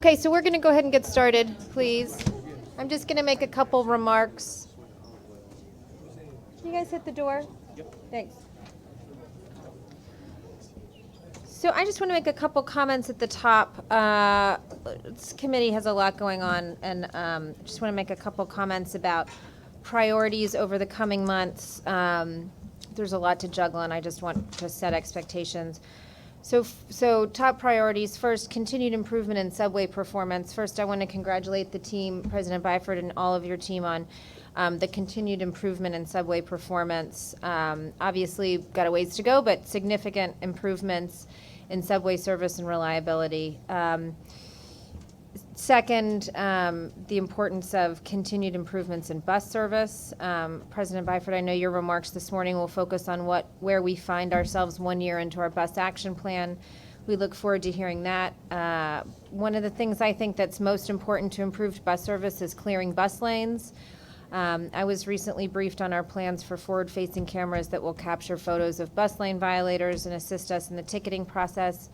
Okay, so we're going to go ahead and get started, please. I'm just going to make a couple remarks. Can you guys hit the door? Yep. Thanks. So I just want to make a couple comments at the top. This committee has a lot going on, and just want to make a couple comments about priorities over the coming months. There's a lot to juggle, and I just want to set expectations. So top priorities. First, continued improvement in subway performance. First, I want to congratulate the team, President Byford and all of your team, on the continued improvement in subway performance. Obviously, got a ways to go, but significant improvements in subway service and reliability. Second, the importance of continued improvements in bus service. President Byford, I know your remarks this morning will focus on where we find ourselves 1 year into our bus action plan. We look forward to hearing that. One of the things I think that's most important to improved bus service is clearing bus lanes. I was recently briefed on our plans for forward-facing cameras that will capture photos of bus lane violators and assist us in the ticketing process.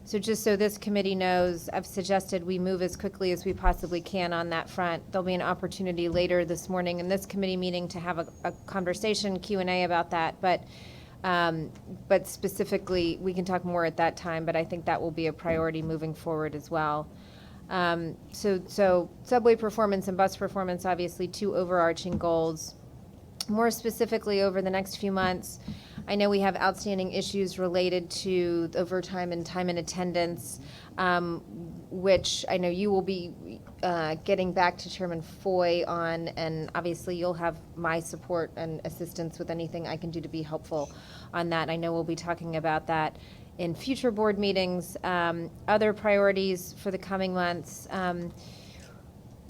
So just so this committee knows, I've suggested we move as quickly as we possibly can on that front. There'll be an opportunity later this morning in this committee meeting to have a conversation, Q&A about that. But specifically, we can talk more at that time, but I think that will be a priority moving forward as well. So subway performance and bus performance, obviously two overarching goals. More specifically, over the next few months, I know we have outstanding issues related to overtime and time and attendance, which I know you will be getting back to Chairman Foy on, and obviously you'll have my support and assistance with anything I can do to be helpful on that. I know we'll be talking about that in future board meetings. Other priorities for the coming months.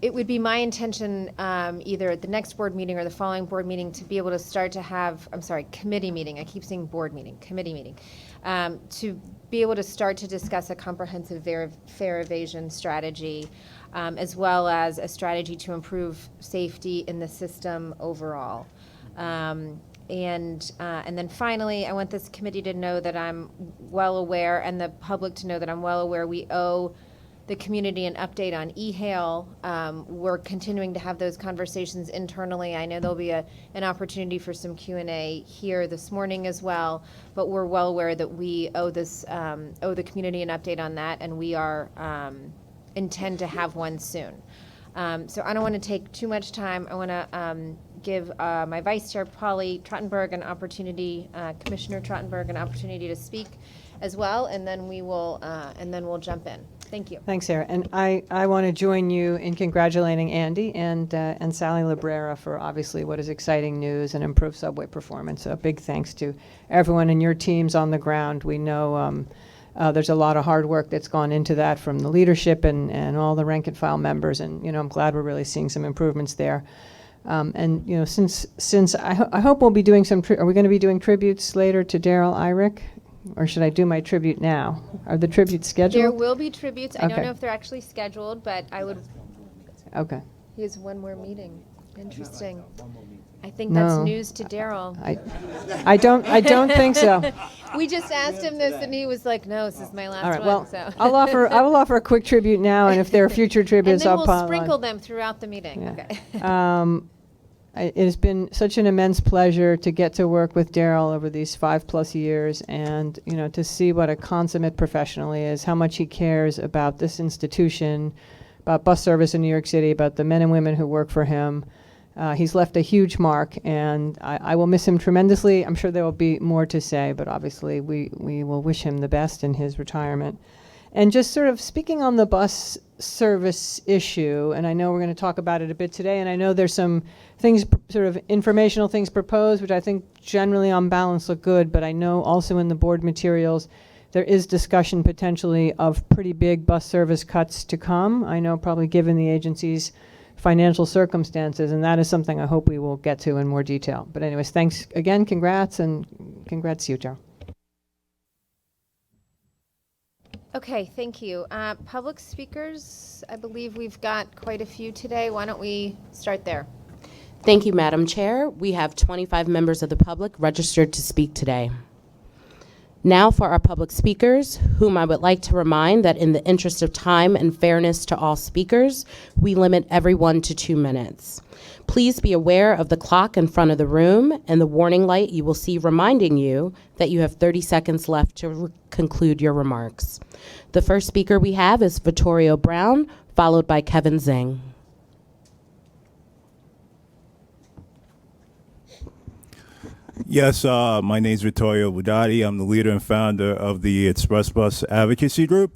It would be my intention, either at the next board meeting or the following board meeting, to be able to start to have, committee meeting. I keep saying board meeting, committee meeting. To be able to start to discuss a comprehensive fare evasion strategy, as well as a strategy to improve safety in the system overall. And then finally, I want this committee to know that I'm well aware, and the public to know that I'm well aware, we owe the community an update on e-hail. We're continuing to have those conversations internally. I know there'll be an opportunity for some Q&A here this morning as well, but we're well aware that we owe the community an update on that, and we are intend to have one soon. So I don't want to take too much time. I want to give my Vice Chair, Polly Trottenberg, an opportunity, Commissioner Trottenberg, an opportunity to speak as well, and then we'll jump in. Thank you. Thanks, Sarah. And I want to join you in congratulating Andy and Sally Librera for obviously what is exciting news and improved subway performance. So a big thanks to everyone in your teams on the ground. We know there's a lot of hard work that's gone into that from the leadership and all the rank and file members. And, I'm glad we're really seeing some improvements there. And, since I hope we'll be doing are we going to be doing tributes later to Daryl Eyrich? Or should I do my tribute now? Are the tributes scheduled? There will be tributes. I Okay. don't know if they're actually scheduled, but I would. Okay. He has one more meeting. Interesting. I think No. that's news to Daryl. I don't think so. We just asked him this, and he was like, "No, this is my last All right. one." Well, So I will offer a quick tribute now, and if there are future and tributes, then I'll we'll pile on. sprinkle them throughout the meeting. Yeah. Okay. It has been such an immense pleasure to get to work with Daryl over these 5+ years, and to see what a consummate professional he is, how much he cares about this institution, about bus service in New York City, about the men and women who work for him. He's left a huge mark, and I will miss him tremendously. I'm sure there will be more to say, but obviously we will wish him the best in his retirement. And just sort of speaking on the bus service issue, and I know we're going to talk about it a bit today, and I know there's some things, sort of informational things proposed, which I think generally on balance look good, but I know also in the board materials there is discussion potentially of pretty big bus service cuts to come. I know probably given the agency's financial circumstances, and that is something I hope we will get to in more detail. But anyways, thanks again, congrats, and congrats to you, Daryl. Okay, thank you. Public speakers, I believe we've got quite a few today. Why don't we start there? Thank you, Madam Chair. We have 25 members of the public registered to speak today. Now for our public speakers, whom I would like to remind that in the interest of time and fairness to all speakers, we limit everyone to 2 minutes. Please be aware of the clock in front of the room and the warning light you will see reminding you that you have 30 seconds left to conclude your remarks. The first speaker we have is Vittorio Brown, followed by Kevin Zing. Yes, my name is Vittorio Budati. I'm the leader and founder of the Express Bus Advocacy Group.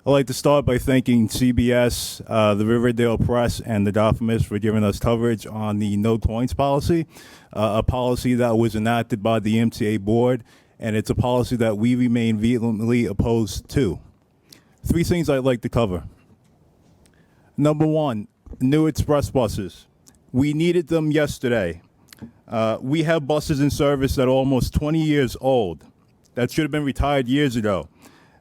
I'd like to start by thanking CBS, the Riverdale Press, and the Dolphinist for giving us coverage on the no points policy, a policy that was enacted by the MTA board, and it's a policy that we remain vehemently opposed to. 3 things I'd like to cover. Number 1, new express buses. We needed them yesterday. We have buses in service that are almost 20 years old that should have been retired years ago.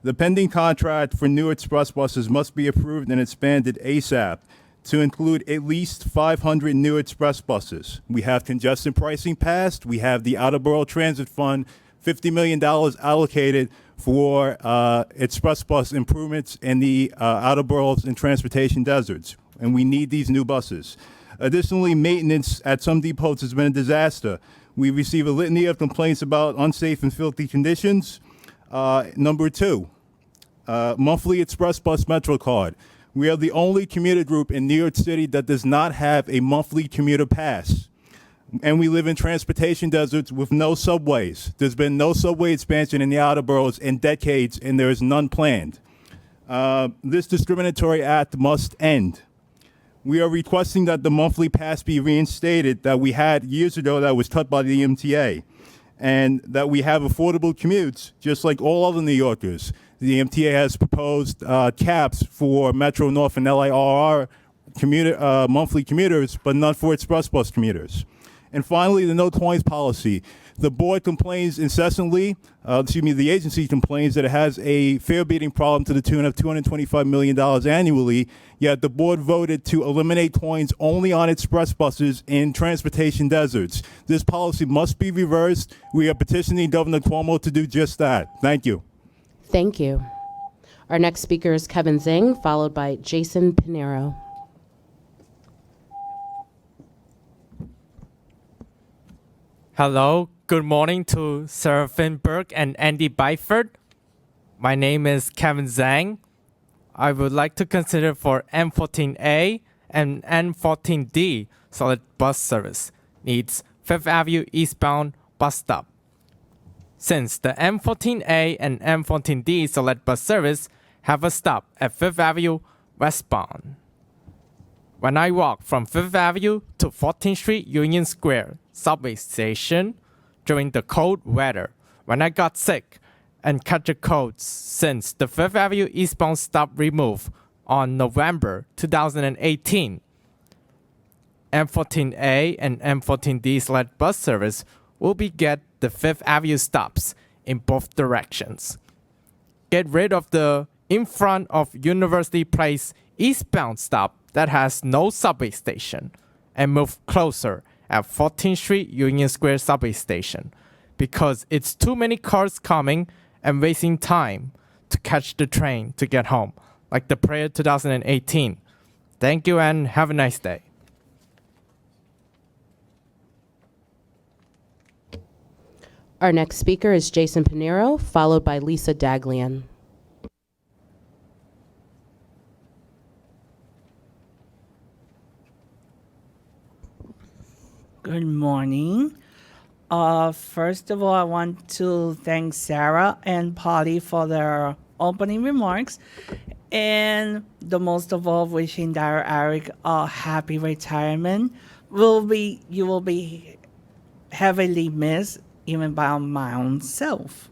The pending contract for new express buses must be approved and expanded ASAP to include at least 500 new express buses. We have congestion pricing passed. We have the Out-of-Borough Transit Fund, $50 million allocated for express bus improvements in the out-of-boroughs and transportation deserts, and we need these new buses. Additionally, maintenance at some depots has been a disaster. We receive a litany of complaints about unsafe and filthy conditions. Number 2, monthly express bus Metro card. We are the only commuter group in New York City that does not have a monthly commuter pass. And we live in transportation deserts with no subways. There's been no subway expansion in the outer boroughs in decades, and there is none planned. This discriminatory act must end. We are requesting that the monthly pass be reinstated that we had years ago that was cut by the MTA, and that we have affordable commutes just like all other New Yorkers. The MTA has proposed caps for Metro North and LIRR monthly commuters, but none for express bus commuters. And finally, the no points policy. The board complains incessantly, the agency complains that it has a fare beating problem to the tune of $225 million annually, yet the board voted to eliminate points only on express buses in transportation deserts. This policy must be reversed. We are petitioning Governor Cuomo to do just that. Thank you. Thank you. Our next speaker is Kevin Zing, followed by Jason Pinero. Hello, good morning to Sarah Finberg and Andy Byford. My name is Kevin Zhang. I would like to consider for M14A and N14D solid bus service needs 5th Avenue eastbound bus stop. Since the M14A and M14D solid bus service have a stop at 5th Avenue westbound. When I walk from 5th Avenue to 14th Street Union Square subway station during the cold weather, when I got sick and catch a cold since the 5th Avenue eastbound stop removed on November 2018, M14A and M14D select bus service will be get the 5th Avenue stops in both directions. Get rid of the in front of University Place eastbound stop that has no subway station and move closer at 14th Street Union Square subway station because it's too many cars coming and wasting time to catch the train to get home, like the prayer 2018. Thank you and have a nice day. Our next speaker is Jason Pinero, followed by Lisa Daglian. Good morning. First of all, I want to thank Sarah and Polly for their opening remarks, and the most of all, wishing Dr. Eric a happy retirement. You will be heavily missed, even by my own self.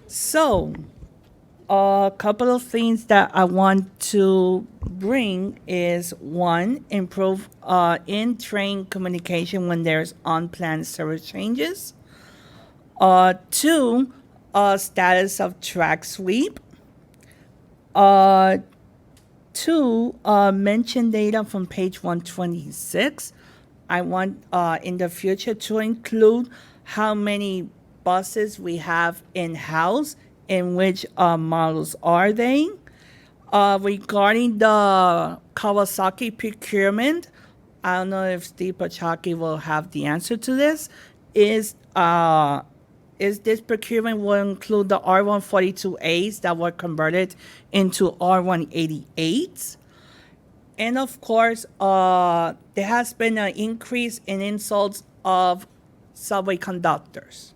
So, a couple of things that I want to bring is 1, improve in-train communication when there's unplanned service changes. 2, status of track sweep. 2, mention data from page 126. I want in the future to include how many buses we have in-house and which models are they. Regarding the Kawasaki procurement, I don't know if Steve Pachaki will have the answer to this. Is this procurement will include the R142As that were converted into R188s? And of course, there has been an increase in insults of subway conductors.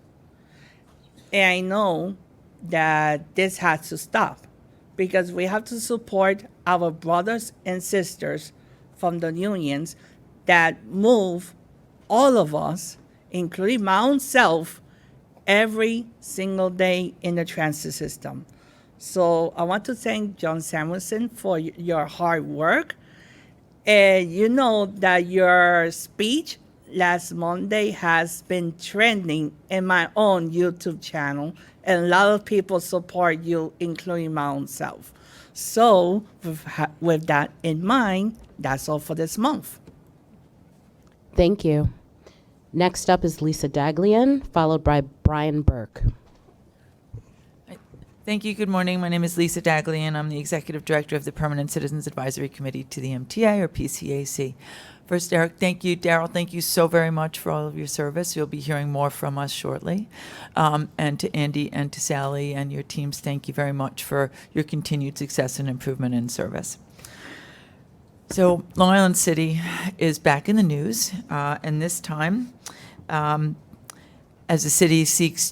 And I know that this has to stop because we have to support our brothers and sisters from the unions that move all of us, including my own self, every single day in the transit system. So I want to thank John Samuelson for your hard work. And you know that your speech last Monday has been trending in my own YouTube channel, and a lot of people support you, including my own self. So with that in mind, that's all for this month. Thank you. Next up is Lisa Daglian, followed by Brian Burke. Thank you. Good morning. My name is Lisa Daglian. I'm the Executive Director of the Permanent Citizens Advisory Committee to the MTA, or PCAC. First, Derek, thank you. Daryl, thank you so very much for all of your service. You'll be hearing more from us shortly. And to Andy and to Sally and your teams, thank you very much for your continued success and improvement in service. So Long Island City is back in the news, and this time, as the city seeks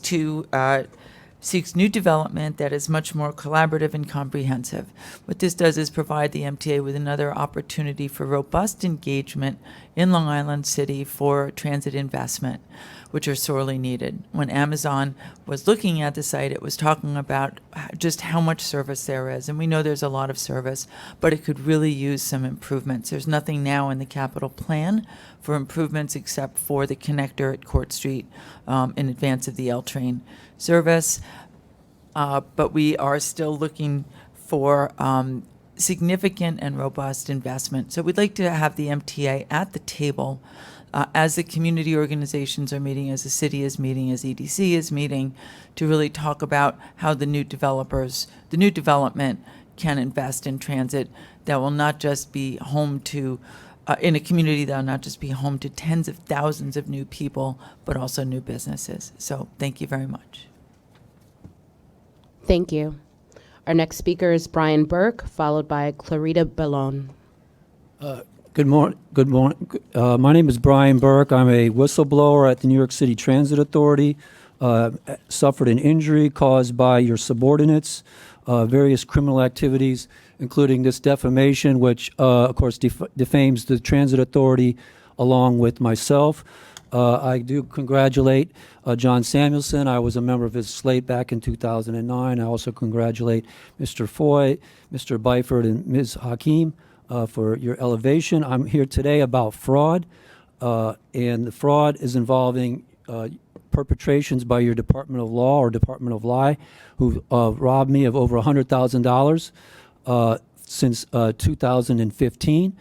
new development that is much more collaborative and comprehensive. What this does is provide the MTA with another opportunity for robust engagement in Long Island City for transit investment, which are sorely needed. When Amazon was looking at the site, it was talking about just how much service there is. And we know there's a lot of service, but it could really use some improvements. There's nothing now in the capital plan for improvements except for the connector at Court Street in advance of the L train service. But we are still looking for significant and robust investment. So we'd like to have the MTA at the table as the community organizations are meeting, as the city is meeting, as EDC is meeting, to really talk about how the new development can invest in transit that will not just be home to, in a community that will not just be home to tens of thousands of new people, but also new businesses. So thank you very much. Thank you. Our next speaker is Brian Burke, followed by Clarita Bellone. Good morning. My name is Brian Burke. I'm a whistleblower at the New York City Transit Authority. Suffered an injury caused by your subordinates, various criminal activities, including this defamation, which, of course, defames the Transit Authority along with myself. I do congratulate John Samuelson. I was a member of his slate back in 2009. I also congratulate Mr. Foy, Mr. Byford, and Ms. Hakim for your elevation. I'm here today about fraud, and the fraud is involving perpetrations by your Department of Law or Department of Lie, who robbed me of over $100,000 since 2015.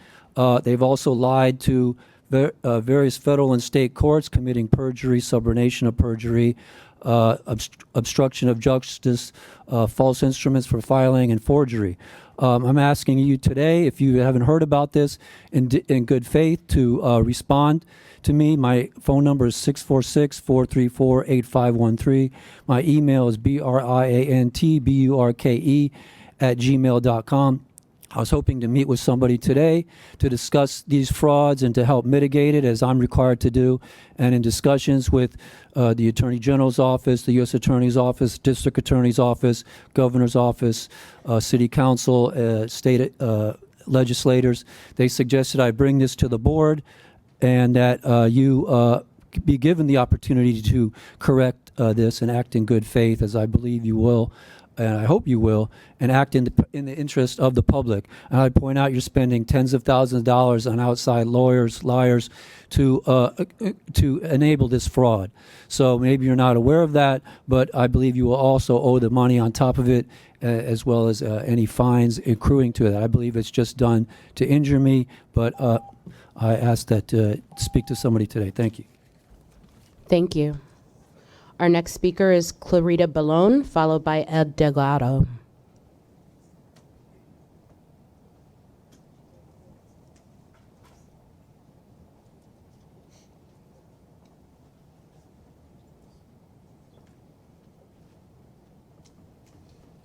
They've also lied to various federal and state courts, committing perjury, subornation of perjury, obstruction of justice, false instruments for filing, and forgery. I'm asking you today, if you haven't heard about this, in good faith, to respond to me. My phone number is 646-434-8513. My email is briantburke@gmail.com. I was hoping to meet with somebody today to discuss these frauds and to help mitigate it, as I'm required to do, and in discussions with the Attorney General's office, the U.S. Attorney's office, District Attorney's office, Governor's office, City Council, state legislators. They suggested I bring this to the board and that you be given the opportunity to correct this and act in good faith, as I believe you will, and I hope you will, and act in the interest of the public. And I point out you're spending tens of thousands of dollars on outside lawyers, liars, to enable this fraud. So maybe you're not aware of that, but I believe you will also owe the money on top of it, as well as any fines accruing to that. I believe it's just done to injure me, but I ask that speak to somebody today. Thank you. Thank you. Our next speaker is Clarita Ballone, followed by Ed Delgado.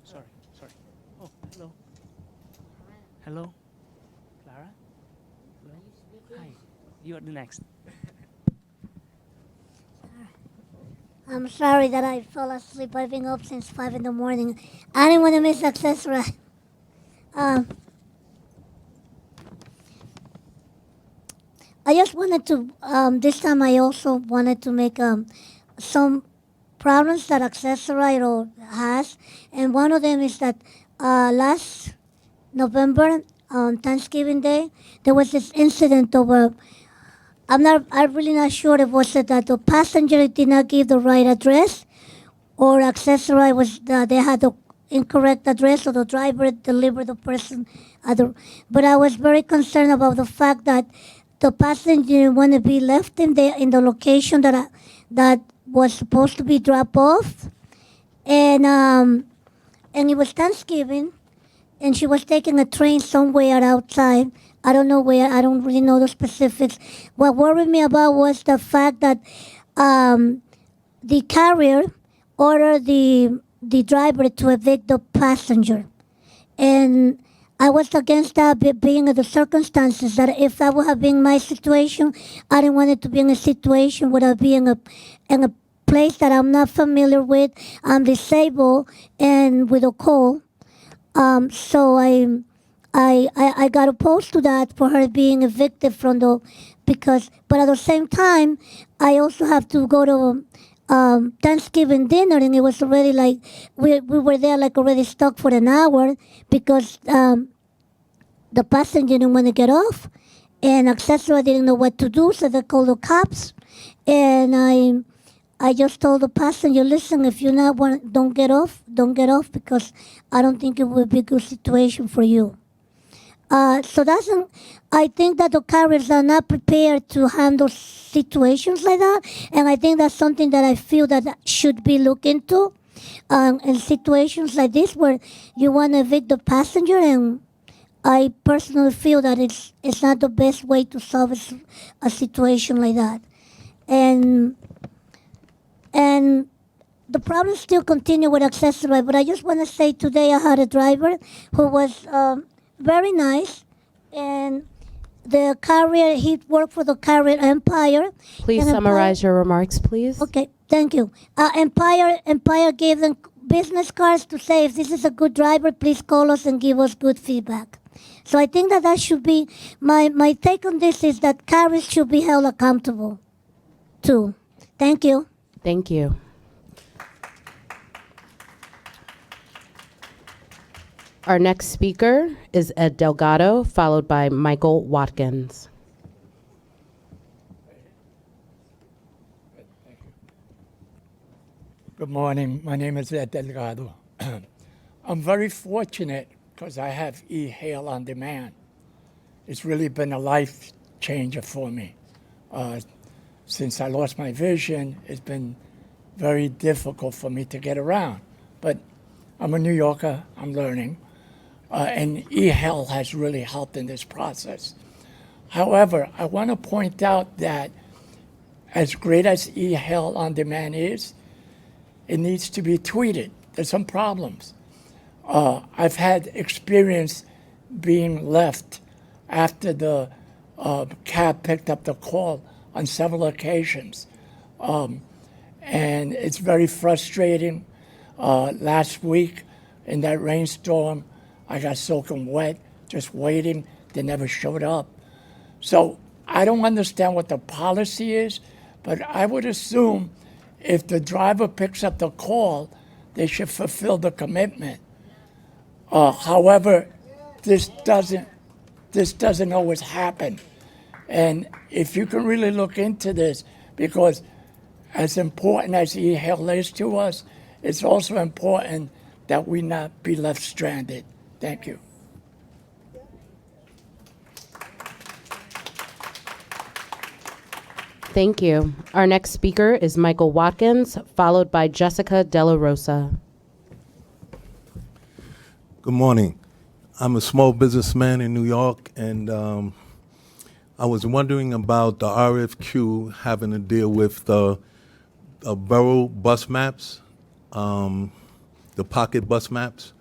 Sorry. Oh, hello. Hello. Clara? Hello. Hi. You are the next. I'm sorry that I fell asleep. I've been up since 5 in the morning. I didn't want to miss Access Right. I just wanted to, this time I also wanted to make some problems that Accessorite has. And one of them is that last November, on Thanksgiving Day, there was this incident of I'm really not sure if it was that the passenger did not give the right address, or Accessorite was they had the incorrect address, or the driver delivered the person but I was very concerned about the fact that the passenger didn't want to be left in the location that was supposed to be dropped off, and it was Thanksgiving, and she was taking a train somewhere outside. I don't know where. I don't really know the specifics. What worried me about was the fact that the carrier ordered the driver to evict the passenger, and I was against that, being in the circumstances that if that would have been my situation, I didn't want it to be in a situation where I'd be in a place that I'm not familiar with. I'm disabled and with a cold. So I got opposed to that for her being evicted from but at the same time, I also have to go to Thanksgiving dinner, and it was already like, we were there like already stuck for an hour because the passenger didn't want to get off, and Accessory didn't know what to do, so they called the cops, and I just told the passenger, listen, if you don't get off, because I don't think it would be a good situation for you. I think that the carriers are not prepared to handle situations like that, and I think that's something that I feel that should be looked into in situations like this where you want to evict the passenger, and I personally feel that it's not the best way to solve a situation like that. And the problems still continue with Accessory, but I just want to say today I had a driver who was very nice, and the carrier, he worked for the carrier Empire. Please And summarize your remarks, please. Okay, thank you. Empire gave them business cards to say, if this is a good driver, please call us and give us good feedback. So I think that should be, my take on this is that carriers should be held accountable too. Thank you. Thank you. Our next speaker is Ed Delgado, followed by Michael Watkins. Good morning. My name is Ed Delgado. I'm very fortunate because I have e-hail on demand. It's really been a life changer for me. Since I lost my vision, it's been very difficult for me to get around. But I'm a New Yorker, I'm learning, and e-hail has really helped in this process. However, I want to point out that as great as e-hail on demand is, it needs to be tweeted. There's some problems. I've had experience being left after the cab picked up the call on several occasions. And it's very frustrating. Last week in that rainstorm, I got soaking wet, just waiting. They never showed up. So I don't understand what the policy is, but I would assume if the driver picks up the call, they should fulfill the commitment. However, this doesn't always happen. And if you can really look into this, because as important as e-hail is to us, it's also important that we not be left stranded. Thank you. Thank you. Our next speaker is Michael Watkins, followed by Jessica Della Rosa. Good morning. I'm a small businessman in New York, and I was wondering about the RFQ having to deal with the borough bus maps, the pocket bus maps.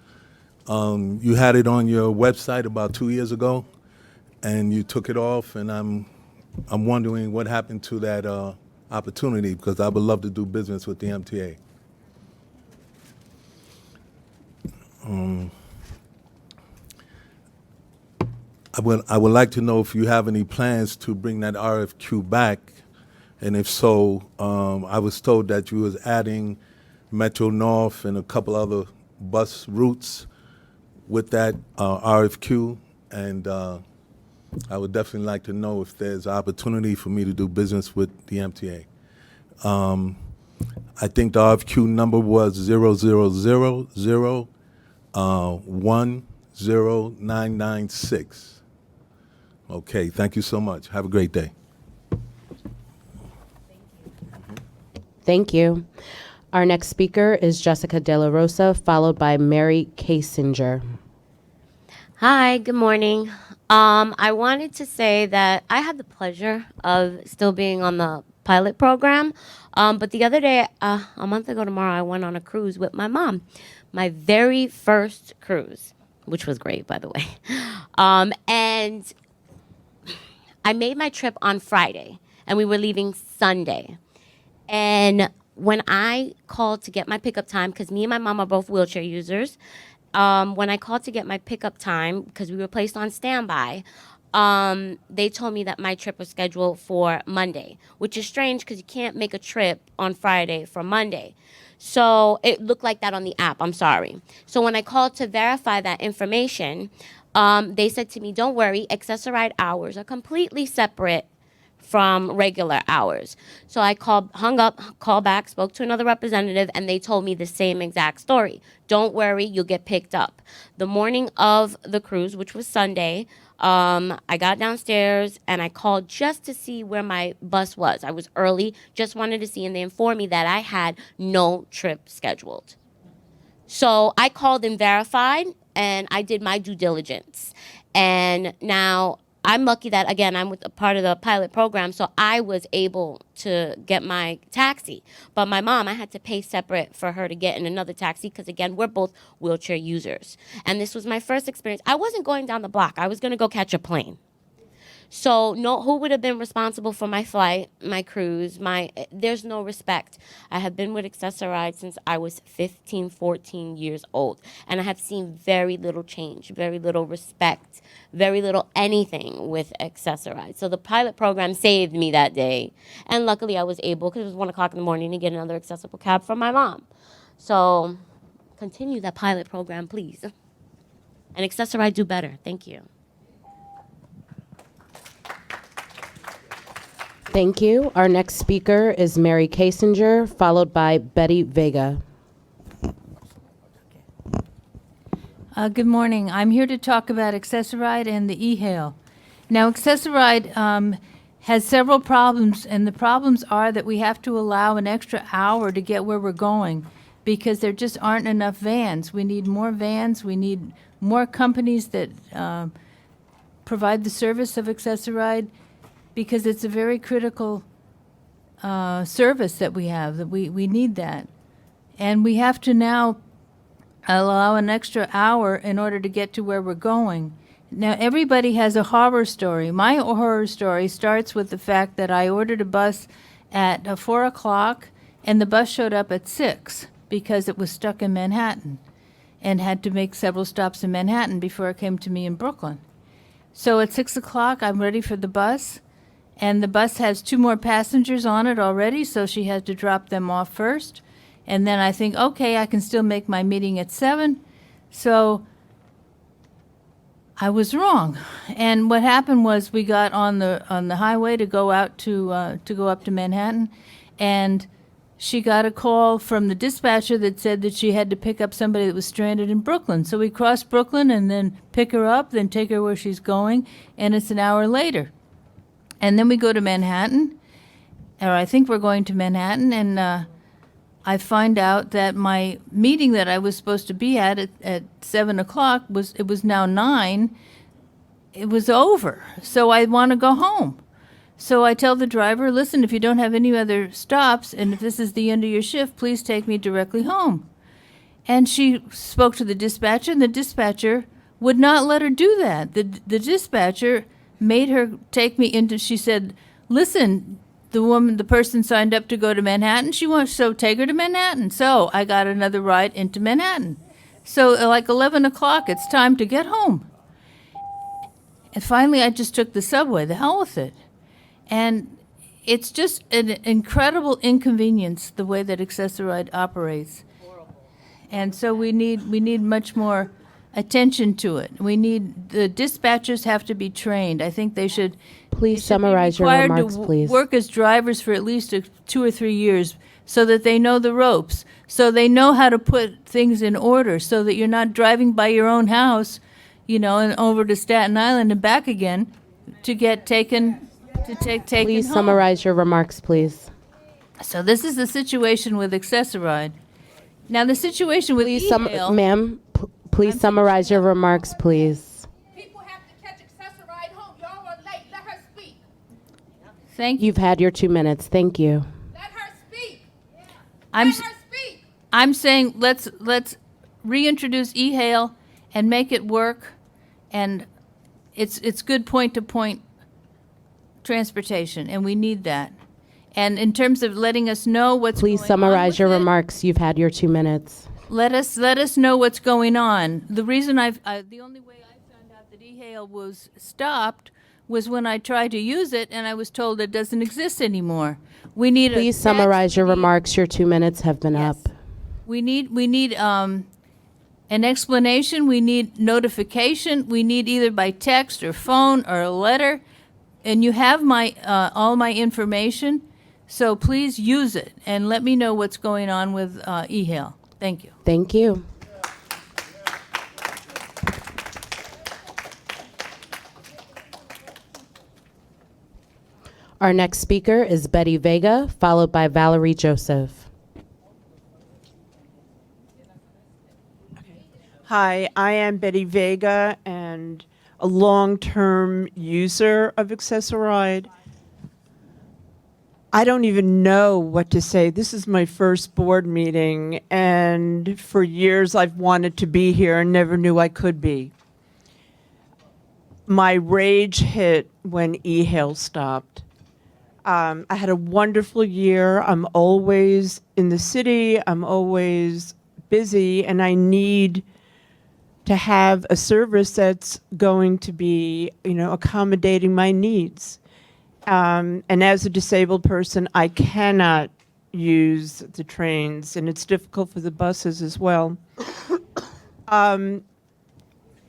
You had it on your website about 2 years ago, and you took it off, and I'm wondering what happened to that opportunity, because I would love to do business with the MTA. I would like to know if you have any plans to bring that RFQ back, and if so, I was told that you was adding Metro North and a couple other bus routes with that RFQ, and I would definitely like to know if there's opportunity for me to do business with the MTA. I think the RFQ number was 000010996. Okay, thank you so much. Have a great day. Thank you. Our next speaker is Jessica Della Rosa, followed by Mary Kasinger. Hi, good morning. I wanted to say that I had the pleasure of still being on the pilot program, but the other day, a month ago tomorrow, I went on a cruise with my mom, my very first cruise, which was great, by the way. And I made my trip on Friday, and we were leaving Sunday. And when I called to get my pickup time, because me and my mom are both wheelchair users, when I called to get my pickup time, because we were placed on standby, they told me that my trip was scheduled for Monday, which is strange because you can't make a trip on Friday for Monday. So it looked like that on the app. I'm sorry. So when I called to verify that information, they said to me, don't worry, accessoride hours are completely separate from regular hours. So I hung up, called back, spoke to another representative, and they told me the same exact story. Don't worry, you'll get picked up. The morning of the cruise, which was Sunday, I got downstairs and I called just to see where my bus was. I was early, just wanted to see, and they informed me that I had no trip scheduled. So I called and verified, and I did my due diligence. And now I'm lucky that, again, I'm with a part of the pilot program, so I was able to get my taxi. But my mom, I had to pay separate for her to get in another taxi because, again, we're both wheelchair users. And this was my first experience. I wasn't going down the block. I was going to go catch a plane. So who would have been responsible for my flight, my cruise, there's no respect. I have been with Accessoride since I was 15, 14 years old. And I have seen very little change, very little respect, very little anything with Accessoride. So the pilot program saved me that day. And luckily I was able, because it was 1 o'clock in the morning, to get another accessible cab from my mom. So continue that pilot program, please. And Accessoride do better. Thank you. Thank you. Our next speaker is Mary Kasinger, followed by Betty Vega. Good morning. I'm here to talk about Accessoride and the e-hail. Now, Accessoride has several problems, and the problems are that we have to allow an extra hour to get where we're going because there just aren't enough vans. We need more vans. We need more companies that provide the service of Accessoride, because it's a very critical service that we have, that we need that. And we have to now allow an extra hour in order to get to where we're going. Now, everybody has a horror story. My horror story starts with the fact that I ordered a bus at 4 o'clock, and the bus showed up at 6 because it was stuck in Manhattan and had to make several stops in Manhattan before it came to me in Brooklyn. So at 6 o'clock, I'm ready for the bus. And the bus has 2 more passengers on it already, so she has to drop them off first. And then I think, okay, I can still make my meeting at 7. So I was wrong. And what happened was we got on the highway to go out to go up to Manhattan, and she got a call from the dispatcher that said that she had to pick up somebody that was stranded in Brooklyn. So we crossed Brooklyn and then pick her up, then take her where she's going, and it's an hour later. And then we go to Manhattan, or I think we're going to Manhattan, and I find out that my meeting that I was supposed to be at 7 o'clock was now 9. It was over, so I want to go home. So I tell the driver, listen, if you don't have any other stops, and if this is the end of your shift, please take me directly home. And she spoke to the dispatcher, and the dispatcher would not let her do that. The dispatcher made her take me into, she said, listen, the person signed up to go to Manhattan. So take her to Manhattan. So I got another ride into Manhattan. So like 11 o'clock, it's time to get home. And finally, I just took the subway, the hell with it. And it's just an incredible inconvenience, the way that Access-a-Ride operates. And so we need much more attention to it. The dispatchers have to be trained. I think they should. Please summarize your remarks, please. Work as drivers for at least 2 or 3 years so that they know the ropes, so they know how to put things in order, so that you're not driving by your own house, and over to Staten Island and back again to get taken. Please summarize your remarks, please. So this is the situation with Access-a-Ride. Now the situation with e-hail. Ma'am, please summarize your remarks, please. People have to catch Access-a-Ride home. Y'all are late. Let her speak. Thank you. You've had your 2 minutes. Thank you. Let her speak. Let her speak. I'm saying let's reintroduce e-hail and make it work, and it's good point-to-point transportation, and we need that. And in terms of letting us know what's going on, please summarize your remarks. You've had your 2 minutes. Let us know what's going on. The reason the only way I found out that e-hail was stopped was when I tried to use it, and I was told it doesn't exist anymore. We need please summarize your remarks. Your 2 minutes have been up. We need an explanation. We need notification. We need either by text or phone or a letter. And you have my all my information, so please use it and let me know what's going on with e-hail. Thank you. Thank you. Our next speaker is Betty Vega, followed by Valerie Joseph. Hi, I am Betty Vega, and a long-term user of Access-a-Ride. I don't even know what to say. This is my first board meeting, and for years I've wanted to be here and never knew I could be. My rage hit when e-hail stopped. I had a wonderful year. I'm always in the city. I'm always busy, and I need to have a service that's going to be, accommodating my needs. And as a disabled person, I cannot use the trains, and it's difficult for the buses as well.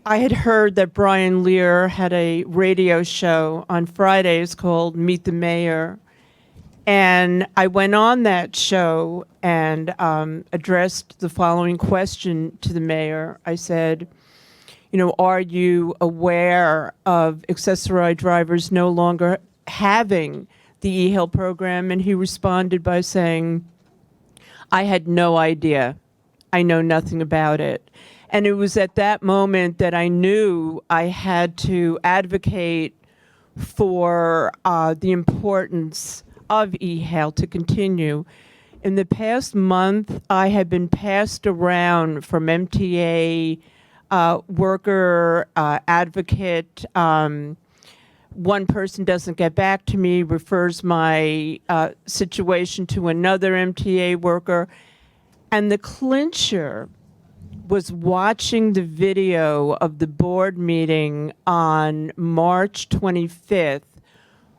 I had heard that Brian Lear had a radio show on Fridays called Meet the Mayor. And I went on that show and addressed the following question to the mayor. I said, are you aware of Access-a-Ride drivers no longer having the e-hail program? And he responded by saying, I had no idea. I know nothing about it. And it was at that moment that I knew I had to advocate for the importance of e-hail to continue. In the past month, I have been passed around from MTA, worker, advocate. One person doesn't get back to me, refers my situation to another MTA worker. And the clincher was watching the video of the board meeting on March 25th,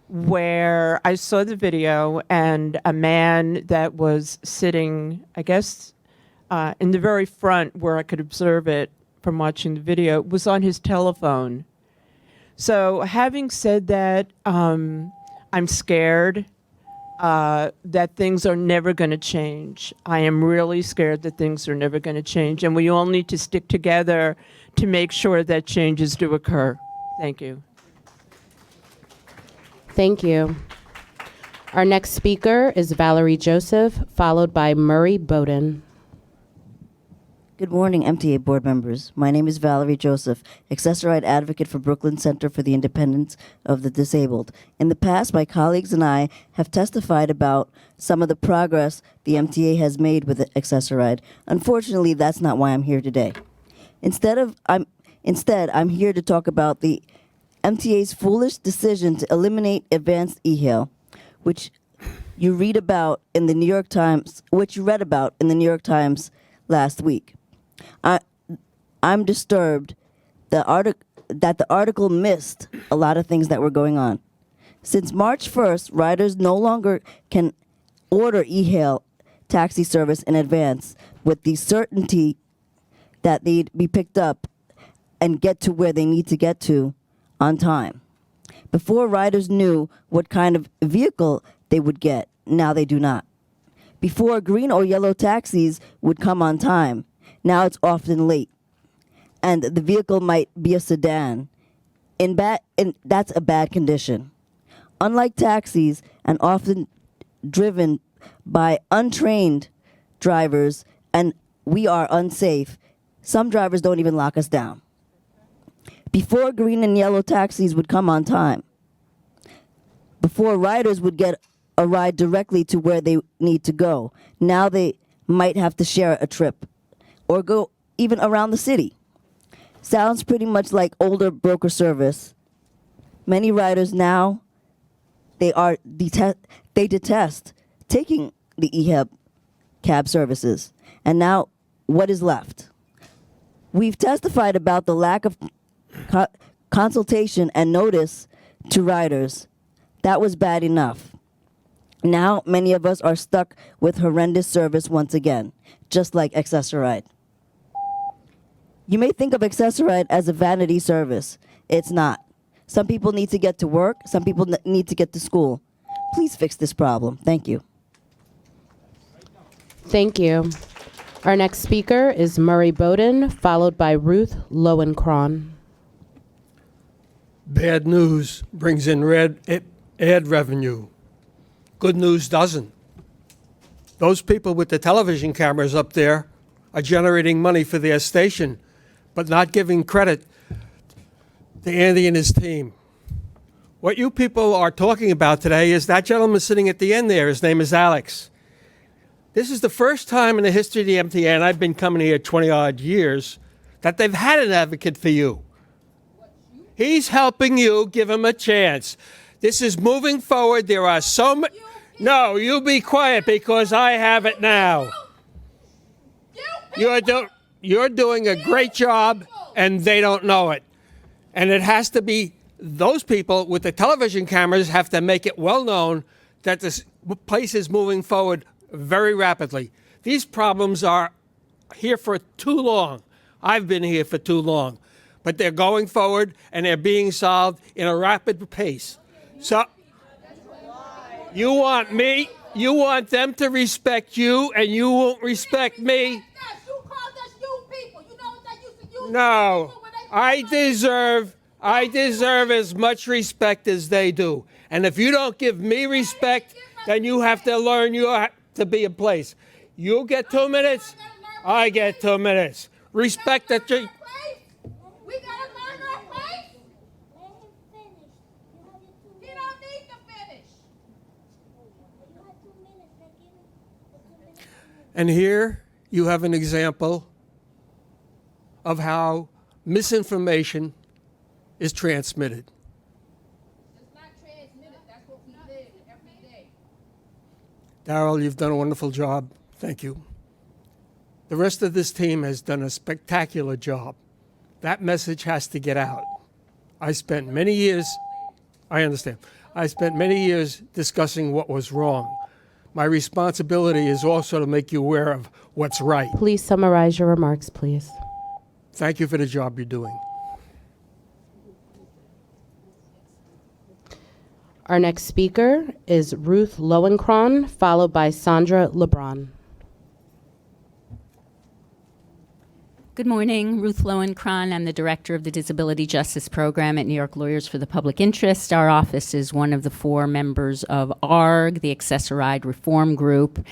where I saw the video and a man that was sitting, I guess, in the very front where I could observe it from watching the video, was on his telephone. So having said that, I'm scared that things are never going to change. I am really scared that things are never going to change, and we all need to stick together to make sure that changes do occur. Thank you. Thank you. Our next speaker is Valerie Joseph, followed by Murray Bowden. Good morning, MTA board members. My name is Valerie Joseph, accessoride advocate for Brooklyn Center for the Independence of the Disabled. In the past, my colleagues and I have testified about some of the progress the MTA has made with accessoride. Unfortunately, that's not why I'm here today. Instead, I'm here to talk about the MTA's foolish decision to eliminate advanced e-hail, which you read about in the New York Times, last week. I'm disturbed that the article missed a lot of things that were going on. Since March 1st, riders no longer can order e-hail taxi service in advance with the certainty that they'd be picked up and get to where they need to get to on time. Before, riders knew what kind of vehicle they would get. Now they do not. Before, green or yellow taxis would come on time. Now it's often late. And the vehicle might be a sedan. That's a bad condition. Unlike taxis, and often driven by untrained drivers, and we are unsafe, some drivers don't even lock us down. Before, green and yellow taxis would come on time. Before, riders would get a ride directly to where they need to go. Now they might have to share a trip or go even around the city. Sounds pretty much like older broker service. Many riders now, they detest taking the e-hail cab services. And now, what is left? We've testified about the lack of consultation and notice to riders. That was bad enough. Now, many of us are stuck with horrendous service once again, just like accessoride. You may think of accessoride as a vanity service. It's not. Some people need to get to work. Some people need to get to school. Please fix this problem. Thank you. Thank you. Our next speaker is Murray Bowden, followed by Ruth Lowenkron. Bad news brings in ad revenue. Good news doesn't. Those people with the television cameras up there are generating money for their station, but not giving credit to Andy and his team. What you people are talking about today is that gentleman sitting at the end there. His name is Alex. This is the first time in the history of the MTA, and I've been coming here 20-odd years, that they've had an advocate for you. He's helping you. Give him a chance. This is moving forward. There are so many. No, you be quiet because I have it now. You're doing a great job, and they don't know it. And it has to be those people with the television cameras have to make it well known that this place is moving forward very rapidly. These problems are here for too long. I've been here for too long. But they're going forward, and they're being solved in a rapid pace. So you want them to respect you, and you won't respect me. No, I deserve as much respect as they do. And if you don't give me respect, then you have to learn you have to be in place. You get 2 minutes, I get 2 minutes. Respect that you... We gotta learn our place. He don't need to finish. And here you have an example of how misinformation is transmitted. It's not transmitted. That's what we live every day. Darrell, you've done a wonderful job. Thank you. The rest of this team has done a spectacular job. That message has to get out. I spent many years discussing what was wrong. My responsibility is also to make you aware of what's right. Please summarize your remarks, please. Thank you for the job you're doing. Our next speaker is Ruth Lowenkron, followed by Sandra LeBron. Good morning, Ruth Lowenkron. I'm the director of the Disability Justice Program at New York Lawyers for the Public Interest. Our office is one of the 4 members of ARG, the Accessoride Reform Group.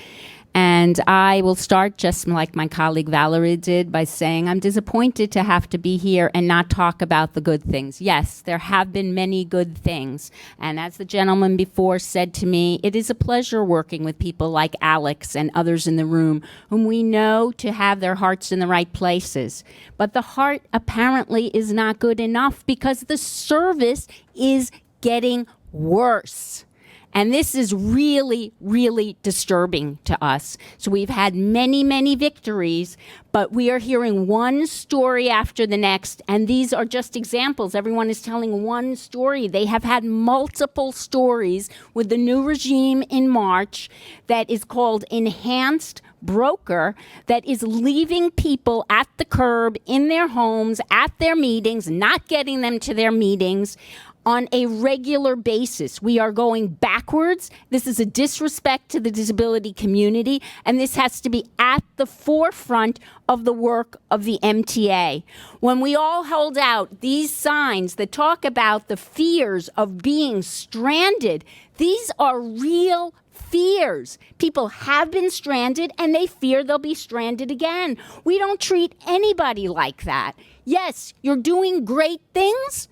And I will start, just like my colleague Valerie did, by saying I'm disappointed to have to be here and not talk about the good things. Yes, there have been many good things. And as the gentleman before said to me, it is a pleasure working with people like Alex and others in the room whom we know to have their hearts in the right places. But the heart apparently is not good enough because the service is getting worse. And this is really, really disturbing to us. So we've had many, many victories, but we are hearing one story after the next, and these are just examples. Everyone is telling one story. They have had multiple stories with the new regime in March that is called Enhanced Broker, that is leaving people at the curb, in their homes, at their meetings, not getting them to their meetings, on a regular basis. We are going backwards. This is a disrespect to the disability community, and this has to be at the forefront of the work of the MTA. When we all hold out these signs that talk about the fears of being stranded, these are real fears. People have been stranded and they fear they'll be stranded again. We don't treat anybody like that. Yes, you're doing great things,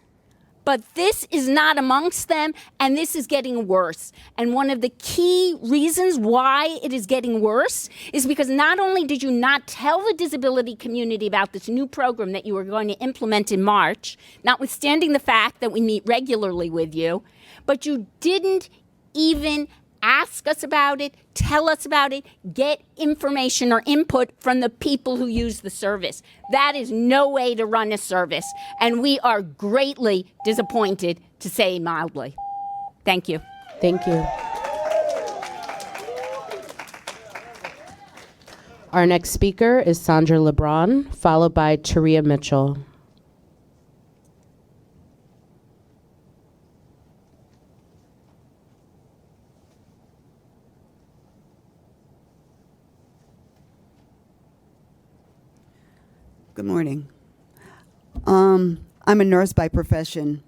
but this is not amongst them, and this is getting worse. And one of the key reasons why it is getting worse is because not only did you not tell the disability community about this new program that you were going to implement in March, notwithstanding the fact that we meet regularly with you, but you didn't even ask us about it, tell us about it, get information or input from the people who use the service. That is no way to run a service, and we are greatly disappointed, to say mildly. Thank you. Thank you. Our next speaker is Sandra LeBron, followed by Taria Mitchell. Good morning. I'm a nurse by profession.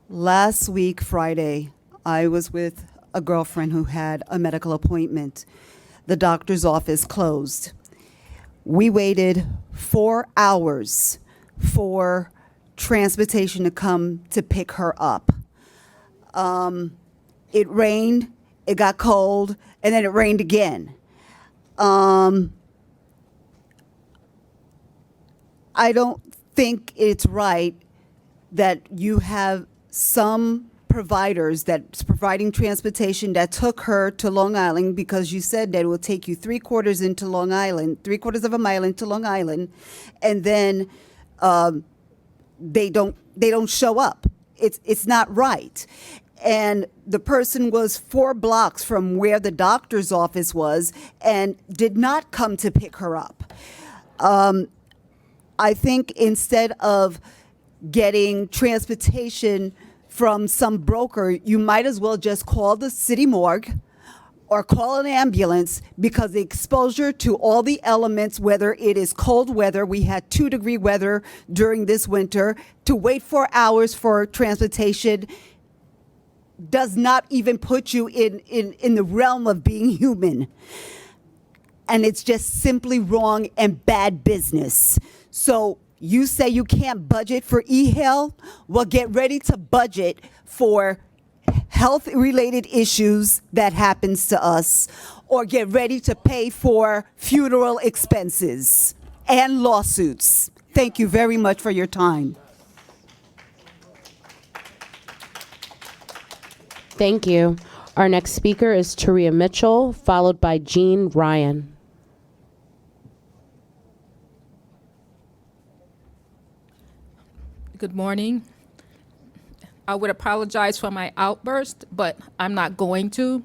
Last week, Friday, I was with a girlfriend who had a medical appointment. The doctor's office closed. We waited 4 hours for transportation to come to pick her up. It rained, it got cold, and then it rained again. I don't think it's right that you have some providers that's providing transportation that took her to Long Island, because you said that it will take you 3/4 into Long Island, 3/4 of a mile into Long Island, and then they don't show up. It's not right. And the person was 4 blocks from where the doctor's office was and did not come to pick her up. I think instead of getting transportation from some broker, you might as well just call the city morgue or call an ambulance, because the exposure to all the elements, whether it is cold weather, we had 2-degree weather during this winter, to wait 4 hours for transportation does not even put you in the realm of being human. And it's just simply wrong and bad business. So you say you can't budget for e-hail? Well, get ready to budget for health-related issues that happens to us, or get ready to pay for funeral expenses and lawsuits. Thank you very much for your time. Thank you. Our next speaker is Taria Mitchell, followed by Jean Ryan. Good morning. I would apologize for my outburst, but I'm not going to.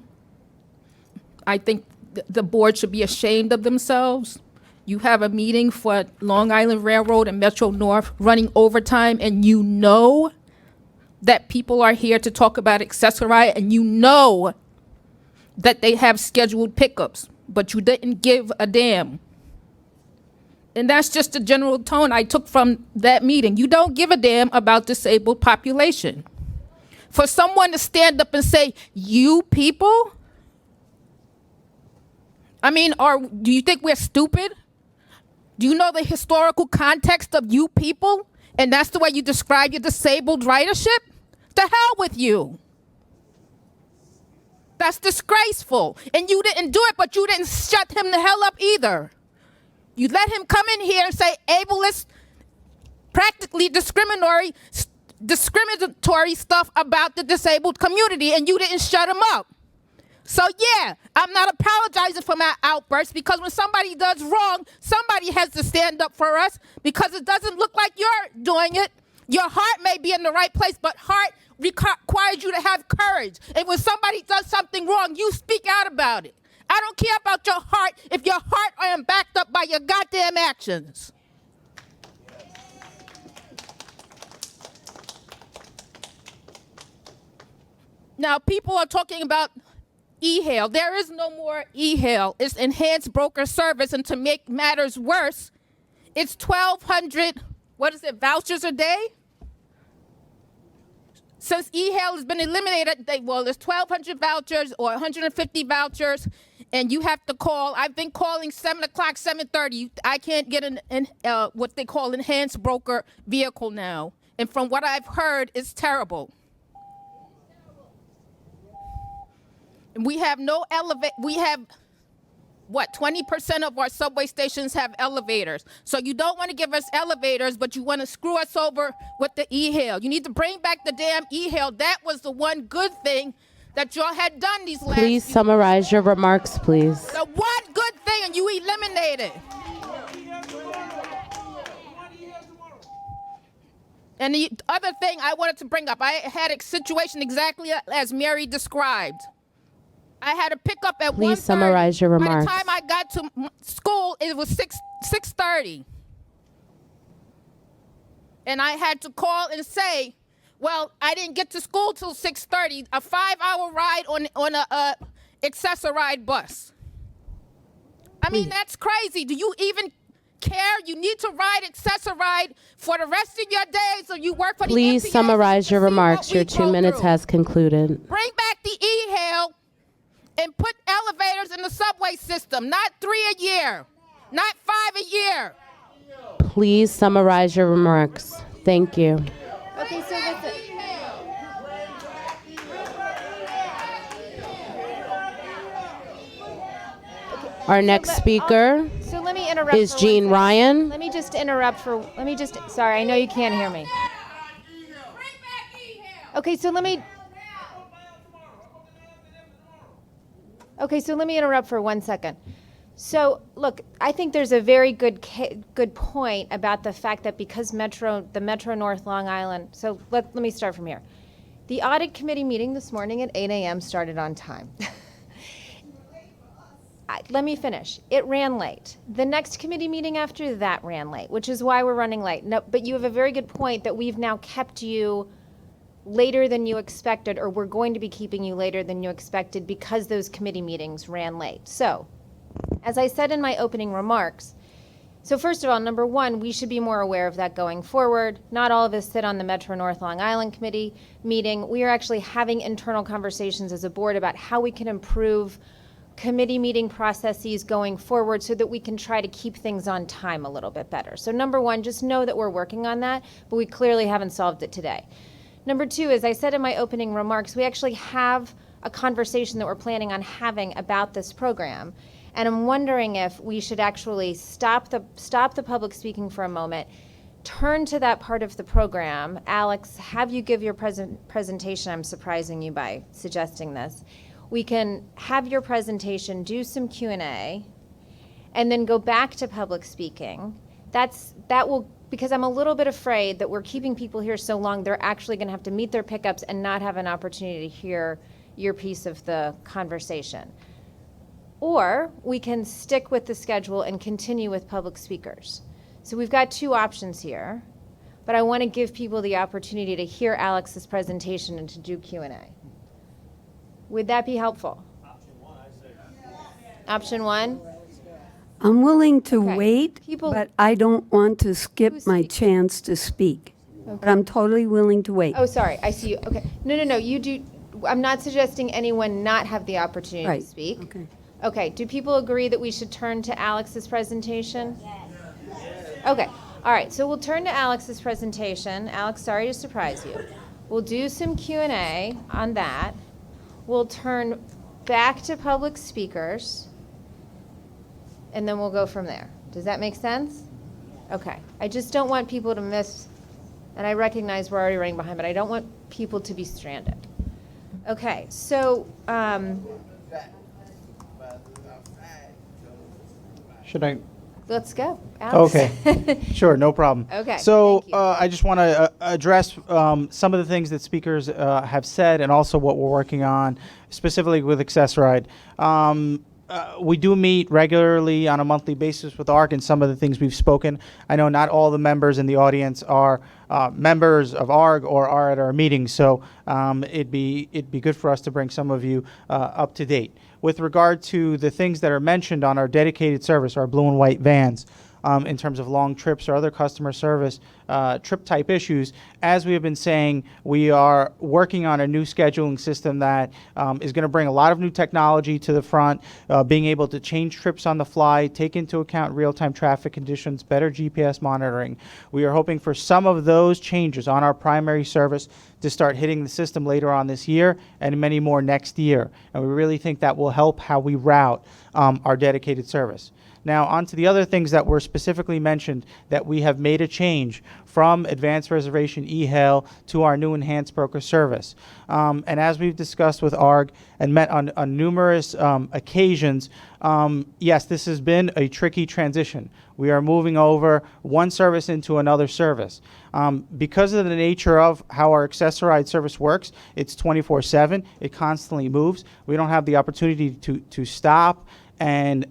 I think the board should be ashamed of themselves. You have a meeting for Long Island Railroad and Metro North running overtime, and you know that people are here to talk about Accessoride, and you know that they have scheduled pickups, but you didn't give a damn. And that's just the general tone I took from that meeting. You don't give a damn about disabled population. For someone to stand up and say, you people? I mean, do you think we're stupid? Do you know the historical context of you people? And that's the way you describe your disabled ridership? The hell with you. That's disgraceful. And you didn't do it, but you didn't shut him the hell up either. You let him come in here and say ableist, practically discriminatory stuff about the disabled community, and you didn't shut him up. So yeah, I'm not apologizing for my outburst, because when somebody does wrong, somebody has to stand up for us, because it doesn't look like you're doing it. Your heart may be in the right place, but heart requires you to have courage. And when somebody does something wrong, you speak out about it. I don't care about your heart if your heart isn't backed up by your goddamn actions. Now, people are talking about e-hail. There is no more e-hail. It's enhanced broker service, and to make matters worse, it's 1,200, vouchers a day? Since e-hail has been eliminated, there's 1,200 vouchers or 150 vouchers, and you have to call. I've been calling 7 o'clock, 7:30. I can't get what they call enhanced broker vehicle now. And from what I've heard, it's terrible. We have no we have, 20% of our subway stations have elevators. So you don't want to give us elevators, but you want to screw us over with the e-hail. You need to bring back the damn e-hail. That was the one good thing that y'all had done these last Please summarize your remarks, please. The one good thing, and you eliminated. And the other thing I wanted to bring up, I had a situation exactly as Mary described. I had to pick up at 1:30. Please summarize your remarks. By the time I got to school, it was 6:30. And I had to call and say, well, I didn't get to school till 6:30, a 5-hour ride on a Access-a-Ride bus. I mean, that's crazy. Do you even care? You need to ride Access-a-Ride for the rest of your days, or you work for the Please MTA summarize your remarks. Your 2 minutes has concluded. Bring back the e-hail and put elevators in the subway system, not 3 a year, not 5 a year. Please summarize your remarks. Thank you. Okay, so listen. Our next speaker So let me interrupt is for Jean 1 second. Ryan. Let me just interrupt sorry, I know you can't hear me. Okay, so let me interrupt for 1 second. So, look, I think there's a very good point about the fact that because the Metro North Long Island, so let me start from here. The audit committee meeting this morning at 8 a.m. started on time. Let me finish. It ran late. The next committee meeting after that ran late, which is why we're running late. No, but you have a very good point that we've now kept you later than you expected, or we're going to be keeping you later than you expected because those committee meetings ran late. So, as I said in my opening remarks, so first of all, number one, we should be more aware of that going forward. Not all of us sit on the Metro North Long Island Committee meeting. We are actually having internal conversations as a board about how we can improve committee meeting processes going forward so that we can try to keep things on time a little bit better. So number one, just know that we're working on that, but we clearly haven't solved it today. Number two, as I said in my opening remarks, we actually have a conversation that we're planning on having about this program. And I'm wondering if we should actually stop the public speaking for a moment, turn to that part of the program. Alex, have you give your presentation. I'm surprising you by suggesting this. We can have your presentation, do some Q&A, and then go back to public speaking. That will, because I'm a little bit afraid that we're keeping people here so long, they're actually going to have to meet their pickups and not have an opportunity to hear your piece of the conversation. Or we can stick with the schedule and continue with public speakers. So we've got two options here, but I want to give people the opportunity to hear Alex's presentation and to do Q&A. Would that be helpful? Option one? I'm willing to Okay. wait, People- but I don't want to skip my chance to speak. But I'm totally willing to wait. Oh, sorry, I see you. Okay. No, you do, I'm not suggesting anyone not have the opportunity Right, to speak. okay. Okay, do people agree that we should turn to Alex's presentation? Okay, all right, so we'll turn to Alex's presentation. Alex, sorry to surprise you. We'll do some Q&A on that. We'll turn back to public speakers, and then we'll go from there. Does that make sense? Okay, I just don't want people to miss, and I recognize we're already running behind, but I don't want people to be stranded. Okay, so, Should I? let's go. Alex. Okay. Sure, no problem. Okay, So I just want to address some of the things that speakers have said and also what we're working on, specifically with Accessoride. We do meet regularly on a monthly basis with ARC, and some of the things we've spoken. I know not all the members in the audience are members of ARG or are at our meetings, so it'd be good for us to bring some of you up to date. With regard to the things that are mentioned on our dedicated service, our blue and white vans, in terms of long trips or other customer service trip type issues, as we have been saying, we are working on a new scheduling system that is going to bring a lot of new technology to the front, being able to change trips on the fly, take into account real-time traffic conditions, better GPS monitoring. We are hoping for some of those changes on our primary service to start hitting the system later on this year and many more next year. And we really think that will help how we route our dedicated service. Now, on to the other things that were specifically mentioned, that we have made a change from advanced reservation e-hail to our new enhanced broker service. And as we've discussed with ARG and met on numerous occasions, yes, this has been a tricky transition. We are moving over one service into another service. Because of the nature of how our Accessoride service works, it's 24/7. It constantly moves. We don't have the opportunity to stop and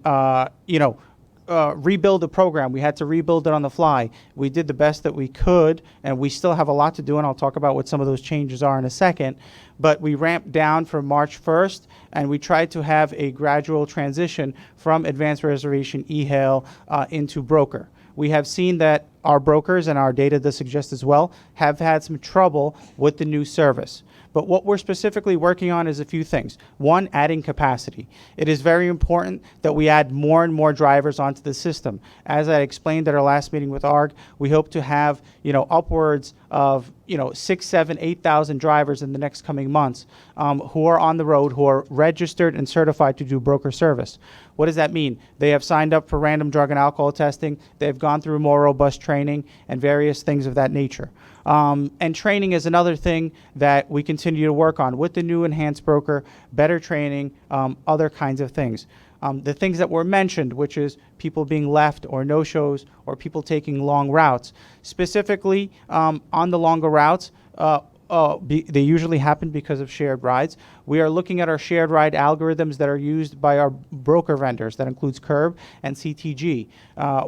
rebuild the program. We had to rebuild it on the fly. We did the best that we could, and we still have a lot to do, and I'll talk about what some of those changes are in a second. But we ramped down from March 1st, and we tried to have a gradual transition from advanced reservation e-hail into broker. We have seen that our brokers, and our data does suggest as well, have had some trouble with the new service. But what we're specifically working on is a few things. One, adding capacity. It is very important that we add more and more drivers onto the system. As I explained at our last meeting with ARG, we hope to have, upwards of, 6, 7, 8,000 drivers in the next coming months who are on the road, who are registered and certified to do broker service. What does that mean? They have signed up for random drug and alcohol testing. They've gone through more robust training and various things of that nature. And training is another thing that we continue to work on with the new enhanced broker, better training, other kinds of things. The things that were mentioned, which is people being left or no-shows or people taking long routes. Specifically, on the longer routes, they usually happen because of shared rides. We are looking at our shared ride algorithms that are used by our broker vendors. That includes Curb and CTG.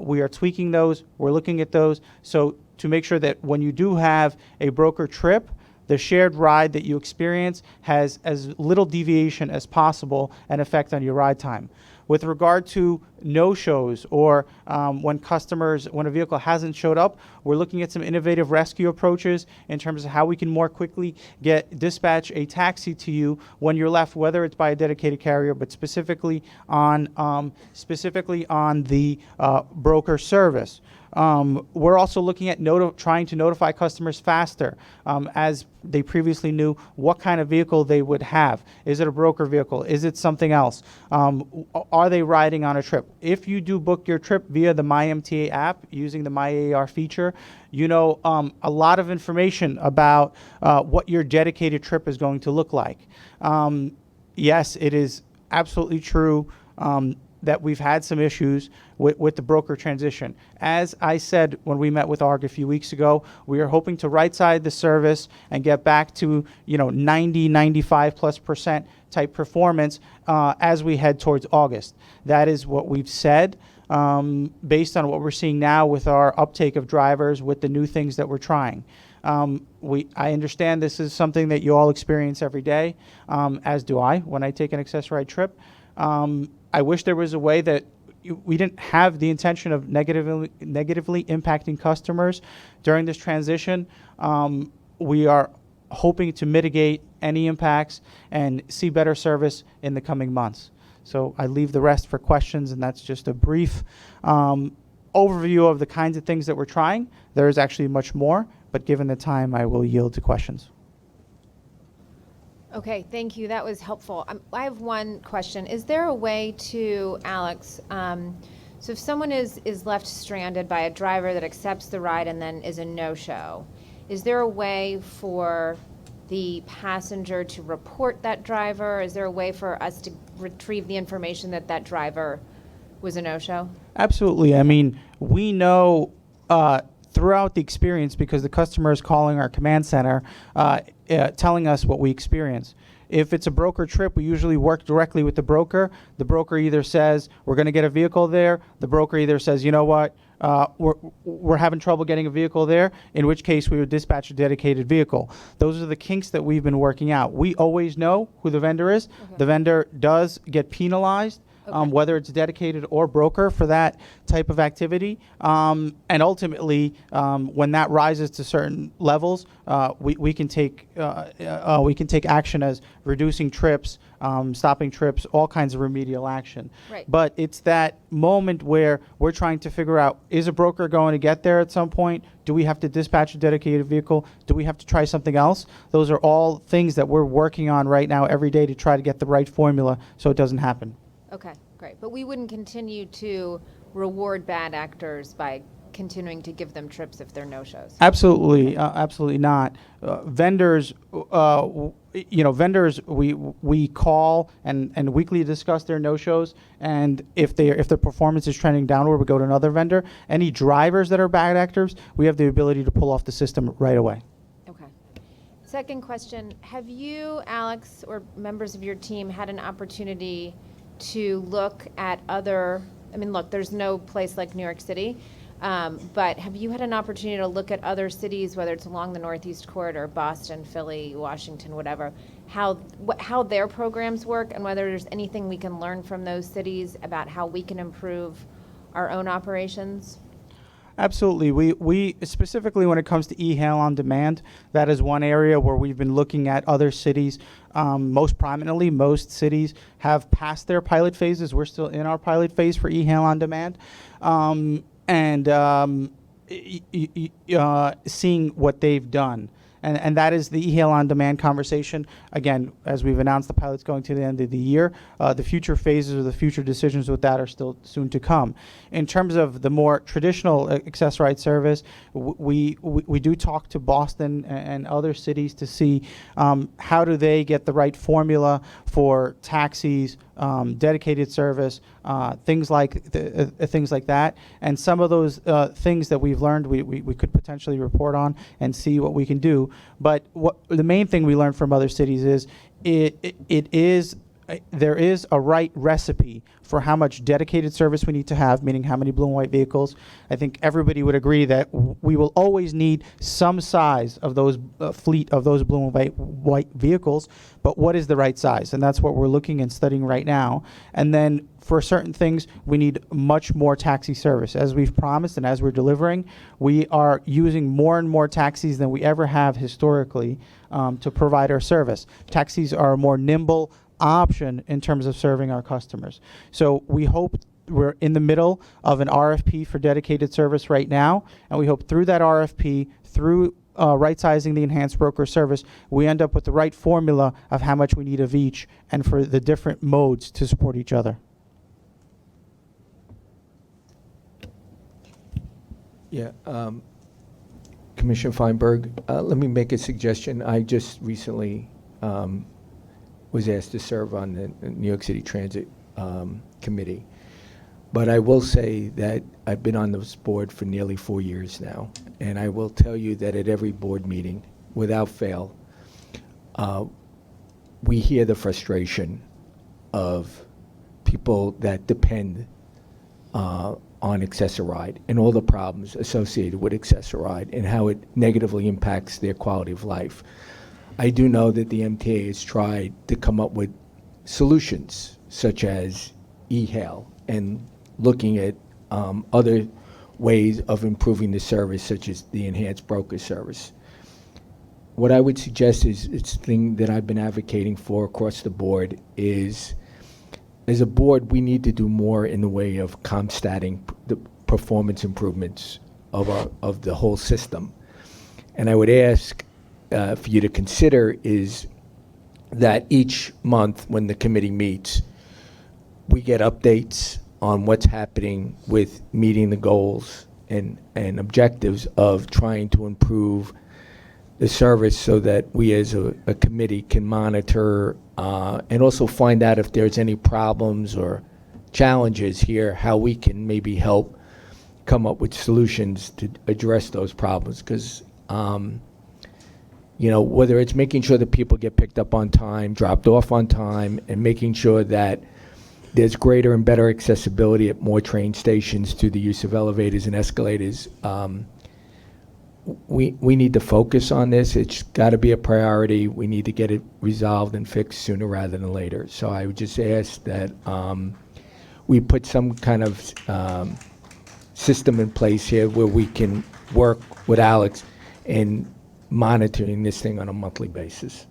We are tweaking those. We're looking at those. So to make sure that when you do have a broker trip, the shared ride that you experience has as little deviation as possible and effect on your ride time. With regard to no-shows or when a vehicle hasn't showed up, we're looking at some innovative rescue approaches in terms of how we can more quickly dispatch a taxi to you when you're left, whether it's by a dedicated carrier, but specifically on the broker service. We're also looking at trying to notify customers faster, as they previously knew what kind of vehicle they would have. Is it a broker vehicle? Is it something else? Are they riding on a trip? If you do book your trip via the MyMTA app using the MyAR feature, a lot of information about what your dedicated trip is going to look like. Yes, it is absolutely true that we've had some issues with the broker transition. As I said when we met with ARG a few weeks ago, we are hoping to right-side the service and get back to 90, 95+% type performance as we head towards August. That is what we've said. Based on what we're seeing now with our uptake of drivers, with the new things that we're trying. I understand this is something that you all experience every day, as do I when I take an Accessoride trip. I wish there was a way that we didn't have the intention of negatively impacting customers during this transition. We are hoping to mitigate any impacts and see better service in the coming months. So I leave the rest for questions, and that's just a brief overview of the kinds of things that we're trying. There is actually much more, but given the time, I will yield to questions. Okay, thank you. That was helpful. I have one question. Is there a way to, Alex, so if someone is left stranded by a driver that accepts the ride and then is a no-show, is there a way for the passenger to report that driver? Is there a way for us to retrieve the information that that driver was a no-show? Absolutely. I mean, we know throughout the experience, because the customer is calling our command center, telling us what we experience. If it's a broker trip, we usually work directly with the broker. The broker either says, we're going to get a vehicle there. The broker either says, you know what, we're having trouble getting a vehicle there, in which case we would dispatch a dedicated vehicle. Those are the kinks that we've been working out. We always know who the vendor is. Okay. The vendor does get penalized. Whether it's dedicated or broker for that type of activity. And ultimately, when that rises to certain levels, we can take action as reducing trips, stopping trips, all kinds of remedial action. Right. But it's that moment where we're trying to figure out, is a broker going to get there at some point? Do we have to dispatch a dedicated vehicle? Do we have to try something else? Those are all things that we're working on right now every day to try to get the right formula so it doesn't happen. Okay, great. But we wouldn't continue to reward bad actors by continuing to give them trips if they're no-shows. Absolutely, absolutely not. Vendors, vendors we call and weekly discuss their no-shows, and if their performance is trending downward, we go to another vendor. Any drivers that are bad actors, we have the ability to pull off the system right away. Okay. Second question: have you, Alex, or members of your team had an opportunity to look at other, look, there's no place like New York City, but have you had an opportunity to look at other cities, whether it's along the Northeast Corridor, Boston, Philly, Washington, whatever, how their programs work, and whether there's anything we can learn from those cities about how we can improve our own operations? Absolutely. We specifically, when it comes to e-hail on demand, that is one area where we've been looking at other cities. Most prominently, most cities have passed their pilot phases. We're still in our pilot phase for e-hail on demand. Seeing what they've done. And that is the e-hail on demand conversation. Again, as we've announced, the pilot's going to the end of the year. The future phases or the future decisions with that are still soon to come. In terms of the more traditional access ride service, we do talk to Boston and other cities to see how do they get the right formula for taxis, dedicated service, things like that. And some of those things that we've learned, we could potentially report on and see what we can do. But the main thing we learned from other cities is there is a right recipe for how much dedicated service we need to have, meaning how many blue and white vehicles. I think everybody would agree that we will always need some size of those fleet of those blue and white vehicles, but what is the right size? And that's what we're looking and studying right now. And then for certain things, we need much more taxi service. As we've promised and as we're delivering, we are using more and more taxis than we ever have historically to provide our service. Taxis are a more nimble option in terms of serving our customers. So we hope, we're in the middle of an RFP for dedicated service right now, and we hope through that RFP, through right-sizing the enhanced broker service, we end up with the right formula of how much we need of each and for the different modes to support each other. Yeah, Commissioner Feinberg, let me make a suggestion. I just recently was asked to serve on the New York City Transit Committee. But I will say that I've been on this board for nearly 4 years now, and I will tell you that at every board meeting, without fail, we hear the frustration of people that depend on Access-a-Ride and all the problems associated with Access-a-Ride and how it negatively impacts their quality of life. I do know that the MTA has tried to come up with solutions such as e-hail, and looking at other ways of improving the service, such as the enhanced broker service. What I would suggest is, it's the thing that I've been advocating for across the board, is as a board, we need to do more in the way of comstatting the performance improvements of the whole system. And I would ask for you to consider is that each month when the committee meets, we get updates on what's happening with meeting the goals and objectives of trying to improve the service, so that we as a committee can monitor and also find out if there's any problems or challenges here, how we can maybe help come up with solutions to address those problems. Because you know, whether it's making sure that people get picked up on time, dropped off on time, and making sure that there's greater and better accessibility at more train stations through the use of elevators and escalators. We need to focus on this. It's got to be a priority. We need to get it resolved and fixed sooner rather than later. So I would just ask that we put some kind of system in place here where we can work with Alex in monitoring this thing on a monthly basis.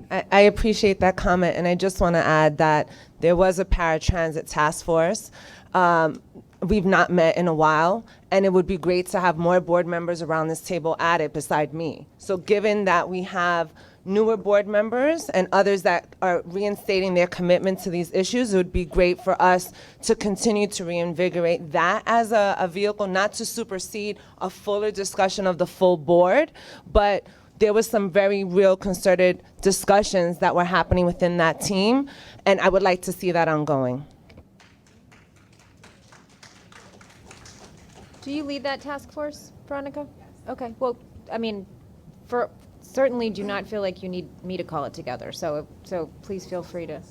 I appreciate that comment, and I just want to add that there was a paratransit task force. We've not met in a while, and it would be great to have more board members around this table at it beside me. So given that we have newer board members and others that are reinstating their commitment to these issues, it would be great for us to continue to reinvigorate that as a vehicle, not to supersede a fuller discussion of the full board, but there was some very real concerted discussions that were happening within that team, and I would like to see that ongoing. Do you lead that task force, Veronica? Okay, well, I mean, certainly do not feel like you need me to call it together, so please feel free to.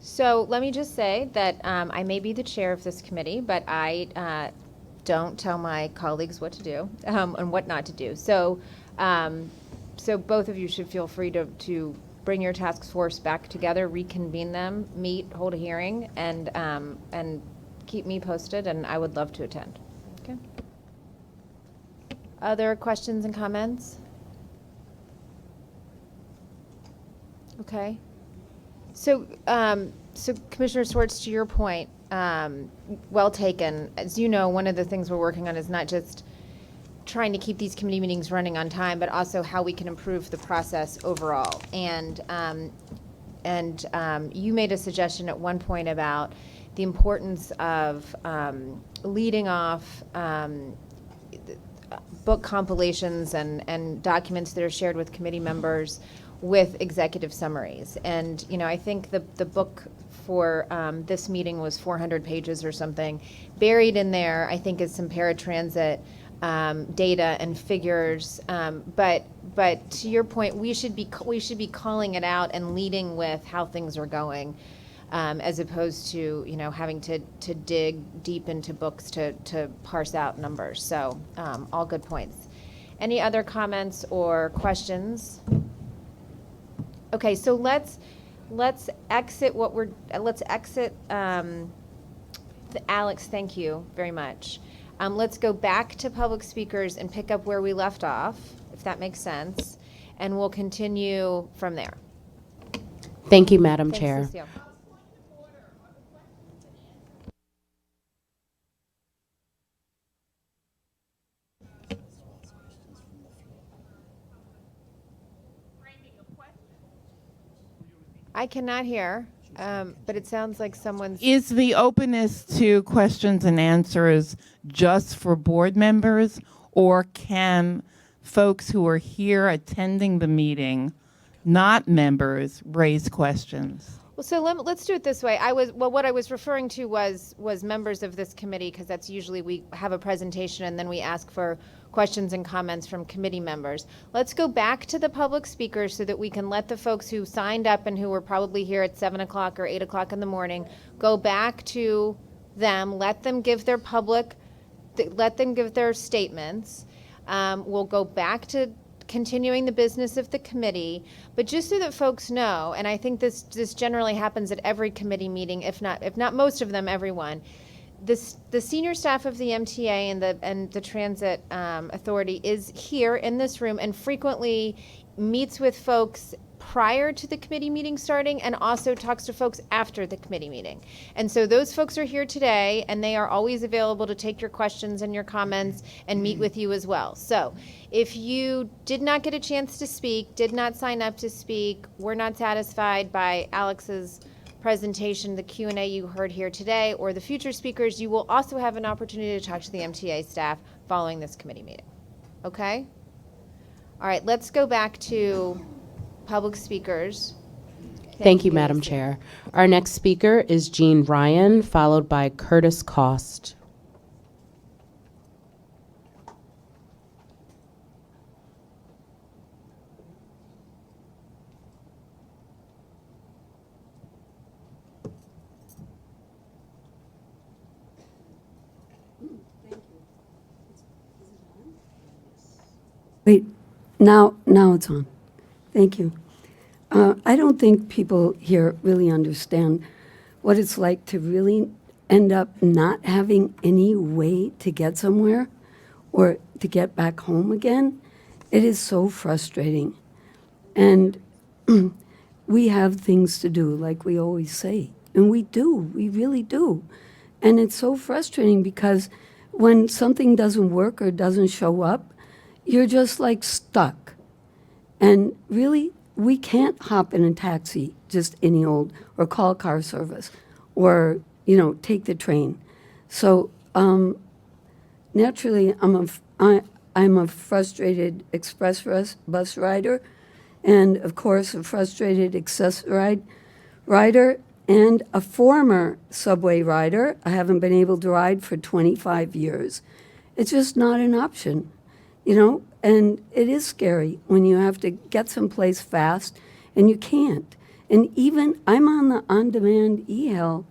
So let me just say that I may be the chair of this committee, but I don't tell my colleagues what to do and what not to do. So both of you should feel free to bring your task force back together, reconvene them, meet, hold a hearing, and keep me posted, and I would love to attend. Okay. Other questions and comments? Okay. So Commissioner Swartz, to your point, well taken. As you know, one of the things we're working on is not just trying to keep these committee meetings running on time, but also how we can improve the process overall. And you made a suggestion at one point about the importance of leading off book compilations and documents that are shared with committee members with executive summaries. And, you know, I think the book for this meeting was 400 pages or something. Buried in there, I think, is some paratransit data and figures. But to your point, we should be calling it out and leading with how things are going, as opposed to, you know, having to dig deep into books to parse out numbers. So all good points. Any other comments or questions? Okay, so let's exit Alex, thank you very much. Let's go back to public speakers and pick up where we left off, if that makes sense, and we'll continue from there. Thank you, Madam Thanks, Chair. Lucille. I cannot hear, but it sounds like someone's... Is the openness to questions and answers just for board members, or can folks who are here attending the meeting, not members, raise questions? Well, so let's do it this way. What I was referring to was members of this committee, because that's usually we have a presentation and then we ask for questions and comments from committee members. Let's go back to the public speakers so that we can let the folks who signed up and who were probably here at 7 o'clock or 8 o'clock in the morning go back to them, let them give their statements. We'll go back to continuing the business of the committee, but just so that folks know, and I think this generally happens at every committee meeting, if not most of them, everyone. The senior staff of the MTA and the Transit Authority is here in this room and frequently meets with folks prior to the committee meeting starting and also talks to folks after the committee meeting. And so those folks are here today and they are always available to take your questions and your comments and meet with you as well. So if you did not get a chance to speak, did not sign up to speak, were not satisfied by Alex's presentation, the Q&A you heard here today, or the future speakers, you will also have an opportunity to talk to the MTA staff following this committee meeting. Okay? All right, let's go back to public speakers. Thank you, Madam Chair. Our next speaker is Jean Ryan, followed by Curtis Cost. Wait, now it's on. Thank you. I don't think people here really understand what it's like to really end up not having any way to get somewhere or to get back home again. It is so frustrating. And we have things to do, like we always say. And we do, we really do. And it's so frustrating because when something doesn't work or doesn't show up, you're just like stuck. And really, we can't hop in a taxi, just any old, or call car service, or, take the train. So naturally, I'm a frustrated express bus rider, and of course, a frustrated access rider, and a former subway rider. I haven't been able to ride for 25 years. It's just not an option. And it is scary when you have to get someplace fast and you can't. And even I'm on the on-demand e-hail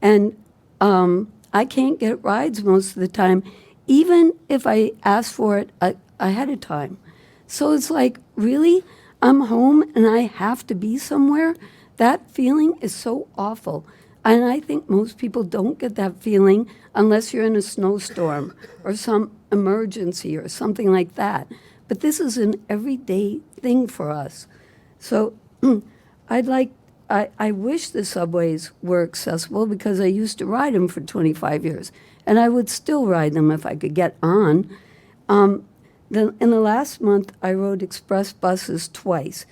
and I can't get rides most of the time, even if I ask for it ahead of time. So it's like, really? I'm home and I have to be somewhere? That feeling is so awful. And I think most people don't get that feeling unless you're in a snowstorm or some emergency or something like that. But this is an everyday thing for us. So I wish the subways were accessible because I used to ride them for 25 years. And I would still ride them if I could get on. In the last month, I rode express buses twice.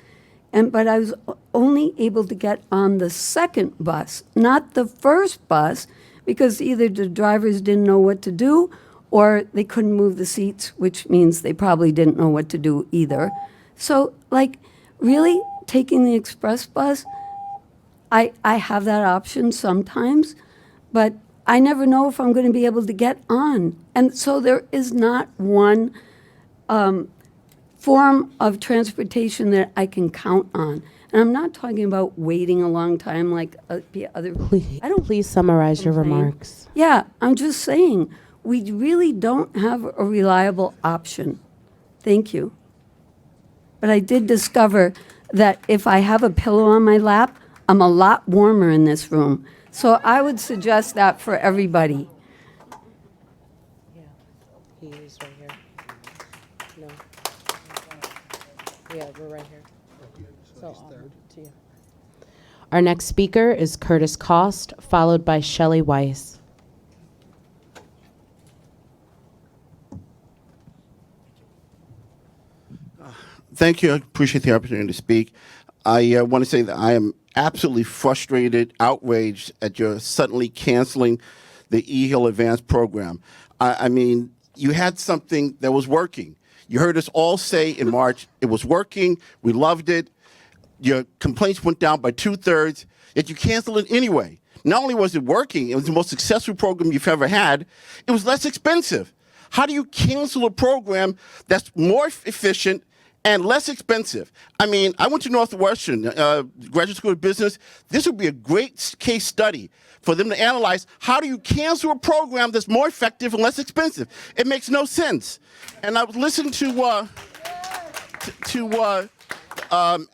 But I was only able to get on the second bus, not the first bus, because either the drivers didn't know what to do or they couldn't move the seats, which means they probably didn't know what to do either. So, really, taking the express bus, I have that option sometimes, but I never know if I'm going to be able to get on. And so there is not one form of transportation that I can count on. And I'm not talking about waiting a long time like the other. Please summarize your remarks. Yeah, I'm just saying we really don't have a reliable option. Thank you. But I did discover that if I have a pillow on my lap, I'm a lot warmer in this room. So I would suggest that for everybody. Yeah, he is right here. No. Yeah, we're right here. So to you. Our next speaker is Curtis Cost, followed by Shelley Weiss. Thank you. I appreciate the opportunity to speak. I want to say that I am absolutely frustrated, outraged at your suddenly canceling the eHeal Advanced program. I mean, you had something that was working. You heard us all say in March it was working. We loved it. Your complaints went down by 2/3, yet you canceled it anyway. Not only was it working, it was the most successful program you've ever had, it was less expensive. How do you cancel a program that's more efficient and less expensive? I mean, I went to Northwestern, Graduate School of Business. This would be a great case study for them to analyze how do you cancel a program that's more effective and less expensive. It makes no sense. And I was listening to to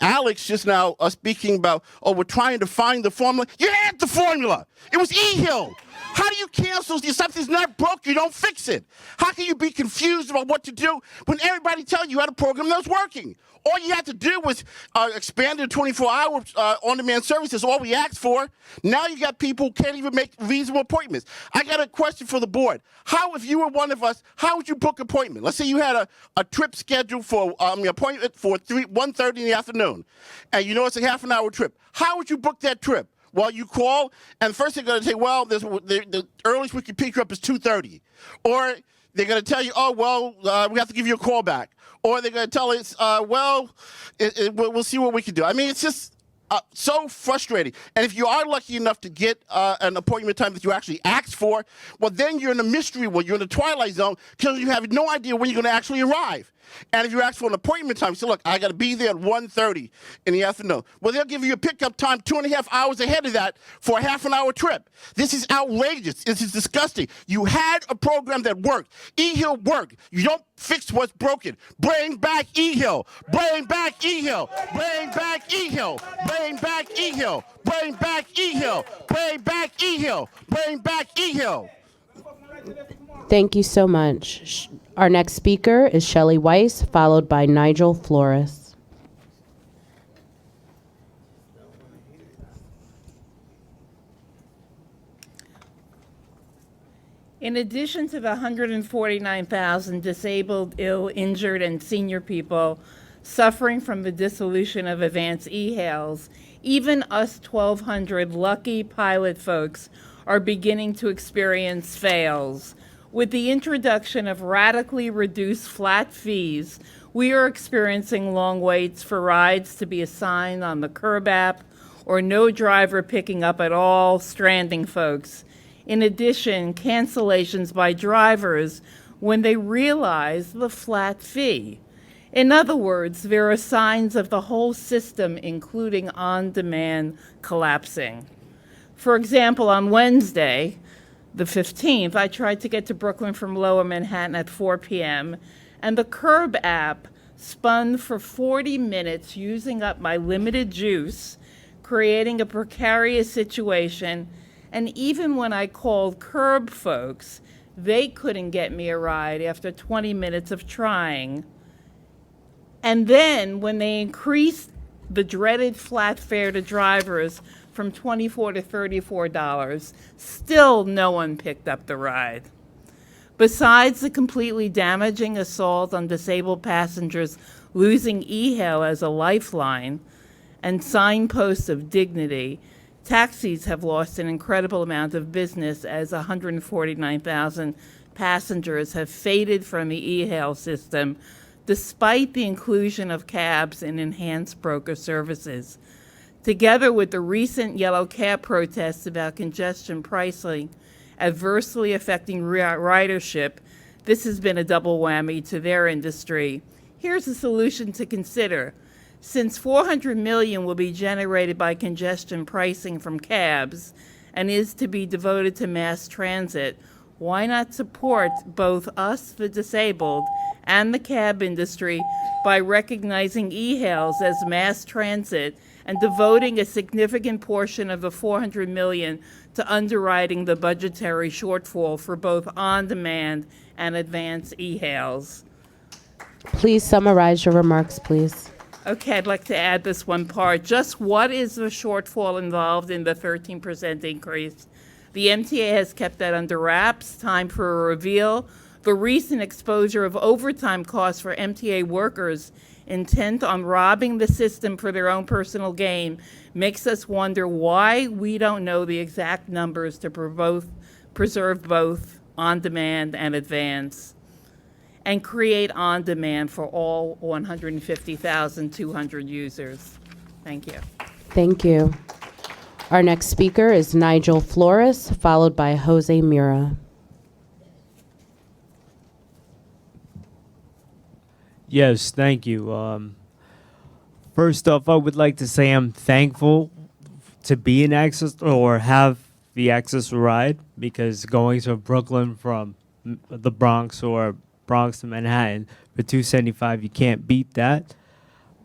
Alex just now speaking about, oh, we're trying to find the formula. You had the formula. It was E-Hill. How do you cancel if something's not broke? You don't fix it. How can you be confused about what to do when everybody tells you had a program that was working? All you had to do was expand the 24-hour on-demand services. All we asked for. Now you got people who can't even make reasonable appointments. I got a question for the board. How, if you were one of us, how would you book an appointment? Let's say you had a trip scheduled for an appointment for 1:30 in the afternoon, and you know it's a half-an-hour trip. How would you book that trip? Well, you call, and first they're going to say, well, the earliest we can pick you up is 2:30. Or they're going to tell you, oh, well, we have to give you a call back. Or they're going to tell us, we'll see what we can do. I mean, it's just so frustrating. And if you are lucky enough to get an appointment time that you actually asked for, well, then you're in a mystery world. You're in the twilight zone because you have no idea when you're going to actually arrive. And if you ask for an appointment time, you say, look, I got to be there at 1:30 in the afternoon. Well, they'll give you a pickup time 2.5 hours ahead of that for a half-an-hour trip. This is outrageous. This is disgusting. You had a program that worked. E-Hill worked. You don't fix what's broken. Bring back E-Hill. Bring back E-Hill. Bring back E-Hill. Bring back E-Hill. Bring back E-Hill. Bring back E-Hill. Bring back E-Hill. Thank you so much. Our next speaker is Shelley Weiss, followed by Nigel Flores. In addition to the 149,000 disabled, ill, injured, and senior people suffering from the dissolution of Advance e-Hails, even us 1,200 lucky pilot folks are beginning to experience fails. With the introduction of radically reduced flat fees, we are experiencing long waits for rides to be assigned on the Curb app, or no driver picking up at all, stranding folks. In addition, cancellations by drivers when they realize the flat fee. In other words, there are signs of the whole system, including on-demand, collapsing. For example, on Wednesday, the 15th, I tried to get to Brooklyn from Lower Manhattan at 4 p.m., and the Curb app spun for 40 minutes using up my limited juice, creating a precarious situation, and even when I called Curb folks, they couldn't get me a ride after 20 minutes of trying. And then when they increased the dreaded flat fare to drivers from $24 to $34, still no one picked up the ride. Besides the completely damaging assault on disabled passengers losing e-Hail as a lifeline and signposts of dignity, taxis have lost an incredible amount of business as 149,000 passengers have faded from the e-Hail system despite the inclusion of cabs in enhanced broker services. Together with the recent yellow cab protests about congestion pricing adversely affecting ridership, this has been a double whammy to their industry. Here's a solution to consider. Since $400 million will be generated by congestion pricing from cabs and is to be devoted to mass transit, why not support both us, the disabled, and the cab industry by recognizing e-Hails as mass transit and devoting a significant portion of the $400 million to underwriting the budgetary shortfall for both on-demand and advanced e-Hails? Please summarize your remarks, please. Okay, I'd like to add this one part. Just what is the shortfall involved in the 13% increase? The MTA has kept that under wraps. Time for a reveal. The recent exposure of overtime costs for MTA workers intent on robbing the system for their own personal gain makes us wonder why we don't know the exact numbers to preserve both on-demand and advance, and create on-demand for all 150,200 users. Thank you. Thank you. Our next speaker is Nigel Flores, followed by Jose Mura. Yes, thank you. First off, I would like to say I'm thankful to be in access or have the access ride, because going to Brooklyn from the Bronx or Bronx to Manhattan for $2.75, you can't beat that.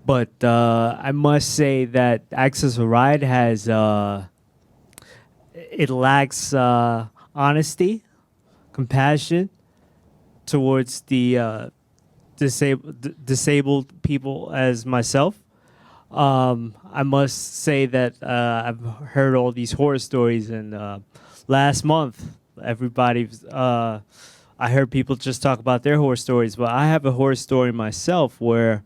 But I must say that Access a Ride has it lacks honesty, compassion towards the disabled people as myself. I must say that I've heard all these horror stories, and last month, everybody's. I heard people just talk about their horror stories, but I have a horror story myself where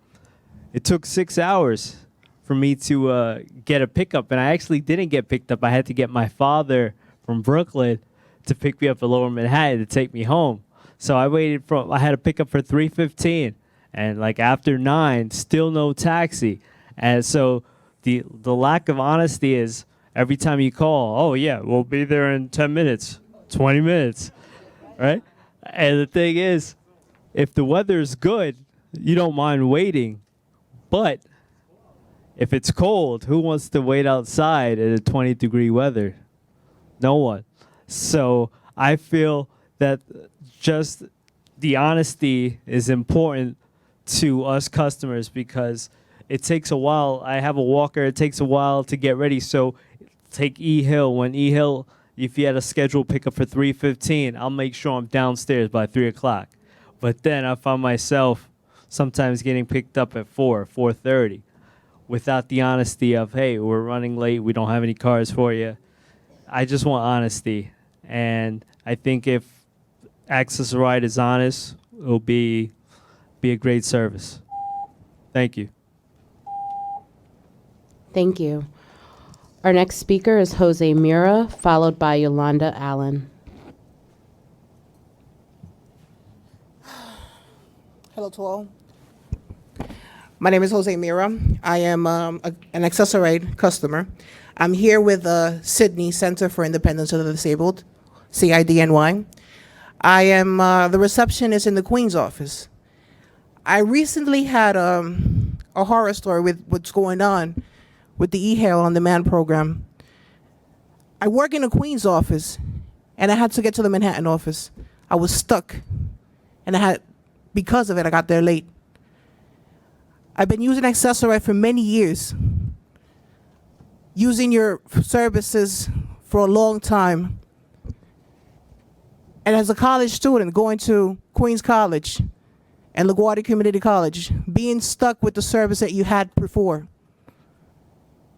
it took 6 hours for me to get a pickup, and I actually didn't get picked up. I had to get my father from Brooklyn to pick me up in Lower Manhattan to take me home. So I had a pickup for 3:15, and like after 9, still no taxi. And so the lack of honesty is every time you call, oh yeah, we'll be there in 10 minutes, 20 minutes, right? And the thing is, if the weather is good, you don't mind waiting. But if it's cold, who wants to wait outside at a 20-degree weather? No one. So I feel that just the honesty is important to us customers because it takes a while. I have a walker. It takes a while to get ready. So take E-Hill. When E-Hill, if you had a scheduled pickup for 3:15, I'll make sure I'm downstairs by 3 o'clock. But then I find myself sometimes getting picked up at 4:30 without the honesty of, hey, we're running late. We don't have any cars for you. I just want honesty. And I think if Access a Ride is honest, it'll be a great service. Thank you. Thank you. Our next speaker is Jose Mira, followed by Yolanda Allen. Hello to all. My name is Jose Mira. I am an Access a Ride customer. I'm here with Sydney Center for Independence of the Disabled, CIDNY. I am the receptionist in the Queen's office. I recently had a horror story with what's going on with the E-Hail on Demand program. I work in the Queen's office, and I had to get to the Manhattan office. I was stuck, and because of it, I got there late. I've been using Access a Ride for many years, using your services for a long time. And as a college student going to Queens College and LaGuardia Community College, being stuck with the service that you had before,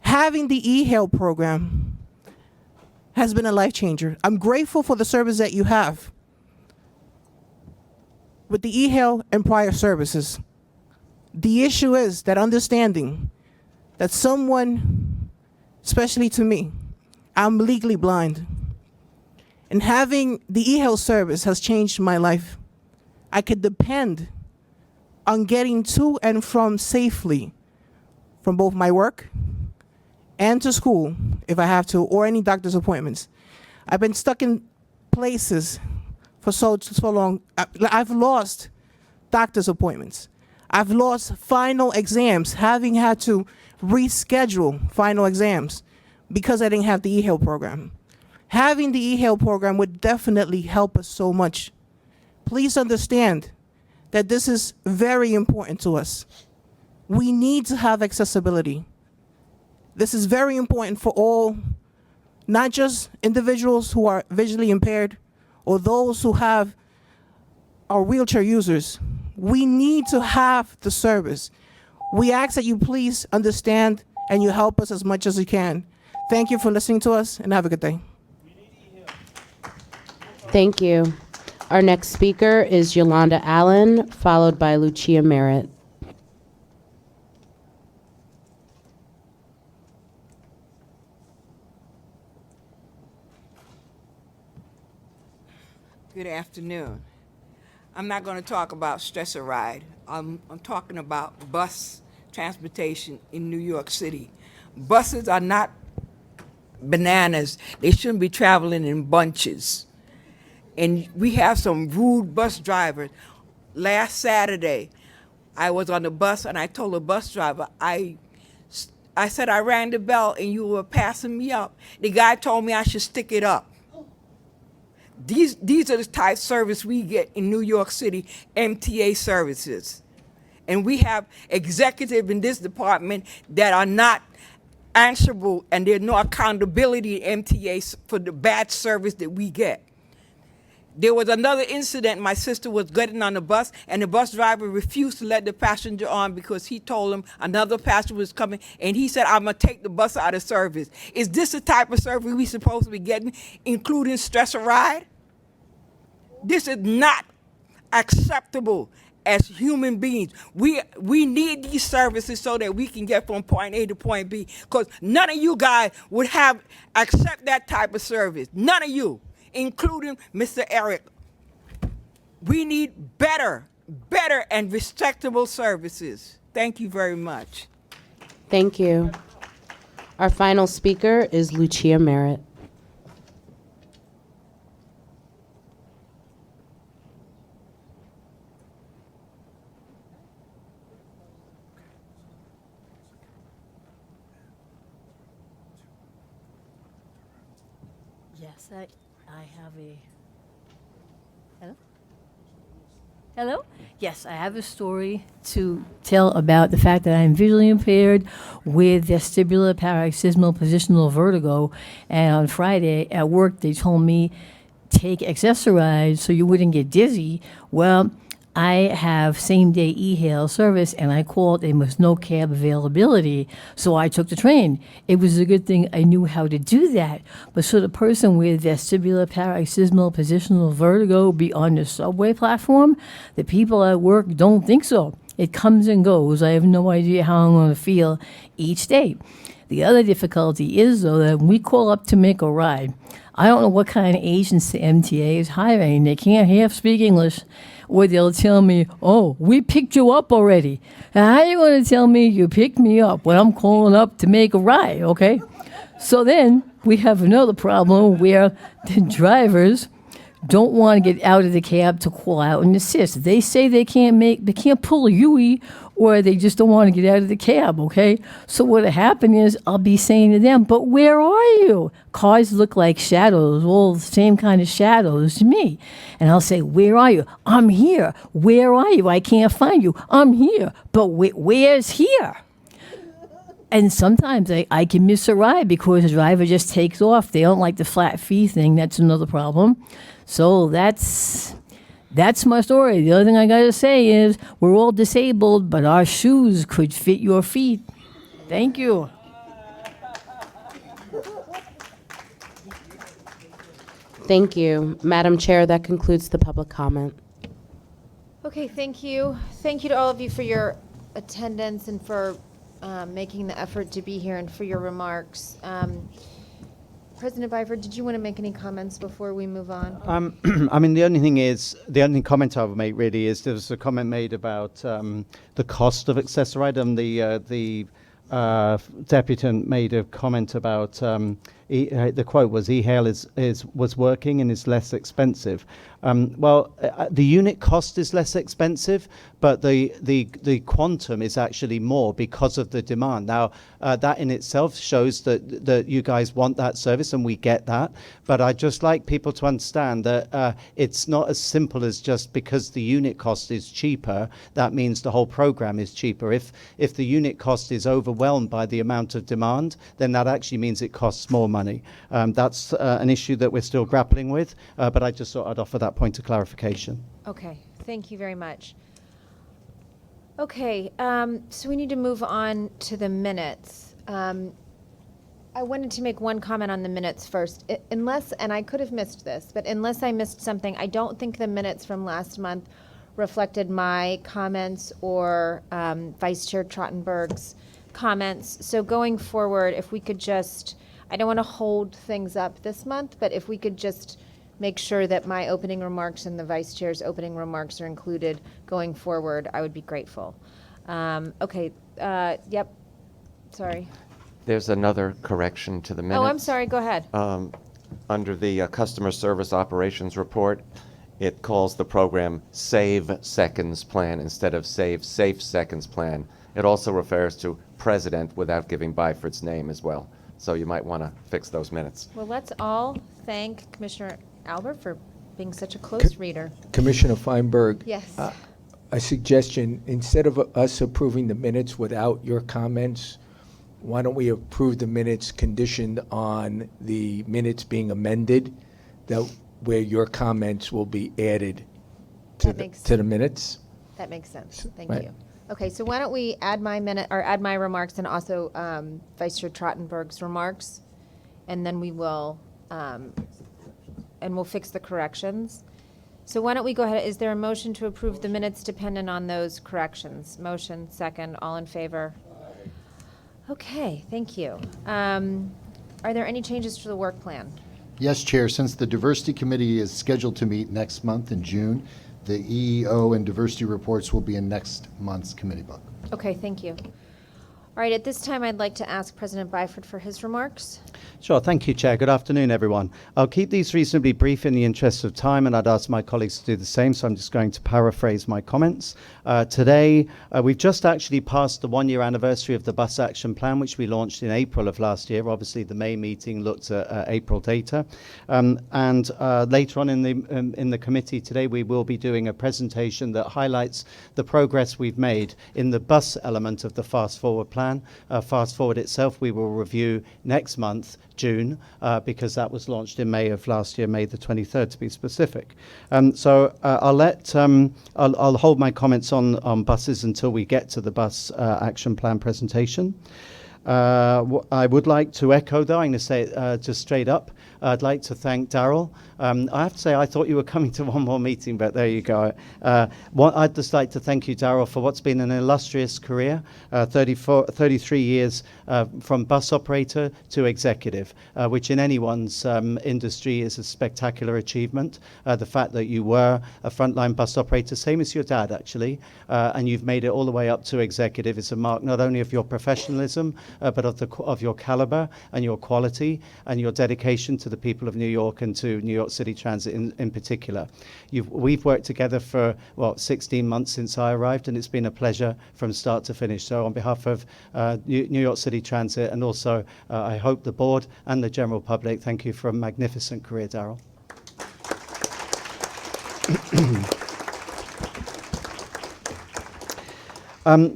having the E-Hail program has been a life changer. I'm grateful for the service that you have with the E-Hail and prior services. The issue is that understanding that someone, especially to me, I'm legally blind, and having the E-Hail service has changed my life. I could depend on getting to and from safely from both my work and to school if I have to, or any doctor's appointments. I've been stuck in places for so long. I've lost doctor's appointments. I've lost final exams, having had to reschedule final exams because I didn't have the E-Hail program. Having the E-Hail program would definitely help us so much. Please understand that this is very important to us. We need to have accessibility. This is very important for all, not just individuals who are visually impaired or those who are wheelchair users. We need to have the service. We ask that you please understand and you help us as much as you can. Thank you for listening to us, and have a good day. Thank you. Our next speaker is Yolanda Allen, followed by Lucia Merritt. Good afternoon. I'm not going to talk about Stress a Ride. I'm talking about bus transportation in New York City. Buses are not bananas. They shouldn't be traveling in bunches. And we have some rude bus drivers. Last Saturday, I was on the bus and I told the bus driver, I said I rang the bell and you were passing me up. The guy told me I should stick it up. These are the type of service we get in New York City, MTA services. And we have executives in this department that are not answerable, and there's no accountability in MTA for the bad service that we get. There was another incident. My sister was getting on the bus, and the bus driver refused to let the passenger on because he told him another passenger was coming, and he said, I'm going to take the bus out of service. Is this the type of service we supposed to be getting, including stress a ride? This is not acceptable as human beings. We need these services so that we can get from point A to point B, because none of you guys would accept that type of service. None of you, including Mr. Eric. We need better and respectable services. Thank you very much. Thank you. Our final speaker is Lucia Merritt. Yes, I have a. Hello? Hello? Yes, I have a story to tell about the fact that I'm visually impaired with vestibular paroxysmal positional vertigo. And on Friday at work, they told me take Accessorize so you wouldn't get dizzy. Well, I have same-day e-hail service, and I called, and there was no cab availability, so I took the train. It was a good thing I knew how to do that. But should a person with vestibular paroxysmal positional vertigo be on the subway platform? The people at work don't think so. It comes and goes. I have no idea how I'm going to feel each day. The other difficulty is, though, that when we call up to make a ride, I don't know what kind of agency MTA is hiring. They can't half speak English, or they'll tell me, oh, we picked you up already. Now, how are you going to tell me you picked me up when I'm calling up to make a ride, okay? So then we have another problem where the drivers don't want to get out of the cab to call out and assist. They say they can't pull a UE, or they just don't want to get out of the cab, okay? So what'll happen is I'll be saying to them, but where are you? Cars look like shadows, all the same kind of shadows to me. And I'll say, where are you? I'm here. Where are you? I can't find you. I'm here. But where's here? And sometimes I can miss a ride because the driver just takes off. They don't like the flat fee thing. That's another problem. So that's my story. The other thing I got to say is we're all disabled, but our shoes could fit your feet. Thank you. Thank you. Madam Chair, that concludes the public comment. Okay, thank you. Thank you to all of you for your attendance and for making the effort to be here and for your remarks. President Byford, did you want to make any comments before we move on? I mean, the only comment I would make really is there was a comment made about the cost of Accessorize, and the deputant made a comment about the quote was e-hail was working and is less expensive. The unit cost is less expensive, but the quantum is actually more because of the demand. Now, that in itself shows that you guys want that service, and we get that. But I'd just like people to understand that it's not as simple as just because the unit cost is cheaper, that means the whole program is cheaper. If the unit cost is overwhelmed by the amount of demand, then that actually means it costs more money. That's an issue that we're still grappling with, but I just thought I'd offer that point of clarification. Okay, thank you very much. Okay, so we need to move on to the minutes. I wanted to make one comment on the minutes first. And I could have missed this, but unless I missed something, I don't think the minutes from last month reflected my comments or Vice Chair Trottenberg's comments. So going forward, if we could just, I don't want to hold things up this month, but if we could just make sure that my opening remarks and the Vice Chair's opening remarks are included going forward, I would be grateful. Yep, sorry. There's another correction to the minutes. Oh, I'm sorry, go ahead. Under the Customer Service Operations Report, it calls the program Save Seconds Plan instead of Save Safe Seconds Plan. It also refers to President without giving Byford's name as well. So you might want to fix those minutes. Well, let's all thank Commissioner Albert for being such a close reader. Commissioner Feinberg. Yes. a suggestion. Instead of us approving the minutes without your comments, why don't we approve the minutes conditioned on the minutes being amended, that where your comments will be added to the minutes? That makes sense. Thank Right. you. Okay, so why don't we add my minute, or add my remarks and also Vice Chair Trottenberg's remarks, and then we will, and we'll fix the corrections. So why don't we go ahead, is there a motion to approve the minutes dependent on those corrections? Motion, second, all in favor? Okay, thank you. Are there any changes to the work plan? Yes, Chair. Since the Diversity Committee is scheduled to meet next month in June, the EEO and diversity reports will be in next month's committee book. Okay, thank you. All right, at this time, I'd like to ask President Byford for his remarks. Sure. Thank you, Chair. Good afternoon, everyone. I'll keep these reasonably brief in the interest of time, and I'd ask my colleagues to do the same, so I'm just going to paraphrase my comments. Today, we've just actually passed the one-year anniversary of the Bus Action Plan, which we launched in April of last year. Obviously, the May meeting looked at April data. And later on in the committee today, we will be doing a presentation that highlights the progress we've made in the bus element of the Fast Forward plan. Fast Forward itself, we will review next month, June, because that was launched in May of last year, May the 23rd to be specific. I'll hold my comments on buses until we get to the bus action plan presentation. I would like to echo, though, I'm going to say it just straight up. I'd like to thank Daryl. I have to say, I thought you were coming to one more meeting, but there you go. I'd just like to thank you, Daryl, for what's been an illustrious career, 33 years from bus operator to executive, which in anyone's industry is a spectacular achievement. The fact that you were a frontline bus operator, same as your dad, actually, and you've made it all the way up to executive, is a mark not only of your professionalism, but of your caliber and your quality and your dedication to the people of New York and to New York City Transit in particular. We've worked together for, 16 months since I arrived, and it's been a pleasure from start to finish. So on behalf of New York City Transit, and also I hope the board and the general public, thank you for a magnificent career, Daryl.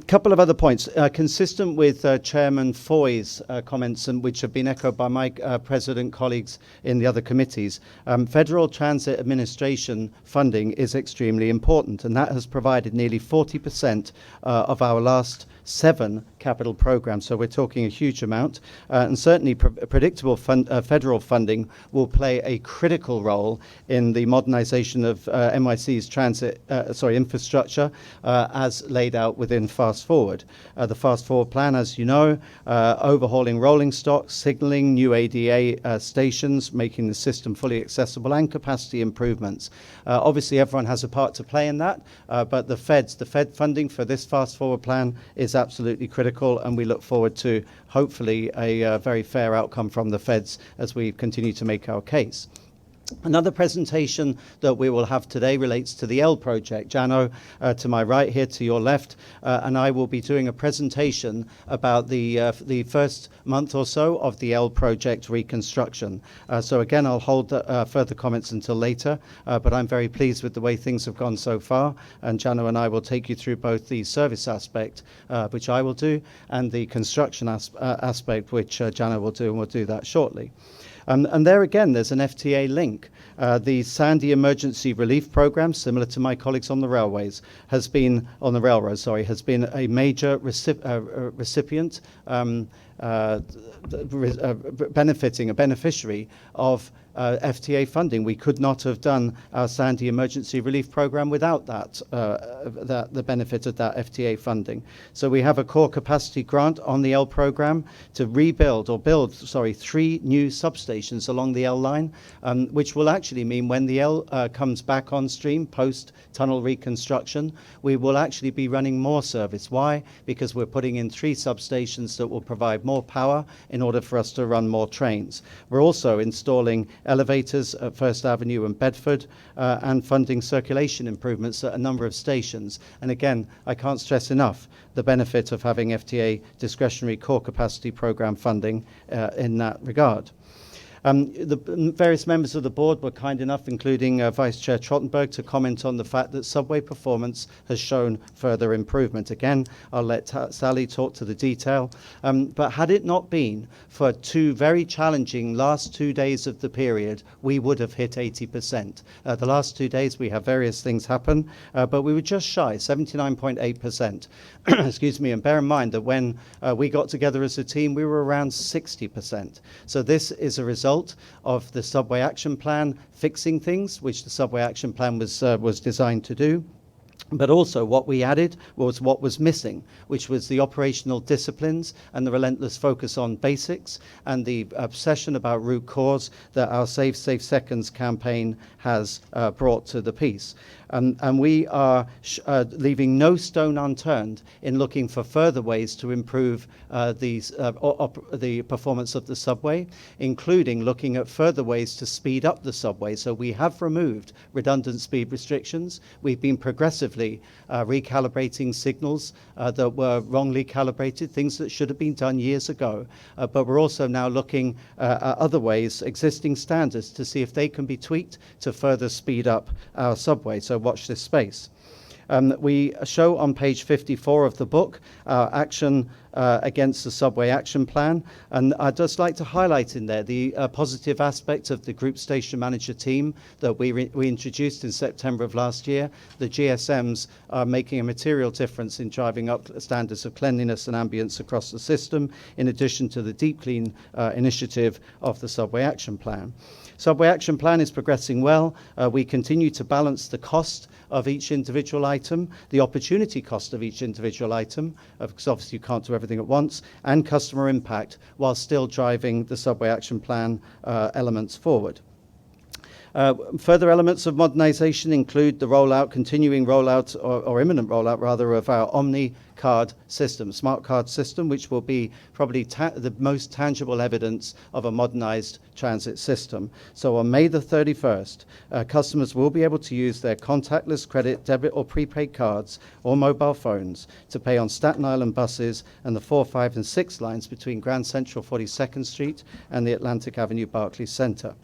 Couple of other points. Consistent with Chairman Foy's comments, and which have been echoed by my President colleagues in the other committees, Federal Transit Administration funding is extremely important, and that has provided nearly 40% of our last 7 capital programs. So we're talking a huge amount, and certainly predictable federal funding will play a critical role in the modernization of NYC's transit infrastructure as laid out within Fast Forward. The Fast Forward plan, as you know, overhauling rolling stock, signaling, new ADA stations, making the system fully accessible, and capacity improvements. Obviously, everyone has a part to play in that, but the Fed funding for this Fast Forward plan is absolutely critical, and we look forward to hopefully a very fair outcome from the Feds as we continue to make our case. Another presentation that we will have today relates to the L project. Jano, to my right here, to your left, and I will be doing a presentation about the first month or so of the L project reconstruction. So again, I'll hold further comments until later, but I'm very pleased with the way things have gone so far, and Jano and I will take you through both the service aspect, which I will do, and the construction aspect, which Jano will do, and we'll do that shortly. And there again, there's an FTA link. The Sandy Emergency Relief Program, similar to my colleagues on the railways, has been on the railroad. Has been a major recipient, benefiting a beneficiary of FTA funding. We could not have done our Sandy Emergency Relief Program without the benefit of that FTA funding. So we have a core capacity grant on the L program to build 3 new substations along the L line, which will actually mean when the L comes back on stream post tunnel reconstruction, we will actually be running more service. Why? Because we're putting in 3 substations that will provide more power in order for us to run more trains. We're also installing elevators at First Avenue and Bedford, and funding circulation improvements at a number of stations. And again, I can't stress enough the benefit of having FTA discretionary core capacity program funding in that regard. The various members of the board were kind enough, including Vice Chair Trottenberg, to comment on the fact that subway performance has shown further improvement. Again, I'll let Sally talk to the detail. But had it not been for two very challenging last 2 days of the period, we would have hit 80%. The last 2 days, we have various things happen, but we were just shy, 79.8%. Excuse me, and bear in mind that when we got together as a team, we were around 60%. So this is a result of the Subway Action Plan fixing things, which the Subway Action Plan was designed to do. But also what we added was what was missing, which was the operational disciplines and the relentless focus on basics and the obsession about root cause that our Safe Seconds campaign has brought to the piece. And we are leaving no stone unturned in looking for further ways to improve the performance of the subway, including looking at further ways to speed up the subway. So we have removed redundant speed restrictions. We've been progressively recalibrating signals that were wrongly calibrated, things that should have been done years ago. But we're also now looking at other ways, existing standards, to see if they can be tweaked to further speed up our subway. So watch this space. We show on page 54 of the book our action against the Subway Action Plan. And I'd just like to highlight in there the positive aspect of the group station manager team that we introduced in September of last year. The GSMs are making a material difference in driving up standards of cleanliness and ambience across the system, in addition to the Deep Clean initiative of the Subway Action Plan. Subway Action Plan is progressing well. We continue to balance the cost of each individual item, the opportunity cost of each individual item, because obviously you can't do everything at once, and customer impact, while still driving the Subway Action Plan elements forward. Further elements of modernization include the continuing rollout, or imminent rollout rather, of our Omni card system, smart card system, which will be probably the most tangible evidence of a modernized transit system. So on May the 31st, customers will be able to use their contactless credit, debit or prepaid cards or mobile phones to pay on Staten Island buses and the 4, 5 and 6 lines between Grand Central 42nd Street and the Atlantic Avenue Barclays Center.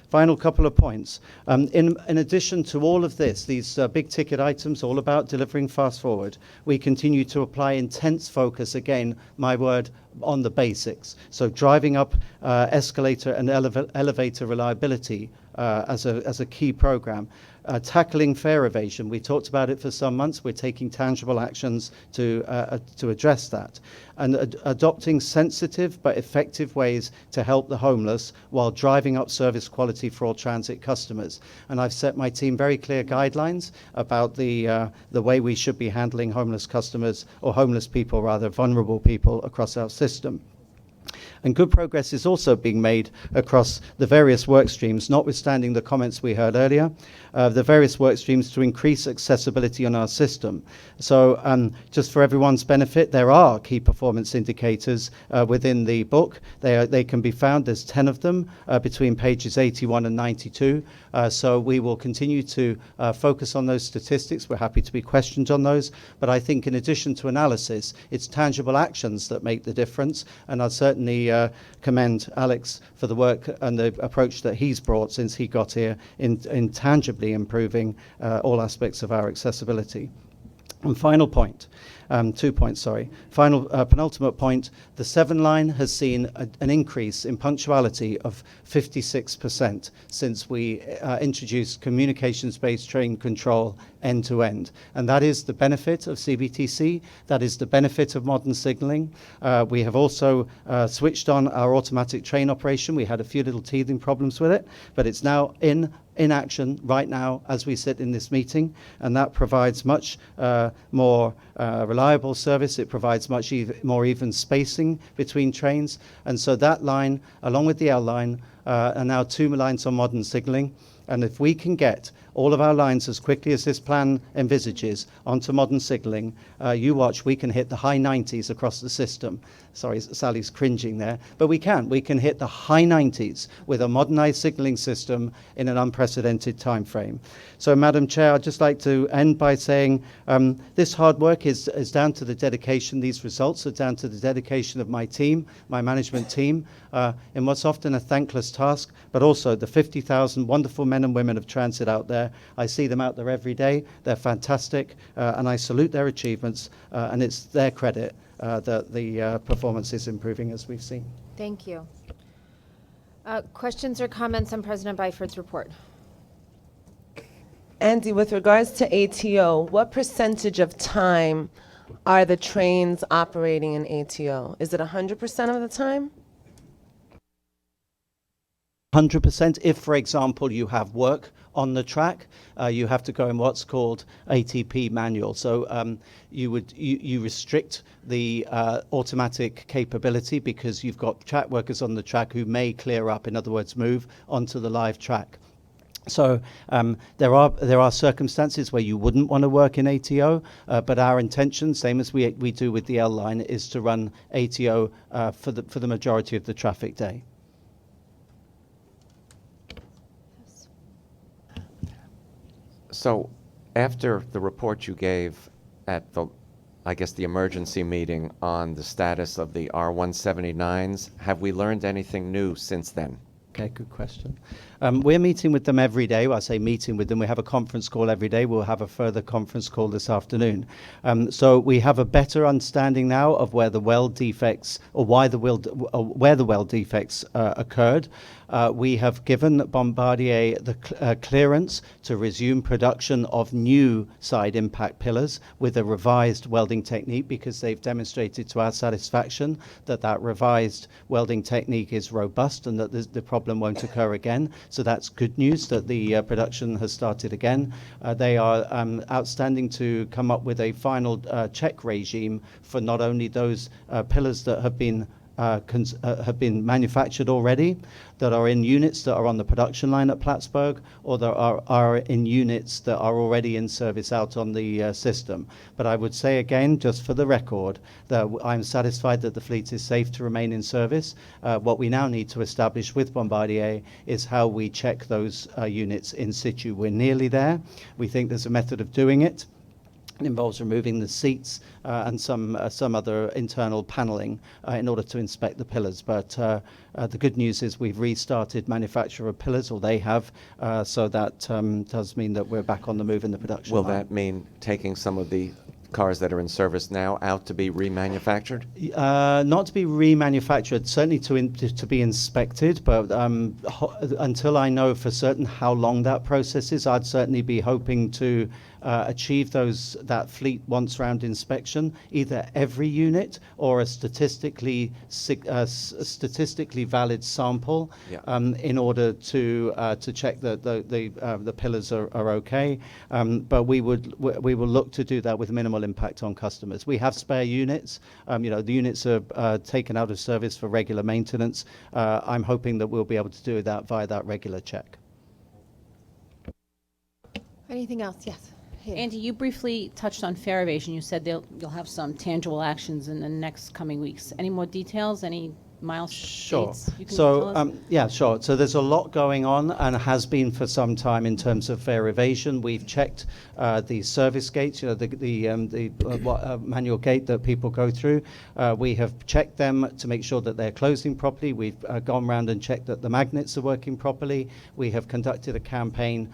Final couple of points. In addition to all of this, these big ticket items, all about delivering fast forward, we continue to apply intense focus, again, my word, on the basics. So driving up escalator and elevator reliability as a key program. Tackling fare evasion, we talked about it for some months. We're taking tangible actions to address that. And adopting sensitive but effective ways to help the homeless while driving up service quality for all transit customers. And I've set my team very clear guidelines about the way we should be handling homeless customers, or homeless people rather, vulnerable people across our system. And good progress is also being made across the various work streams, notwithstanding the comments we heard earlier, the various work streams to increase accessibility on our system. So just for everyone's benefit, there are key performance indicators within the book. They can be found, there's 10 of them, between pages 81 and 92. So we will continue to focus on those statistics. We're happy to be questioned on those. But I think in addition to analysis, it's tangible actions that make the difference. And I'd certainly commend Alex for the work and the approach that he's brought since he got here in tangibly improving all aspects of our accessibility. And final point, 2 points, sorry. Penultimate point, the 7 line has seen an increase in punctuality of 56% since we introduced communications-based train control end-to-end. And that is the benefit of CBTC. That is the benefit of modern signaling. We have also switched on our automatic train operation. We had a few little teething problems with it, but it's now in action right now as we sit in this meeting, and that provides much more reliable service. It provides much more even spacing between trains, and so that line, along with the L line, are now 2 lines on modern signaling. And if we can get all of our lines as quickly as this plan envisages onto modern signaling, you watch, we can hit the high 90s across the system. Sorry, Sally's cringing there, but we can hit the high 90s with a modernized signaling system in an unprecedented time frame. So, Madam Chair, I'd just like to end by saying this hard work is down to the dedication. These results are down to the dedication of my team, my management team, in what's often a thankless task, but also the 50,000 wonderful men and women of transit out there. I see them out there every day. They're fantastic, and I salute their achievements, and it's their credit that the performance is improving, as we've seen. Thank you. Questions or comments on President Byford's report? Andy, with regards to ATO, what percentage of time are the trains operating in ATO? Is it 100% of the time? 100%. If, for example, you have work on the track, you have to go in what's called ATP manual. So you restrict the automatic capability because you've got track workers on the track who may clear up, in other words, move onto the live track. So there are circumstances where you wouldn't want to work in ATO, but our intention, same as we do with the L line, is to run ATO for the majority of the traffic day. So after the report you gave at the, I guess, the emergency meeting on the status of the R179s, have we learned anything new since then? Okay, good question. We're meeting with them every day. Well, I say meeting with them. We have a conference call every day. We'll have a further conference call this afternoon. So we have a better understanding now of where the weld defects, or where the weld defects occurred. We have given Bombardier the clearance to resume production of new side impact pillars with a revised welding technique, because they've demonstrated to our satisfaction that that revised welding technique is robust and that the problem won't occur again. So that's good news that the production has started again. They are outstanding to come up with a final check regime for not only those pillars that have been manufactured already, that are in units that are on the production line at Plattsburgh, or that are in units that are already in service out on the system. But I would say again, just for the record, that I'm satisfied that the fleet is safe to remain in service. What we now need to establish with Bombardier is how we check those units in situ. We're nearly there. We think there's a method of doing it. It involves removing the seats and some other internal paneling in order to inspect the pillars. But the good news is we've restarted manufacture of pillars, or they have, so that does mean that we're back on the move in the production line. Will that mean taking some of the cars that are in service now out to be remanufactured? Not to be remanufactured, certainly to be inspected, but until I know for certain how long that process is, I'd certainly be hoping to achieve that fleet once round inspection, either every unit or a statistically valid sample, in order to check that the pillars are okay. But we will look to do that with minimal impact on customers. We have spare units. The units are taken out of service for regular maintenance. I'm hoping that we'll be able to do that via that regular check. Anything else? Yes. Here. Andy, you briefly touched on fare evasion. You said you'll have some tangible actions in the next coming weeks. Any more details? Any milestones? Sure. So, yeah, sure. So there's a lot going on, and has been for some time, in terms of fare evasion. We've checked the service gates, the manual gate that people go through. We have checked them to make sure that they're closing properly. We've gone around and checked that the magnets are working properly. We have conducted a campaign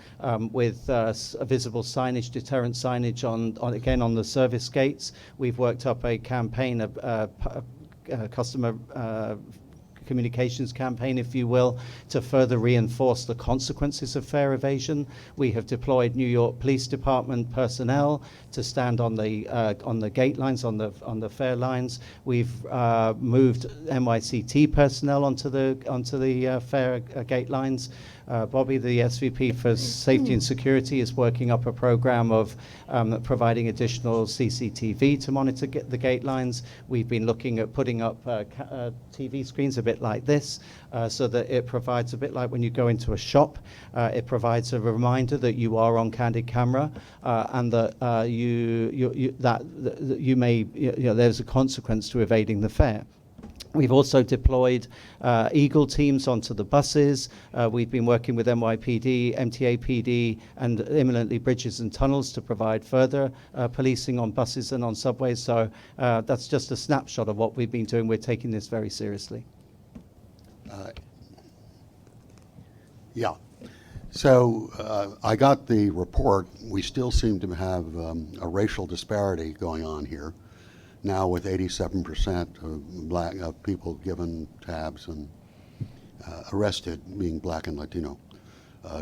with visible signage, deterrent signage on the service gates. We've worked up a campaign of customer communications campaign, if you will, to further reinforce the consequences of fare evasion. We have deployed New York Police Department personnel to stand on the gate lines, on the fare lines. We've moved NYCT personnel onto the fare gate lines. Bobby, the SVP for Safety and Security, is working up a program of providing additional CCTV to monitor the gate lines. We've been looking at putting up TV screens a bit bit like this, so that it provides a bit like when you go into a shop. It provides a reminder that you are on candid camera, and that you may, there's a consequence to evading the fare. We've also deployed Eagle teams onto the buses. We've been working with NYPD, MTA PD, and imminently Bridges and Tunnels to provide further policing on buses and on subways. So that's just a snapshot of what we've been doing. We're taking this very seriously. Yeah. So I got the report. We still seem to have a racial disparity going on here. Now with 87% of black people given tabs and arrested being black and Latino,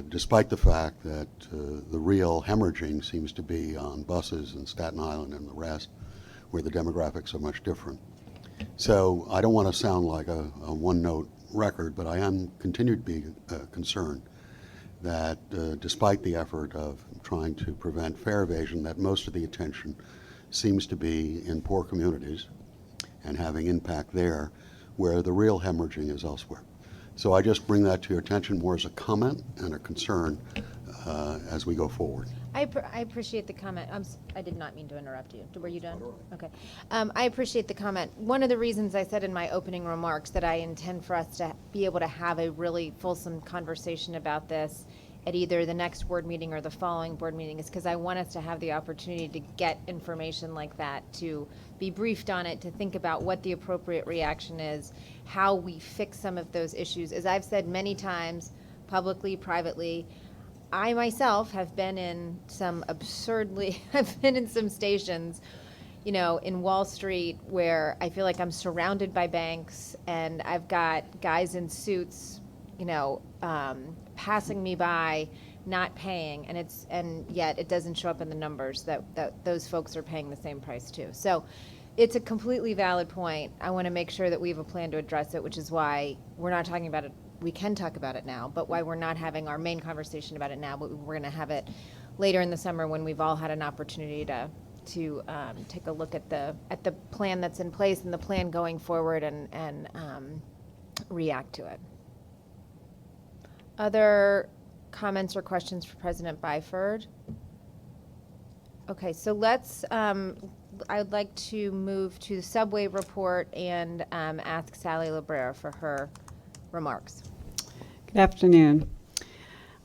despite the fact that the real hemorrhaging seems to be on buses in Staten Island and the rest, where the demographics are much different. So I don't want to sound like a one-note record, but I am continue to be concerned that despite the effort of trying to prevent fare evasion, that most of the attention seems to be in poor communities and having impact there, where the real hemorrhaging is elsewhere. So I just bring that to your attention more as a comment and a concern as we go forward. I appreciate the comment. I did not mean to interrupt you. Were you done? Okay. I appreciate the comment. One of the reasons I said in my opening remarks that I intend for us to be able to have a really fulsome conversation about this at either the next board meeting or the following board meeting is because I want us to have the opportunity to get information like that, to be briefed on it, to think about what the appropriate reaction is, how we fix some of those issues. As I've said many times, publicly, privately, I myself have been in some I've been in some stations, in Wall Street where I feel like I'm surrounded by banks and I've got guys in suits, passing me by, not paying, and yet it doesn't show up in the numbers that those folks are paying the same price too. So it's a completely valid point. I want to make sure that we have a plan to address it, which is why we're not talking about it. We can talk about it now, but why we're not having our main conversation about it now, but we're going to have it later in the summer when we've all had an opportunity to take a look at the plan that's in place and the plan going forward and react to it. Other comments or questions for President Byford? Okay, so let's, I'd like to move to the subway report and ask Sally Labrera for her remarks. Good afternoon.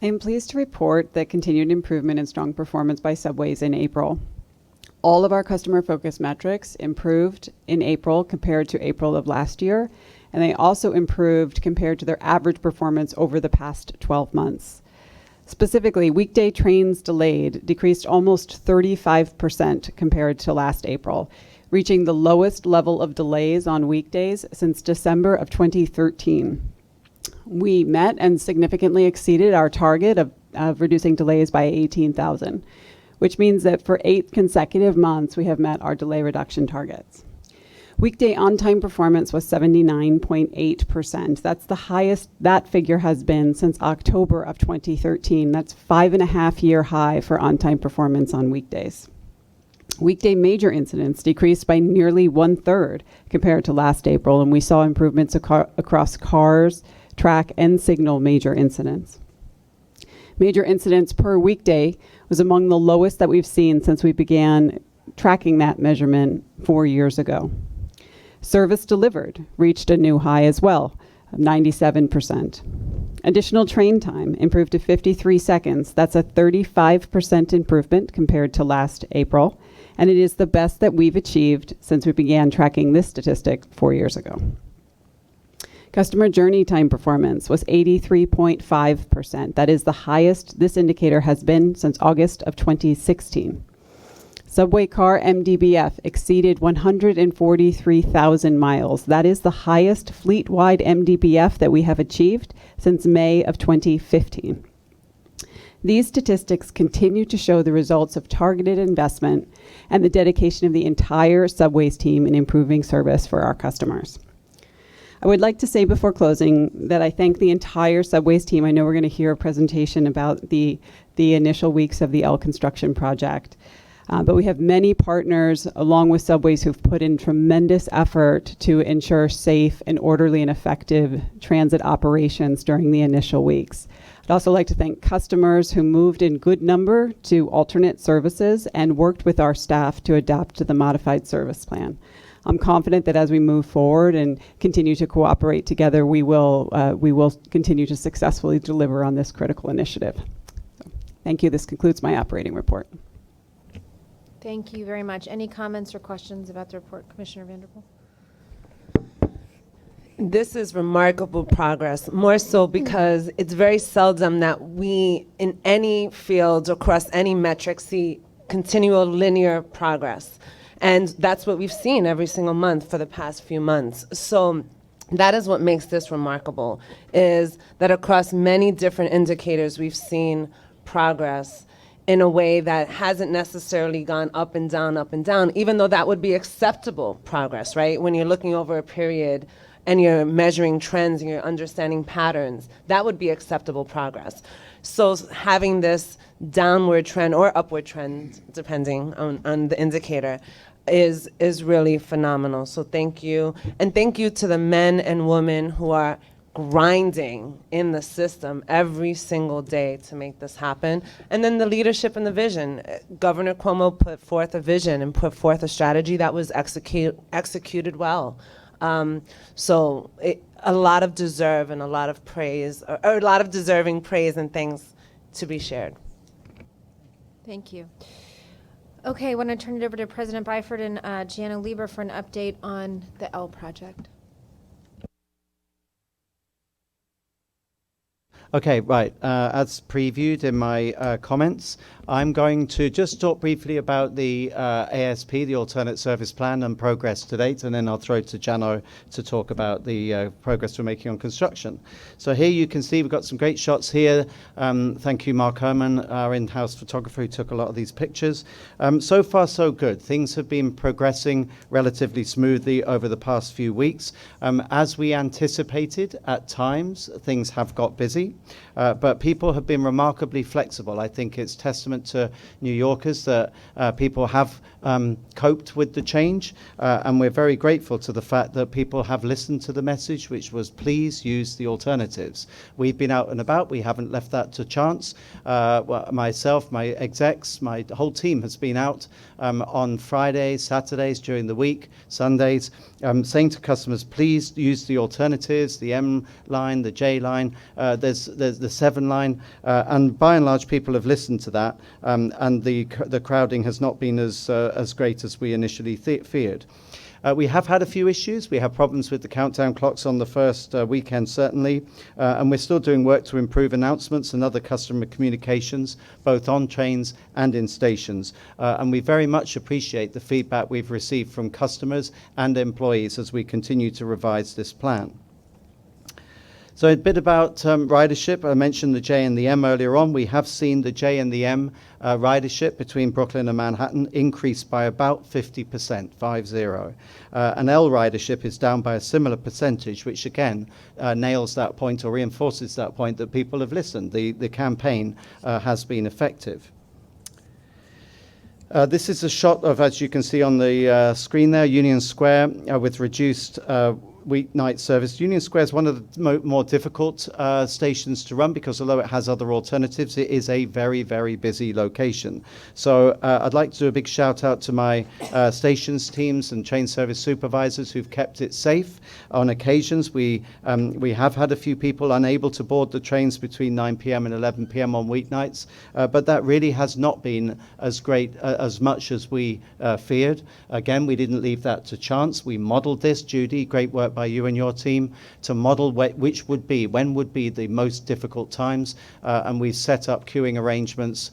I am pleased to report that continued improvement and strong performance by subways in April. All of our customer focus metrics improved in April compared to April of last year, and they also improved compared to their average performance over the past 12 months. Specifically, weekday trains delayed decreased almost 35% compared to last April, reaching the lowest level of delays on weekdays since December of 2013. We met and significantly exceeded our target of reducing delays by 18,000, which means that for 8 consecutive months we have met our delay reduction targets. Weekday on-time performance was 79.8%. That's the highest that figure has been since October of 2013. That's 5.5-year high for on-time performance on weekdays. Weekday major incidents decreased by nearly 1/3 compared to last April, and we saw improvements across cars, track, and signal major incidents. Major incidents per weekday was among the lowest that we've seen since we began tracking that measurement 4 years ago. Service delivered reached a new high as well, of 97%. Additional train time improved to 53 seconds. That's a 35% improvement compared to last April, and it is the best that we've achieved since we began tracking this statistic 4 years ago. Customer journey time performance was 83.5%. That is the highest this indicator has been since August of 2016. Subway car MDBF exceeded 143,000 miles. That is the highest fleet-wide MDBF that we have achieved since May of 2015. These statistics continue to show the results of targeted investment and the dedication of the entire Subways team in improving service for our customers. I would like to say before closing that I thank the entire Subways team. I know we're going to hear a presentation about the initial weeks of the L construction project. But we have many partners, along with subways, who've put in tremendous effort to ensure safe and orderly and effective transit operations during the initial weeks. I'd also like to thank customers who moved in good number to alternate services and worked with our staff to adapt to the modified service plan. I'm confident that as we move forward and continue to cooperate together, we will continue to successfully deliver on this critical initiative. So, thank you. This concludes my operating report. Thank you very much. Any comments or questions about the report, Commissioner Vanderpool? This is remarkable progress, more so because it's very seldom that we, in any field, across any metric, see continual linear progress. And that's what we've seen every single month for the past few months. So that is what makes this remarkable, is that across many different indicators, we've seen progress in a way that hasn't necessarily gone up and down, even though that would be acceptable progress, right? When you're looking over a period and you're measuring trends and you're understanding patterns, that would be acceptable progress. So having this downward trend or upward trend, depending on the indicator, is really phenomenal. So thank you. And thank you to the men and women who are grinding in the system every single day to make this happen. And then the leadership and the vision. Governor Cuomo put forth a vision and put forth a strategy that was executed well. So a lot of deserve and a lot of praise, or a lot of deserving praise and things to be shared. Thank you. Okay, I want to turn it over to President Byford and Gianna Lieber for an update on the L project. Okay, right. As previewed in my comments, I'm going to just talk briefly about the ASP, the Alternate Service Plan, and progress to date, and then I'll throw to Jano to talk about the progress we're making on construction. So here you can see we've got some great shots here. Thank you, Mark Herman, our in-house photographer who took a lot of these pictures. So far, so good. Things have been progressing relatively smoothly over the past few weeks. As we anticipated, at times, things have got busy. But people have been remarkably flexible. I think it's testament to New Yorkers that people have coped with the change, and we're very grateful to the fact that people have listened to the message, which was please use the alternatives. We've been out and about. We haven't left that to chance. Myself, my execs, my whole team has been out on Fridays, Saturdays, during the week, Sundays, saying to customers, please use the alternatives, the M line, the J line. There's the 7 line, and by and large, people have listened to that, and the crowding has not been as great as we initially feared. We have had a few issues. We have problems with the countdown clocks on the first weekend, certainly, and we're still doing work to improve announcements and other customer communications, both on trains and in stations. And we very much appreciate the feedback we've received from customers and employees as we continue to revise this plan. So a bit about ridership. I mentioned the J and the M earlier on. We have seen the J and the M ridership between Brooklyn and Manhattan increase by about 50%, 50. And L ridership is down by a similar percentage, which again nails that point or reinforces that point that people have listened. The campaign has been effective. This is a shot of, as you can see on the screen there, Union Square with reduced weeknight service. Union Square is one of the more difficult stations to run because although it has other alternatives, it is a very, very busy location. So I'd like to do a big shout out to my stations teams and train service supervisors who've kept it safe. On occasions, we have had a few people unable to board the trains between 9 p.m. and 11 p.m. on weeknights, but that really has not been as great as much as we feared. Again, we didn't leave that to chance. We modeled this, Judy, great work by you and your team, to model when would be the most difficult times, and we set up queuing arrangements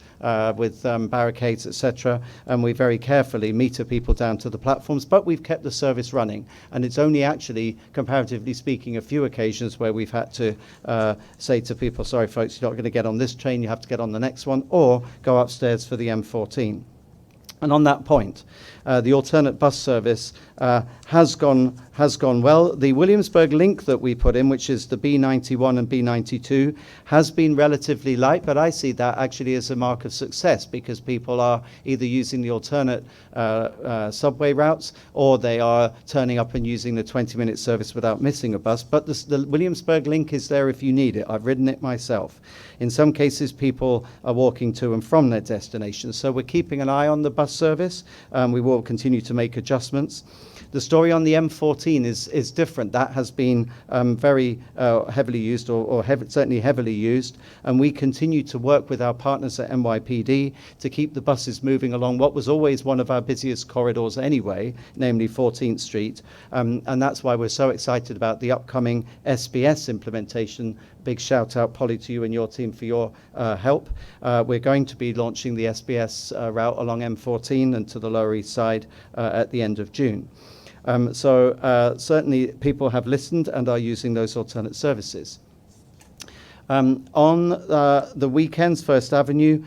with barricades, etc., and we very carefully meter people down to the platforms, but we've kept the service running, and it's only actually, comparatively speaking, a few occasions where we've had to say to people, sorry folks, you're not going to get on this train, you have to get on the next one, or go upstairs for the M14. And on that point, the alternate bus service has gone well. The Williamsburg link that we put in, which is the B91 and B92, has been relatively light, but I see that actually as a mark of success because people are either using the alternate subway routes or they are turning up and using the 20-minute service without missing a bus. But the Williamsburg link is there if you need it. I've ridden it myself. In some cases, people are walking to and from their destinations. So we're keeping an eye on the bus service. We will continue to make adjustments. The story on the M14 is different. That has been very heavily used, or certainly heavily used, and we continue to work with our partners at NYPD to keep the buses moving along what was always one of our busiest corridors anyway, namely 14th Street, and that's why we're so excited about the upcoming SBS implementation. Big shout out, Polly, to you and your team for your help. We're going to be launching the SBS route along M14 and to the Lower East Side at the end of June. Certainly people have listened and are using those alternate services. On the weekends, First Avenue,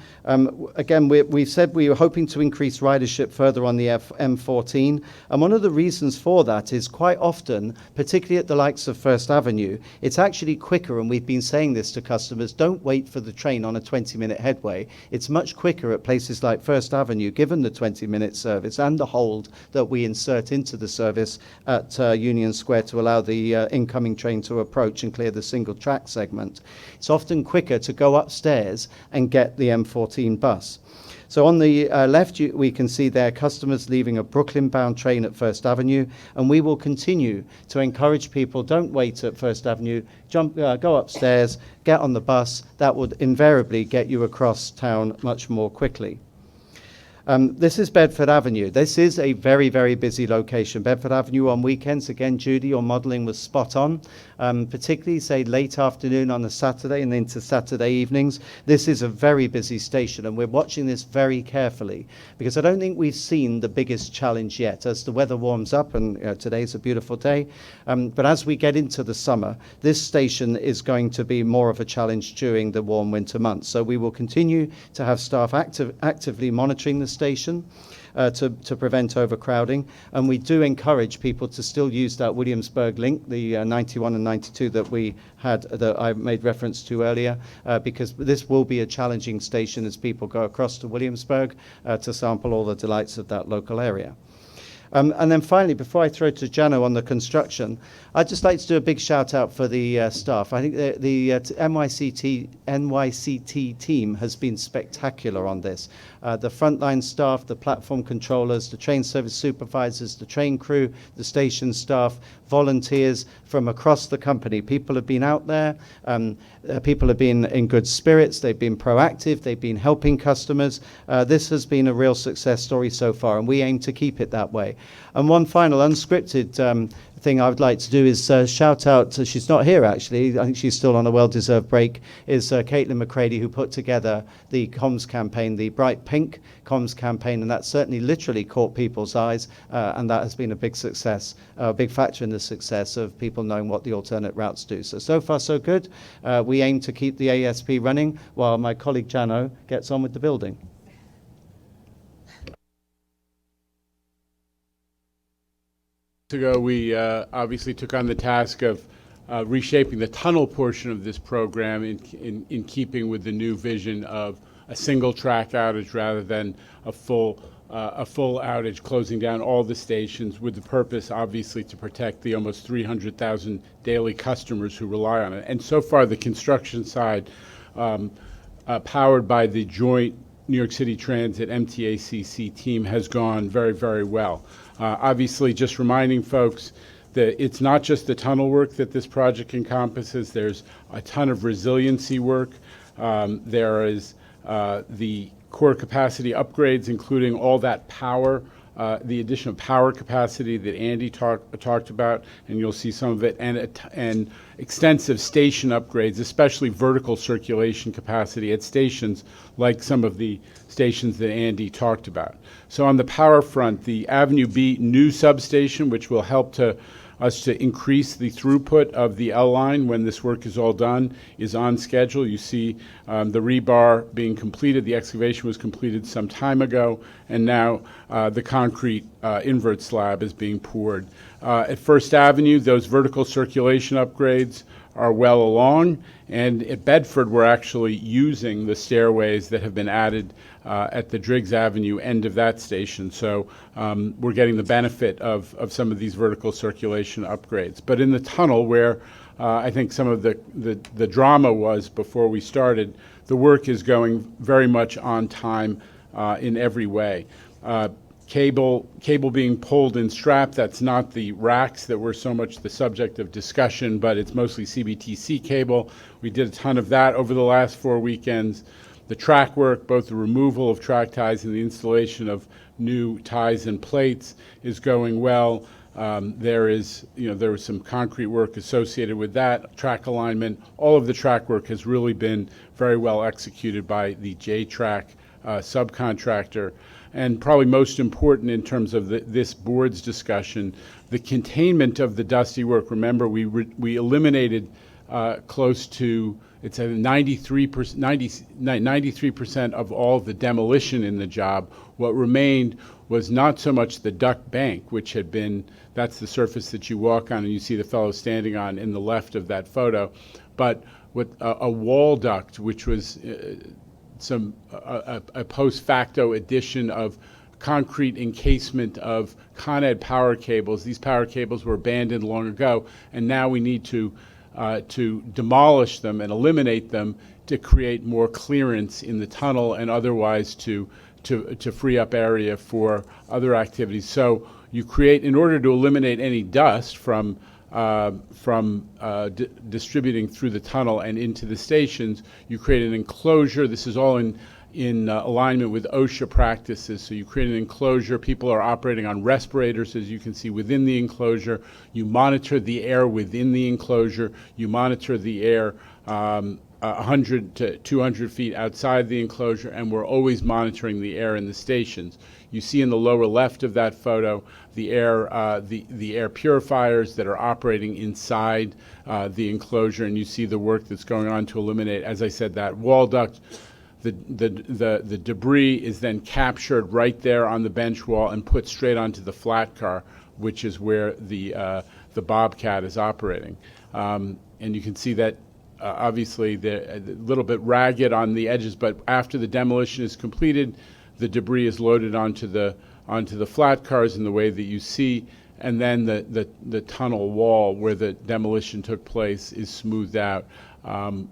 again, we said we were hoping to increase ridership further on the M14. And one of the reasons for that is quite often, particularly at the likes of First Avenue, it's actually quicker. And we've been saying this to customers, don't wait for the train on a 20-minute headway. It's much quicker at places like First Avenue, given the 20-minute service and the hold that we insert into the service at Union Square to allow the incoming train to approach and clear the single track segment. It's often quicker to go upstairs and get the M14 bus. So on the left, we can see there customers leaving a Brooklyn-bound train at First Avenue, and we will continue to encourage people, don't wait at First Avenue, go upstairs, get on the bus. That would invariably get you across town much more quickly. This is Bedford Avenue. This is a very, very busy location. Bedford Avenue on weekends, again, Judy, your modelling was spot on, particularly, say, late afternoon on a Saturday and into Saturday evenings. This is a very busy station, and we're watching this very carefully because I don't think we've seen the biggest challenge yet. As the weather warms up, and today's a beautiful day, but as we get into the summer, this station is going to be more of a challenge during the warm winter months. So we will continue to have staff actively monitoring the station to prevent overcrowding, and we do encourage people to still use that Williamsburg link, the 91 and 92 that we had, that I made reference to earlier, because this will be a challenging station as people go across to Williamsburg to sample all the delights of that local area. And then finally, before I throw to Jano on the construction, I'd just like to do a big shout out for the staff. I think the NYCT team has been spectacular on this. The frontline staff, the platform controllers, the train service supervisors, the train crew, the station staff, volunteers from across the company. People have been out there. People have been in good spirits. They've been proactive. They've been helping customers. This has been a real success story so far, and we aim to keep it that way. And one final unscripted thing I would like to do is shout out, she's not here actually, I think she's still on a well-deserved break, is Caitlin McCready, who put together the comms campaign, the Bright Pink comms campaign, and that certainly literally caught people's eyes, and that has been a big success, a big factor in the success of people knowing what the alternate routes do. So far so good. We aim to keep the ASP running while my colleague Jano gets on with the building. Ago, we obviously took on the task of reshaping the tunnel portion of this program in keeping with the new vision of a single track outage rather than a full outage, closing down all the stations with the purpose, obviously, to protect the almost 300,000 daily customers who rely on it. And so far, the construction side, powered by the joint New York City Transit MTA-CC team, has gone very, very well. Obviously, just reminding folks that it's not just the tunnel work that this project encompasses. There's a ton of resiliency work. There is the core capacity upgrades, including all that power, the additional power capacity that Andy talked about, and you'll see some of it, and extensive station upgrades, especially vertical circulation capacity at stations like some of the stations that Andy talked about. So on the power front, the Avenue B new substation, which will help to us to increase the throughput of the L line when this work is all done is on schedule. You see the rebar being completed. The excavation was completed some time ago, and now the concrete invert slab is being poured. At First Avenue, those vertical circulation upgrades are well along, and at Bedford, we're actually using the stairways that have been added at the Driggs Avenue end of that station. So we're getting the benefit of some of these vertical circulation upgrades. But in the tunnel, where I think some of the drama was before we started, the work is going very much on time in every way. Cable being pulled and strapped, that's not the racks that were so much the subject of discussion, but it's mostly CBTC cable. We did a ton of that over the last 4 weekends. The track work, both the removal of track ties and the installation of new ties and plates, is going well. There was some concrete work associated with that, track alignment. All of the track work has really been very well executed by the J-Track subcontractor. And probably most important in terms of this board's discussion, the containment of the dusty work. Remember, we eliminated close to, it's a 93% of all the demolition in the job. What remained was not so much the duct bank, which had been, that's the surface that you walk on and you see the fellow standing on in the left of that photo, but with a wall duct, which was a post facto addition of concrete encasement of Con Ed power cables. These power cables were abandoned long ago, and now we need to demolish them and eliminate them to create more clearance in the tunnel and otherwise to free up area for other activities. So you create, in order to eliminate any dust from distributing through the tunnel and into the stations, you create an enclosure. This is all in alignment with OSHA practices. So you create an enclosure. People are operating on respirators, as you can see, within the enclosure. You monitor the air within the enclosure. You monitor the air 100 to 200 feet outside the enclosure, and we're always monitoring the air in the stations. You see in the lower left of that photo the air purifiers that are operating inside the enclosure, and you see the work that's going on to eliminate, as I said, that wall duct. The debris is then captured right there on the bench wall and put straight onto the flat car, which is where the Bobcat is operating. And you can see that obviously they're a little bit ragged on the edges, but after the demolition is completed, the debris is loaded onto the flat cars in the way that you see, and then the tunnel wall where the demolition took place is smoothed out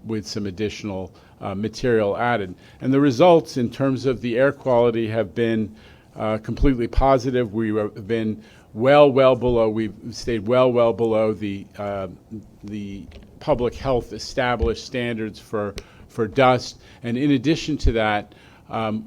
with some additional material added. And the results in terms of the air quality have been completely positive. We have been well below, we've stayed well below the public health established standards for dust. And in addition to that,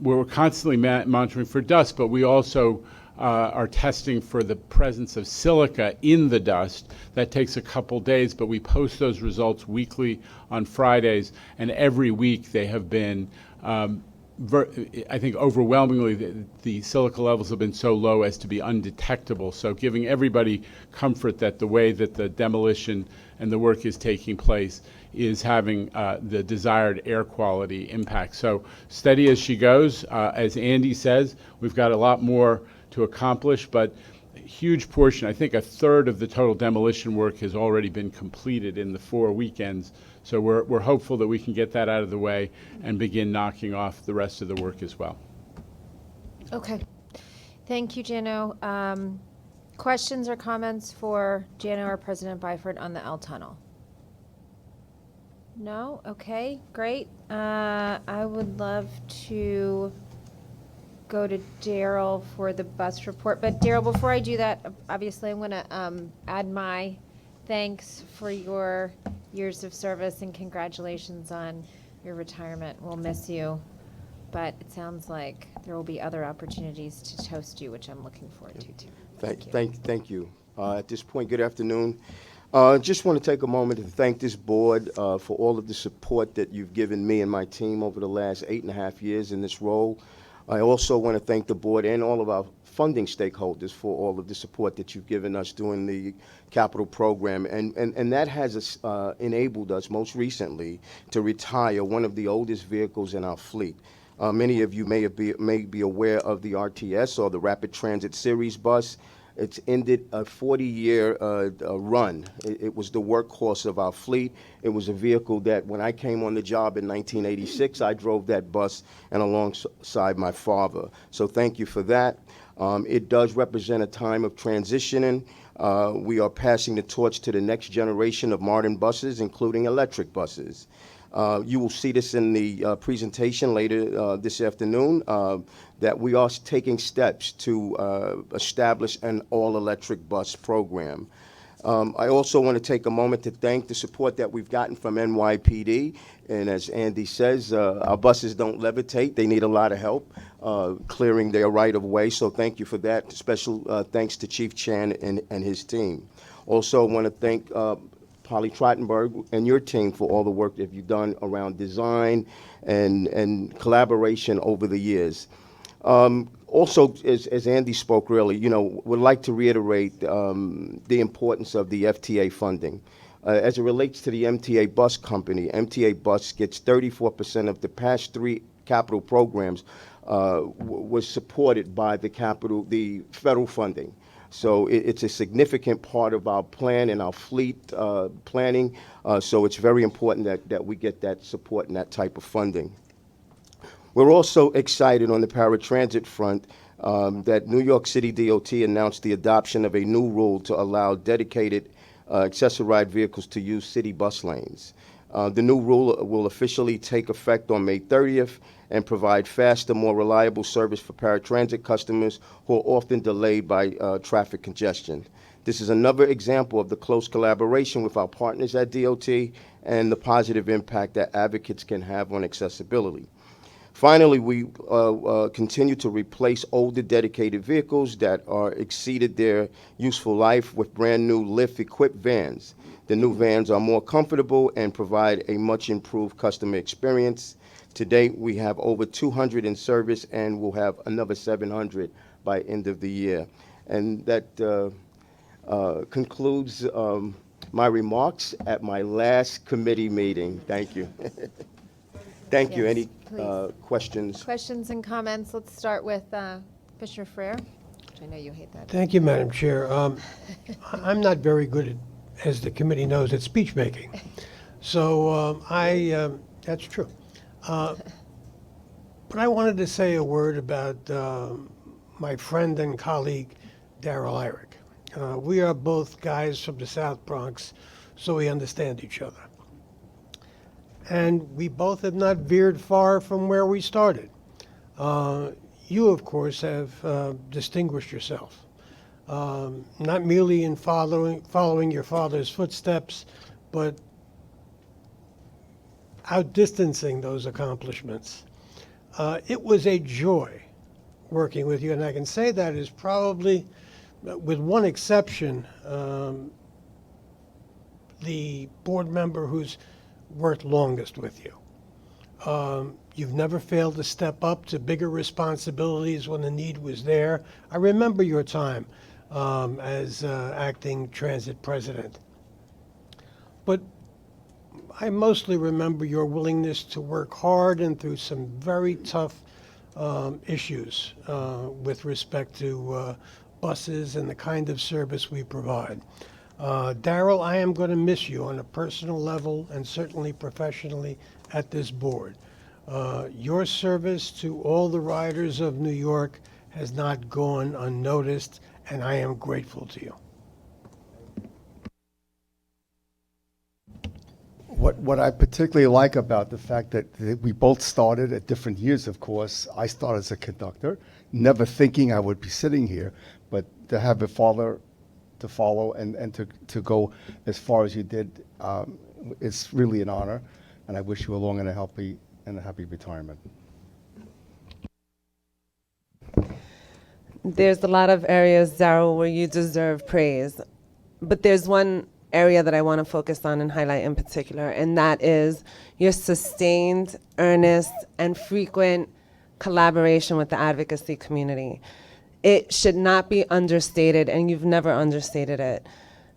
we're constantly monitoring for dust, but we also are testing for the presence of silica in the dust. That takes a couple days, but we post those results weekly on Fridays, and every week they have been, I think overwhelmingly, the silica levels have been so low as to be undetectable. So giving everybody comfort that the way that the demolition and the work is taking place is having the desired air quality impact. So steady as she goes. As Andy says, we've got a lot more to accomplish, but a huge portion, I think a third of the total demolition work has already been completed in the 4 weekends. So we're hopeful that we can get that out of the way and begin knocking off the rest of the work as well. Okay. Thank you, Jano. Questions or comments for Jano or President Byford on the L Tunnel? No? Okay, great. I would love to go to Daryl for the bus report. But Daryl, before I do that, obviously I'm going to add my thanks for your years of service and congratulations on your retirement. We'll miss you, but it sounds like there will be other opportunities to toast you, which I'm looking forward to too. Thank you. At this point, good afternoon. Just want to take a moment to thank this board for all of the support that you've given me and my team over the last 8.5 years in this role. I also want to thank the board and all of our funding stakeholders for all of the support that you've given us during the capital program. And that has enabled us most recently to retire one of the oldest vehicles in our fleet. Many of you may be aware of the RTS, or the Rapid Transit Series bus. It's ended a 40-year run. It was the workhorse of our fleet. It was a vehicle that when I came on the job in 1986, I drove that bus and alongside my father. So thank you for that. It does represent a time of transitioning. We are passing the torch to the next generation of modern buses, including electric buses. You will see this in the presentation later this afternoon, that we are taking steps to establish an all-electric bus program. I also want to take a moment to thank the support that we've gotten from NYPD. And as Andy says, our buses don't levitate. They need a lot of help clearing their right-of-way. So thank you for that. Special thanks to Chief Chan and his team. Also want to thank Polly Trottenberg and your team for all the work that you've done around design and collaboration over the years. Also, as Andy spoke earlier, would like to reiterate the importance of the FTA funding. As it relates to the MTA bus company, MTA bus gets 34% of the past 3 capital programs was supported by the federal funding. So it's a significant part of our plan and our fleet planning. So it's very important that we get that support and that type of funding. We're also excited on the paratransit front that New York City DOT announced the adoption of a new rule to allow dedicated accessorized vehicles to use city bus lanes. The new rule will officially take effect on May 30th and provide faster, more reliable service for paratransit customers who are often delayed by traffic congestion. This is another example of the close collaboration with our partners at DOT and the positive impact that advocates can have on accessibility. Finally, we continue to replace older dedicated vehicles that are exceeded their useful life with brand new lift-equipped vans. The new vans are more comfortable and provide a much improved customer experience. To date, we have over 200 in service, and we'll have another 700 by end of the year. And that concludes my remarks at my last committee meeting. Thank you. Thank you. Any questions? Questions and comments? Let's start with Commissioner Frere, which I know you hate that. Thank you, Madam Chair. I'm not very good at, as the committee knows, at speech making. So that's true. But I wanted to say a word about my friend and colleague, Darrell Irick. We are both guys from the South Bronx, so we understand each other. And we both have not veered far from where we started. You, of course, have distinguished yourself, not merely in following your father's footsteps, but outdistancing those accomplishments. It was a joy working with you, and I can say that is probably, with one exception, the board member who's worked longest with you. You've never failed to step up to bigger responsibilities when the need was there. I remember your time as acting transit president. But I mostly remember your willingness to work hard and through some very tough issues with respect to buses and the kind of service we provide. Darrell, I am going to miss you on a personal level and certainly professionally at this board. Your service to all the riders of New York has not gone unnoticed, and I am grateful to you. What I particularly like about the fact that we both started at different years, of course. I started as a conductor, never thinking I would be sitting here, but to have a father to follow and to go as far as you did, it's really an honor, and I wish you a long and a happy retirement. There's a lot of areas, Darrell, where you deserve praise, but there's one area that I want to focus on and highlight in particular, and that is your sustained, earnest, and frequent collaboration with the advocacy community. It should not be understated, and you've never understated it,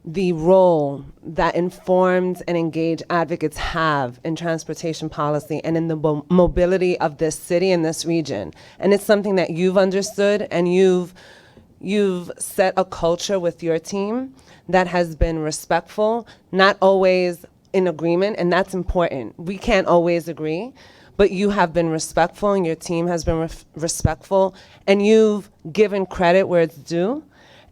the role that informed and engaged advocates have in transportation policy and in the mobility of this city and this region. And it's something that you've understood, and you've set a culture with your team that has been respectful, not always in agreement, and that's important. We can't always agree, but you have been respectful, and your team has been respectful, and you've given credit where it's due,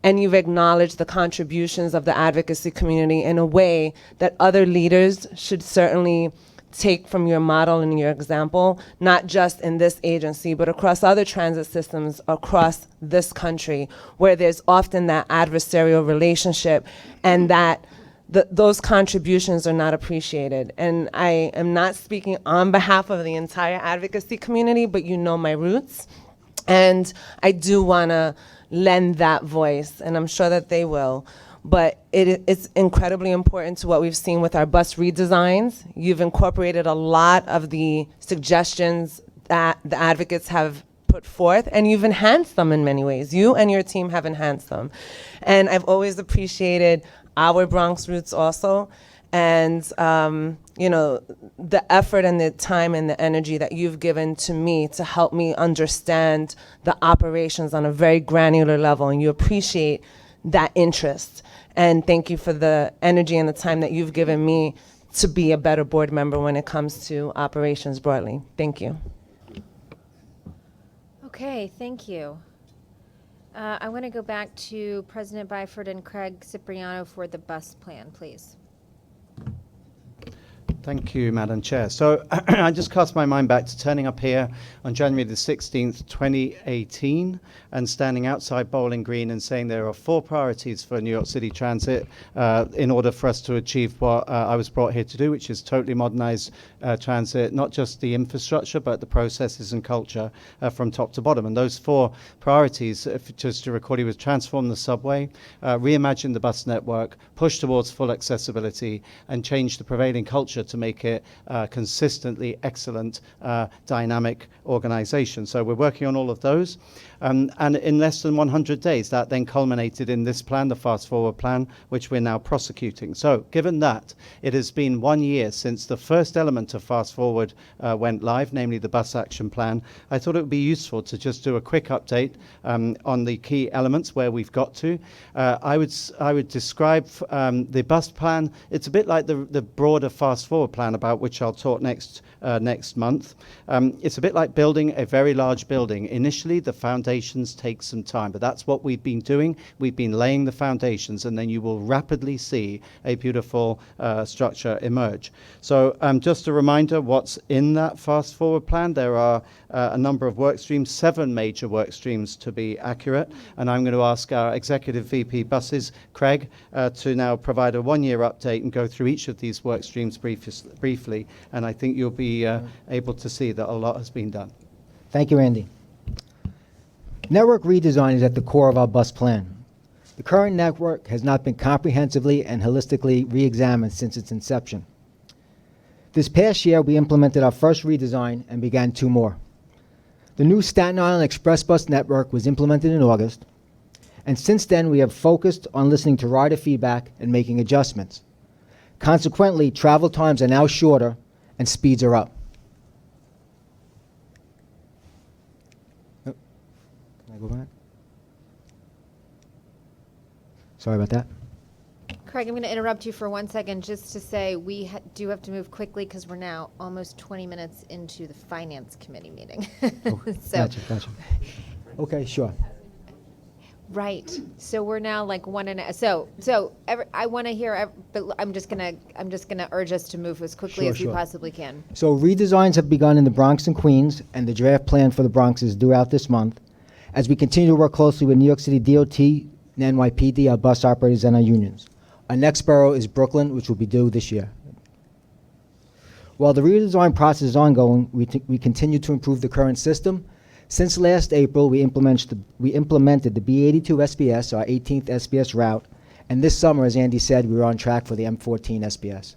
and you've acknowledged the contributions of the advocacy community in a way that other leaders should certainly take from your model and your example, not just in this agency, but across other transit systems across this country, where there's often that adversarial relationship and that those contributions are not appreciated. And I am not speaking on behalf of the entire advocacy community, but you know my roots. And I do want to lend that voice, and I'm sure that they will. But it's incredibly important to what we've seen with our bus redesigns. You've incorporated a lot of the suggestions that the advocates have put forth, and you've enhanced them in many ways. You and your team have enhanced them. And I've always appreciated our Bronx roots also. And, you know, the effort and the time and the energy that you've given to me to help me understand the operations on a very granular level, and you appreciate that interest. And thank you for the energy and the time that you've given me to be a better board member when it comes to operations broadly. Thank you. Okay, thank you. I want to go back to President Byford and Craig Cipriano for the bus plan, please. Thank you, Madam Chair. So I just cast my mind back to turning up here on January the 16th, 2018, and standing outside Bowling Green and saying there are 4 priorities for New York City Transit in order for us to achieve what I was brought here to do, which is totally modernize transit, not just the infrastructure, but the processes and culture from top to bottom. And those 4 priorities, just to record, was transform the subway, reimagine the bus network, push towards full accessibility, and change the prevailing culture to make it consistently excellent, dynamic organization. So we're working on all of those. And in less than 100 days, that then culminated in this plan, the Fast Forward plan, which we're now prosecuting. So given that it has been 1 year since the first element of Fast Forward went live, namely the bus action plan, I thought it would be useful to just do a quick update on the key elements where we've got to. I would describe the bus plan. It's a bit like the broader Fast Forward plan, about which I'll talk next month. It's a bit like building a very large building. Initially, the foundations take some time, but that's what we've been doing. We've been laying the foundations, and then you will rapidly see a beautiful structure emerge. So just a reminder what's in that Fast Forward plan. There are a number of work streams, 7 major work streams to be accurate, and I'm going to ask our Executive VP Buses, Craig, to now provide a 1-year update and go through each of these work streams briefly, and I think you'll be able to see that a lot has been done. Thank you, Andy. Network redesign is at the core of our bus plan. The current network has not been comprehensively and holistically re-examined since its inception. This past year, we implemented our first redesign and began 2 more. The new Staten Island Express bus network was implemented in August, and since then we have focused on listening to rider feedback and making adjustments. Consequently, travel times are now shorter and speeds are up. Oh, can I go back? Sorry about that. Craig, I'm going to interrupt you for 1 second just to say we do have to move quickly because we're now almost 20 minutes into the Finance Committee meeting. Oh, gotcha. Okay, sure. Right. So we're now like 1.5. I want to hear, but I'm just gonna urge us to move as quickly as we possibly can. So redesigns have begun in the Bronx and Queens, and the draft plan for the Bronx is due out this month, as we continue to work closely with New York City DOT and NYPD, our bus operators, and our unions. Our next borough is Brooklyn, which will be due this year. While the redesign process is ongoing, we continue to improve the current system. Since last April, we implemented the B82 SBS, our 18th SBS route, and this summer, as Andy said, we were on track for the M14 SBS.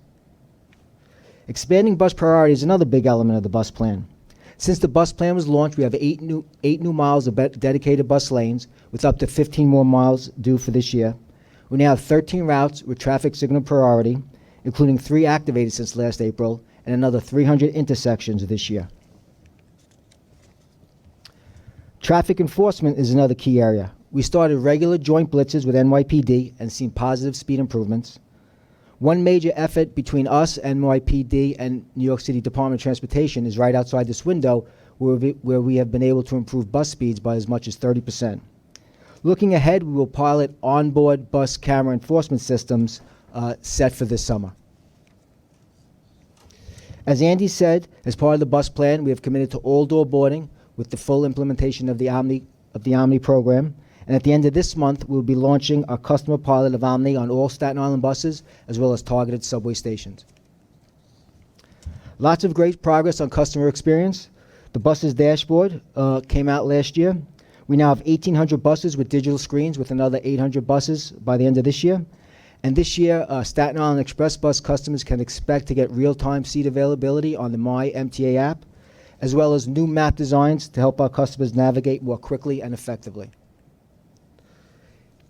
Expanding bus priority is another big element of the bus plan. Since the bus plan was launched, we have eight new miles of dedicated bus lanes, with up to 15 more miles due for this year. We now have 13 routes with traffic signal priority, including 3 activated since last April, and another 300 intersections this year. Traffic enforcement is another key area. We started regular joint blitzes with NYPD and seen positive speed improvements. One major effort between us, NYPD, and New York City Department of Transportation is right outside this window, where we have been able to improve bus speeds by as much as 30%. Looking ahead, we will pilot onboard bus camera enforcement systems set for this summer. As Andy said, as part of the bus plan, we have committed to all-door boarding with the full implementation of the Omni program. And at the end of this month, we'll be launching our customer pilot of Omni on all Staten Island buses, as well as targeted subway stations. Lots of great progress on customer experience. The bus's dashboard came out last year. We now have 1,800 buses with digital screens, with another 800 buses by the end of this year. And this year, Staten Island Express bus customers can expect to get real-time seat availability on the My MTA app, as well as new map designs to help our customers navigate more quickly and effectively.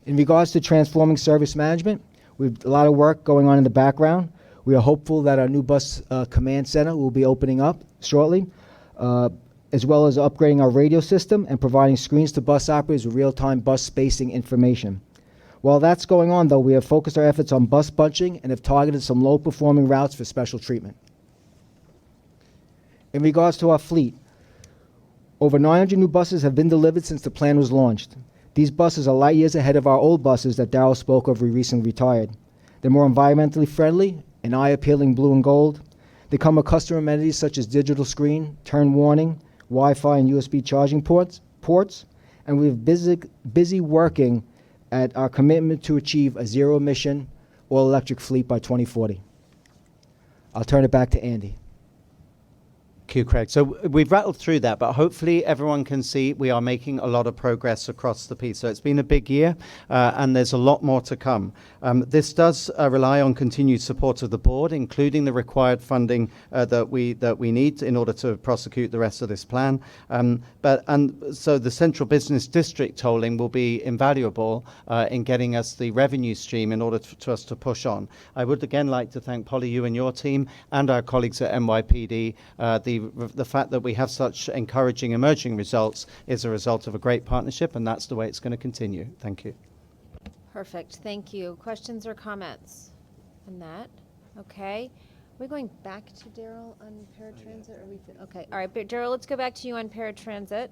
In regards to transforming service management, we have a lot of work going on in the background. We are hopeful that our new bus command center will be opening up shortly, as well as upgrading our radio system and providing screens to bus operators with real-time bus spacing information. While that's going on, though, we have focused our efforts on bus bunching and have targeted some low-performing routes for special treatment. In regards to our fleet, over 900 new buses have been delivered since the plan was launched. These buses are light years ahead of our old buses that Darrell spoke of we recently retired. They're more environmentally friendly and eye-appealing blue and gold. They come with customer amenities such as digital screen, turn warning, Wi-Fi and USB charging ports, and we're busy working at our commitment to achieve a zero-emission, all-electric fleet by 2040. I'll turn it back to Andy. Thank you, Craig. So we've rattled through that, but hopefully everyone can see we are making a lot of progress across the piece. So it's been a big year, and there's a lot more to come. This does rely on continued support of the board, including the required funding that we need in order to prosecute the rest of this plan. So the central business district tolling will be invaluable in getting us the revenue stream in order to us to push on. I would again like to thank Polly, you and your team, and our colleagues at NYPD. The fact that we have such encouraging emerging results is a result of a great partnership, and that's the way it's going to continue. Thank you. Perfect, thank you. Questions or comments on that? Okay. We're going back to Darrell on paratransit? Okay, all right, Darrell, let's go back to you on paratransit.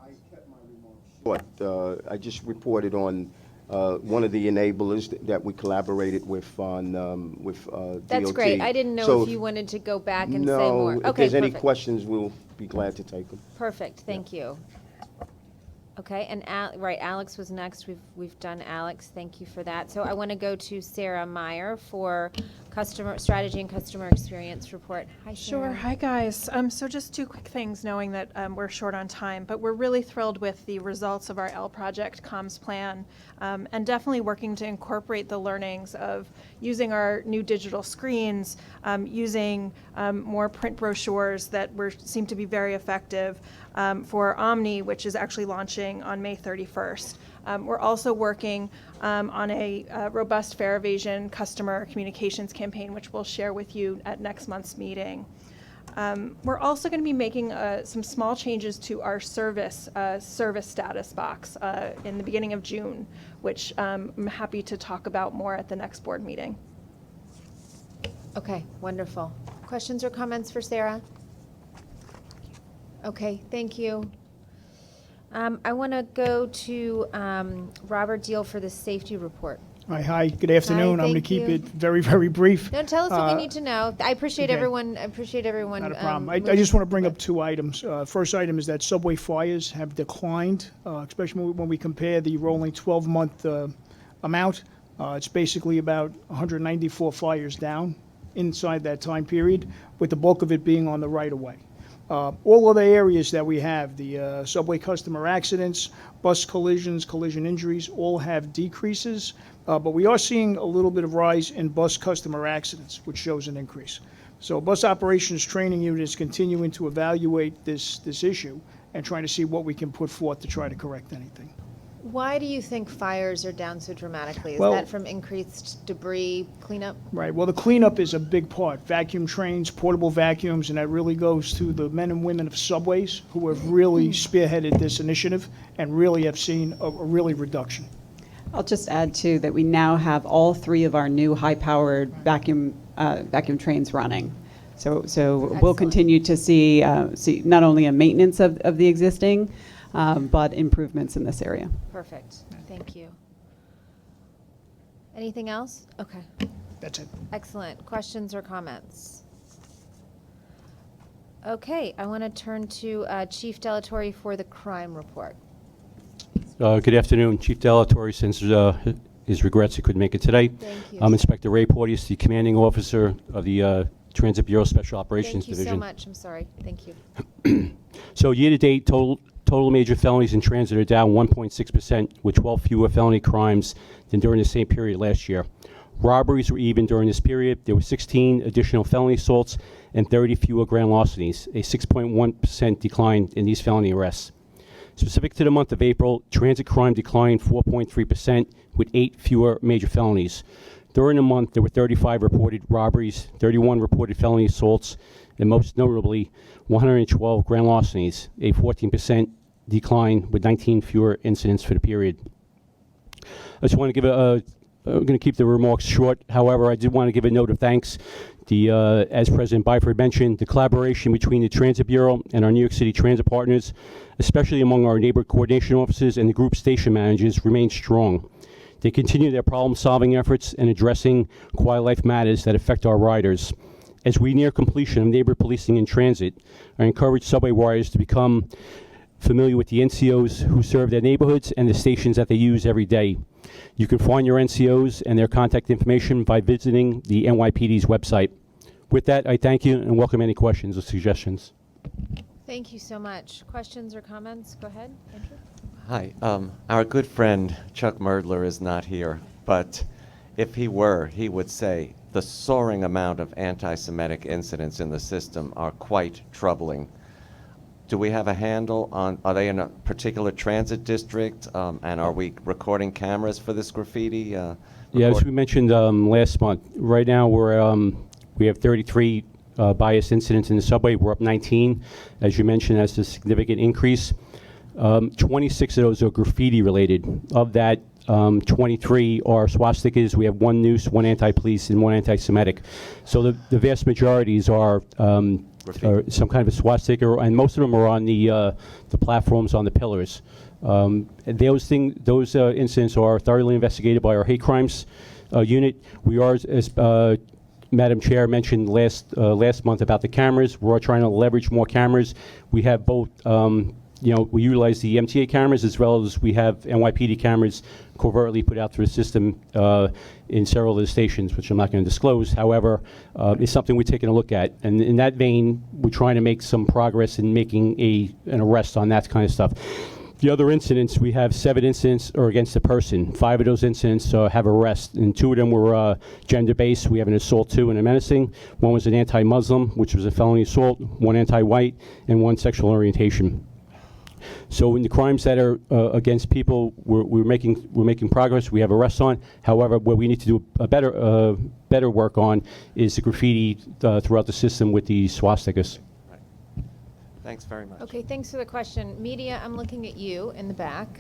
I kept my remarks short. I just reported on one of the enablers that we collaborated with on DOT. That's great. I didn't know if you wanted to go back and say more. No, if Okay, there's any perfect. questions, we'll be glad to take them. Perfect, thank you. Okay, and right, Alex was next. We've done Alex. Thank you for that. So I want to go to Sarah Meyer for customer strategy and customer experience report. Hi, Sarah. Sure. Hi, guys. So just 2 quick things, knowing that we're short on time, but we're really thrilled with the results of our L Project comms plan, and definitely working to incorporate the learnings of using our new digital screens, using more print brochures that seem to be very effective for Omni, which is actually launching on May 31st. We're also working on a robust fare evasion customer communications campaign, which we'll share with you at next month's meeting. We're also going to be making some small changes to our service status box in the beginning of June, which I'm happy to talk about more at the next board meeting. Okay, wonderful. Questions or comments for Sarah? Okay, thank you. I want to go to Robert Deal for the safety report. Hi, good afternoon. Hi, I'm going to thank keep you. it very, very brief. Don't tell us what you need to know. I appreciate okay. everyone. Not a problem. I moving just want to bring up 2 items. First item is that subway fires have declined, especially when we compare the rolling 12-month amount. It's basically about 194 fires down inside that time period, with the bulk of it being on the right-of-way. All other areas that we have, the subway customer accidents, bus collisions, collision injuries, all have decreases, but we are seeing a little bit of rise in bus customer accidents, which shows an increase. So bus operations training unit is continuing to evaluate this issue and trying to see what we can put forth to try to correct anything. Why do you think fires are down so dramatically? Is Well- that from increased debris cleanup? Right, well, the cleanup is a big part. Vacuum trains, portable vacuums, and that really goes to the men and women of subways who have really spearheaded this initiative and really have seen a really reduction. I'll just add too that we now have all 3 of our new high-powered vacuum trains running. So we'll continue to see not only a maintenance of the existing, but improvements in this area. Perfect. Thank you. Anything else? Okay. That's it. Excellent. Questions or comments? Okay, I want to turn to Chief Delatorre for the crime report. Good afternoon. Chief Delatorre sends his regrets he couldn't make it today. Thank you. I'm Inspector Ray Porteous, the commanding officer of the Transit Bureau Special Operations Thank you Division. so much. I'm sorry. Thank you. So year-to-date, total major felonies in transit are down 1.6%, with 12 fewer felony crimes than during the same period last year. Robberies were even during this period. There were 16 additional felony assaults and 30 fewer grand larcenies, a 6.1% decline in these felony arrests. Specific to the month of April, transit crime declined 4.3%, with 8 fewer major felonies. During the month, there were 35 reported robberies, 31 reported felony assaults, and most notably, 112 grand larcenies, a 14% decline with 19 fewer incidents for the period. I just want to give I'm going to keep the remarks short. However, I did want to give a note of thanks. As President Byford mentioned, the collaboration between the Transit Bureau and our New York City transit partners, especially among our neighborhood coordination officers and the group station managers, remains strong. They continue their problem-solving efforts and addressing quality life matters that affect our riders. As we near completion of neighborhood policing in transit, I encourage subway riders to become familiar with the NCOs who serve their neighborhoods and the stations that they use every day. You can find your NCOs and their contact information by visiting the NYPD's website. With that, I thank you and welcome any questions or suggestions. Thank you so much. Questions or comments? Go ahead, Andrew. Hi. Our good friend Chuck Merdler is not here, but if he were, he would say the soaring amount of anti-Semitic incidents in the system are quite troubling. Do we have a handle on, are they in a particular transit district, and are we recording cameras for this graffiti? Yeah, as we mentioned last month, right now we have 33 bias incidents in the subway. We're up 19. As you mentioned, that's a significant increase. 26 of those are graffiti related. Of that, 23 are swastikas. We have 1 noose, 1 anti-police, and 1 anti-Semitic. So the vast majorities are some kind of a swastika, and most of them are on the platforms on the pillars. Those incidents are thoroughly investigated by our hate crimes unit. We are, as Madam Chair mentioned last month about the cameras, we're trying to leverage more cameras. We have both. We utilize the MTA cameras as well as we have NYPD cameras covertly put out through the system in several of the stations, which I'm not going to disclose. However, it's something we're taking a look at. And in that vein, we're trying to make some progress in making an arrest on that kind of stuff. The other incidents, we have 7 incidents are against a person. 5 of those incidents have arrests, and 2 of them were gender-based. We have an assault 2 and a menacing. 1 was an anti-Muslim, which was a felony assault, 1 anti-white, and 1 sexual orientation. So in the crimes that are against people, we're making progress. We have arrests on. However, what we need to do a better work on is the graffiti throughout the system with the swastikas. Right. Thanks very much. Okay, thanks for the question. Media, I'm looking at you in the back.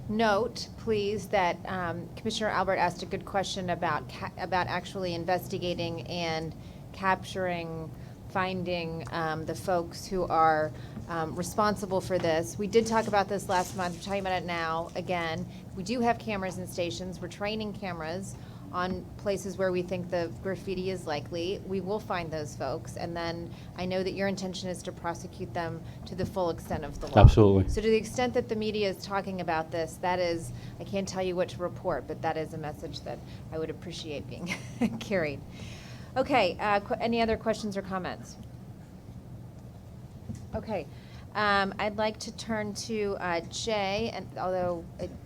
Note, please, that Commissioner Albert asked a good question about actually investigating and capturing, finding the folks who are responsible for this. We did talk about this last month. We're talking about it now again. We do have cameras in stations. We're training cameras on places where we think the graffiti is likely. We will find those folks, and then I know that your intention is to prosecute them to the full extent of the law. Absolutely. So to the extent that the media is talking about this, that is, I can't tell you what to report, but that is a message that I would appreciate being carried. Okay, any other questions or comments? Okay. I'd like to turn to Jay, and although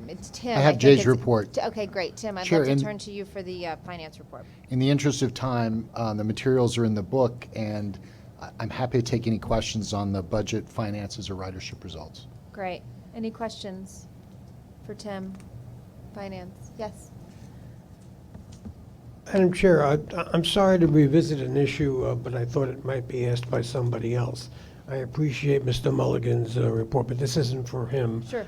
it's Tim. I have think Jay's it's- report. Okay, great. Tim, I'd Chair, love to in- turn to you for the finance report. In the interest of time, the materials are in the book, and I'm happy to take any questions on the budget, finances, or ridership results. Great. Any questions for Tim? Finance? Yes. Madam Chair, I'm sorry to revisit an issue, but I thought it might be asked by somebody else. I appreciate Mr. Mulligan's report, but this isn't for him. Sure.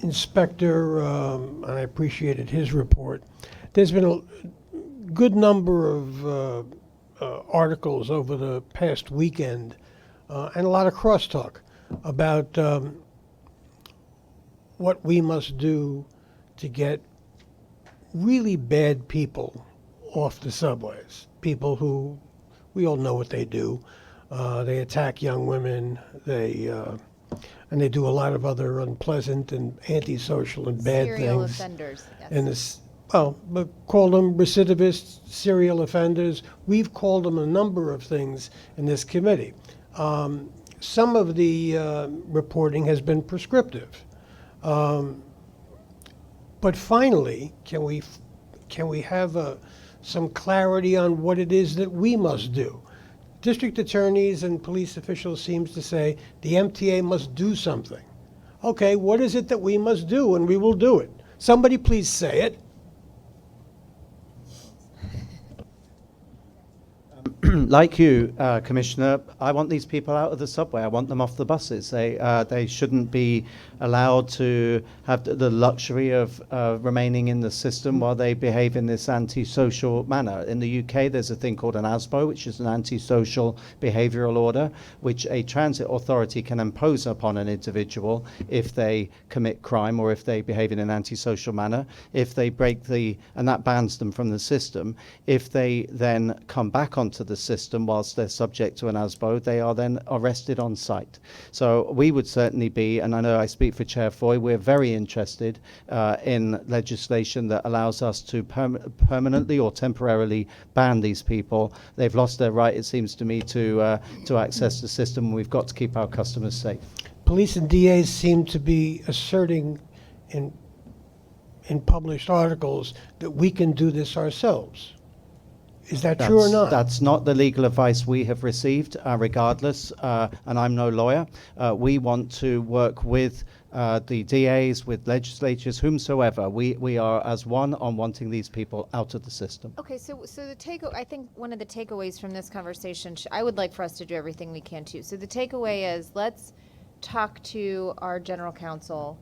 Inspector, and I appreciated his report. There's been a good number of articles over the past weekend and a lot of crosstalk about what we must do to get really bad people off the subways. People who, we all know what they do. They attack young women. And they do a lot of other unpleasant and antisocial and bad Serial things. offenders, yes. And this, but call them recidivists, serial offenders. We've called them a number of things in this committee. Some of the reporting has been prescriptive. But finally, can we have some clarity on what it is that we must do? District attorneys and police officials seems to say the MTA must do something. Okay, what is it that we must do, and we will do it? Somebody please say it. Like you, Commissioner, I want these people out of the subway. I want them off the buses. They shouldn't be allowed to have the luxury of remaining in the system while they behave in this antisocial manner. In the UK, there's a thing called an ASBO, which is an antisocial behavioral order, which a transit authority can impose upon an individual if they commit crime or if they behave in an antisocial manner. If they break and that bans them from the system. If they then come back onto the system whilst they're subject to an ASBO, they are then arrested on site. So we would certainly be, and I know I speak for Chair Foy, we're very interested in legislation that allows us to permanently or temporarily ban these people. They've lost their right, it seems to me, to access the system, and we've got to keep our customers safe. Police and DAs seem to be asserting in published articles that we can do this ourselves. Is that true or not? That's not the legal advice we have received, regardless, and I'm no lawyer. We want to work with the DAs, with legislatures, whomsoever. We are as one on wanting these people out of the system. Okay, so I think one of the takeaways from this conversation, I would like for us to do everything we can too. So the takeaway is, let's talk to our general counsel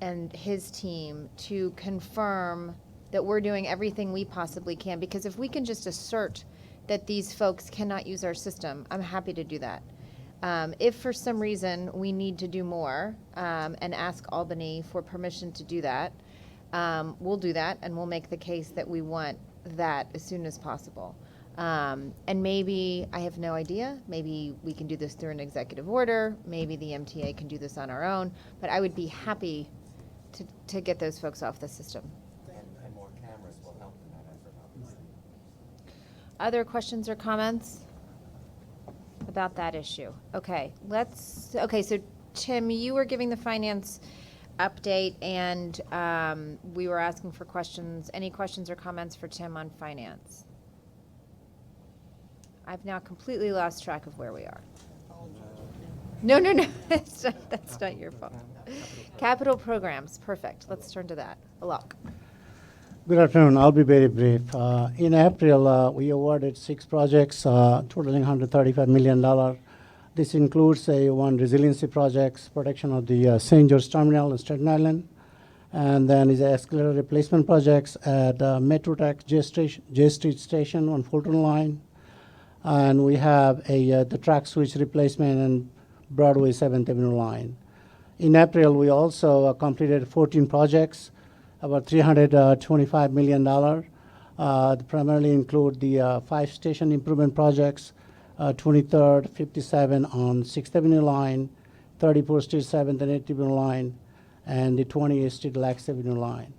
and his team to confirm that we're doing everything we possibly can, because if we can just assert that these folks cannot use our system, I'm happy to do that. If for some reason we need to do more and ask Albany for permission to do that, we'll do that, and we'll make the case that we want that as soon as possible. And maybe, I have no idea, maybe we can do this through an executive order, maybe the MTA can do this on our own, but I would be happy to get those folks off the system. And more cameras will help in that effort, obviously. Other questions or comments about that issue? Okay, so Tim, you were giving the finance update, and we were asking for questions. Any questions or comments for Tim on finance? I've now completely lost track of where we are. No, that's not your fault. Capital programs, perfect. Let's turn to that. Alok. Good afternoon. I'll be very brief. In April, we awarded 6 projects totaling $135 million. This includes one resiliency projects, protection of the St. George Terminal in Staten Island, and then is escalator replacement projects at Metrotech J Street Station on Fulton Line, and we have the track switch replacement and Broadway 7th Avenue line. In April, we also completed 14 projects, about $325 million. Primarily include the 5 station improvement projects, 23rd, 57 on 6th Avenue line, 34th Street 7th and 8th Avenue line, and the 28th Street Lax Avenue line.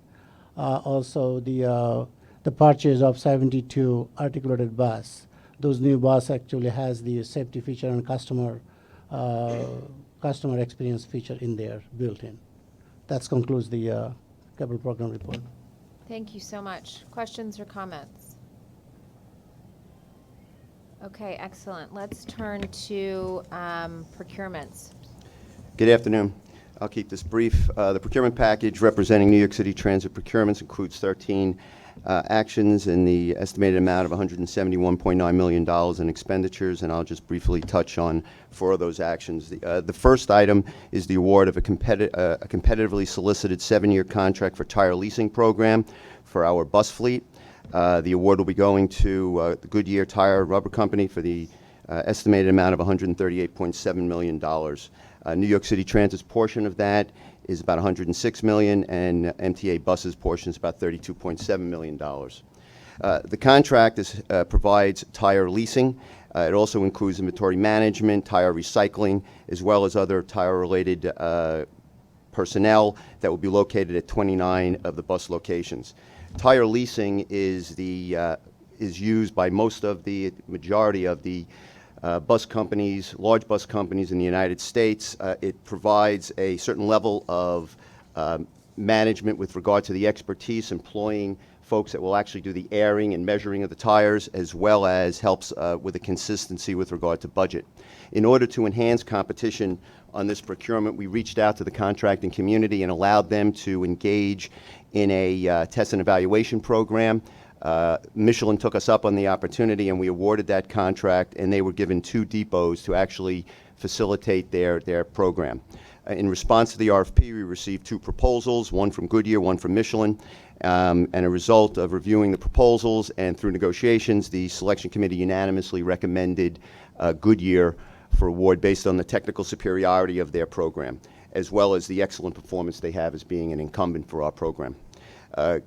Also, the purchase of 72 articulated bus. those new bus actually has the safety feature and customer experience feature in there built in. That concludes the capital program report. Thank you so much. Questions or comments? Okay, excellent. Let's turn to procurements. Good afternoon. I'll keep this brief. The procurement package representing New York City Transit procurements includes 13 actions in the estimated amount of $171.9 million in expenditures, and I'll just briefly touch on 4 of those actions. The first item is the award of a competitively solicited 7-year contract for tire leasing program for our bus fleet. The award will be going to the Goodyear Tire and Rubber Company for the estimated amount of $138.7 million. New York City Transit's portion of that is about $106 million, and MTA Bus's portion is about $32.7 million. The contract provides tire leasing. It also includes inventory management, tire recycling, as well as other tire-related personnel that will be located at 29 of the bus locations. Tire leasing is used by majority of the bus companies, large bus companies in the United States. It provides a certain level of management with regard to the expertise, employing folks that will actually do the airing and measuring of the tires, as well as helps with the consistency with regard to budget. In order to enhance competition on this procurement, we reached out to the contracting community and allowed them to engage in a test and evaluation program. Michelin took us up on the opportunity, and we awarded that contract, and they were given 2 depots to actually facilitate their program. In response to the RFP, we received 2 proposals, one from Goodyear, one from Michelin, and a result of reviewing the proposals and through negotiations, the selection committee unanimously recommended Goodyear for award based on the technical superiority of their program, as well as the excellent performance they have as being an incumbent for our program.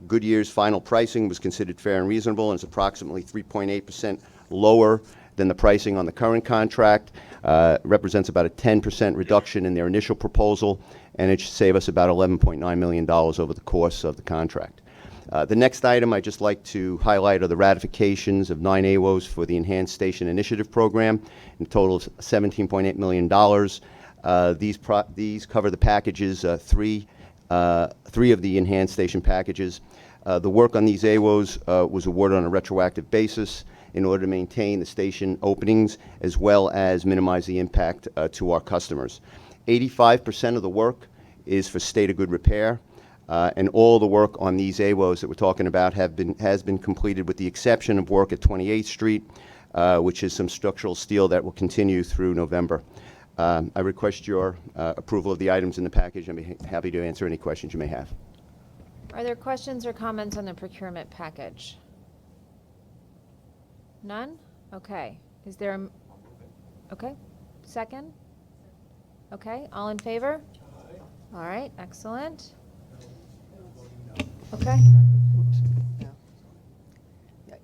Goodyear's final pricing was considered fair and reasonable, and is approximately 3.8% lower than the pricing on the current contract. Represents about a 10% reduction in their initial proposal, and it should save us about $11.9 million over the course of the contract. The next item I'd just like to highlight are the ratifications of 9 AWOs for the Enhanced Station Initiative Program, in a total of $17.8 million. These cover the packages, three of the enhanced station packages. The work on these AWOs was awarded on a retroactive basis in order to maintain the station openings as well as minimize the impact to our customers. 85% of the work is for state of good repair, and all the work on these AWOs that we're talking about has been completed, with the exception of work at 28th Street, which is some structural steel that will continue through November. I request your approval of the items in the package. I'd be happy to answer any questions you may have. Are there questions or comments on the procurement package? None? Okay. Is there okay. Second? Okay. All in favor? All right. Excellent. Okay.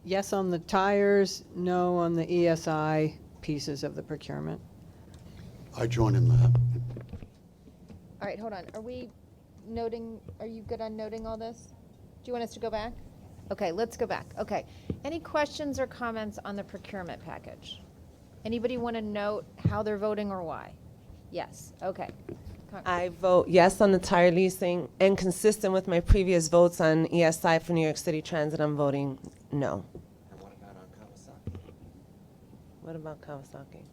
Yes on the tires, no on the ESI pieces of the procurement. I join in that. All right. Hold on. Are we noting? Are you good on noting all this? Do you want us to go back? Okay. Let's go back. Okay. Any questions or comments on the procurement package? Anybody want to note how they're voting or why? Yes. Okay. I vote yes on the tire leasing, and consistent with my previous votes on ESI for New York City Transit, I'm voting no. And what about on Kawasaki? What about Kawasaki?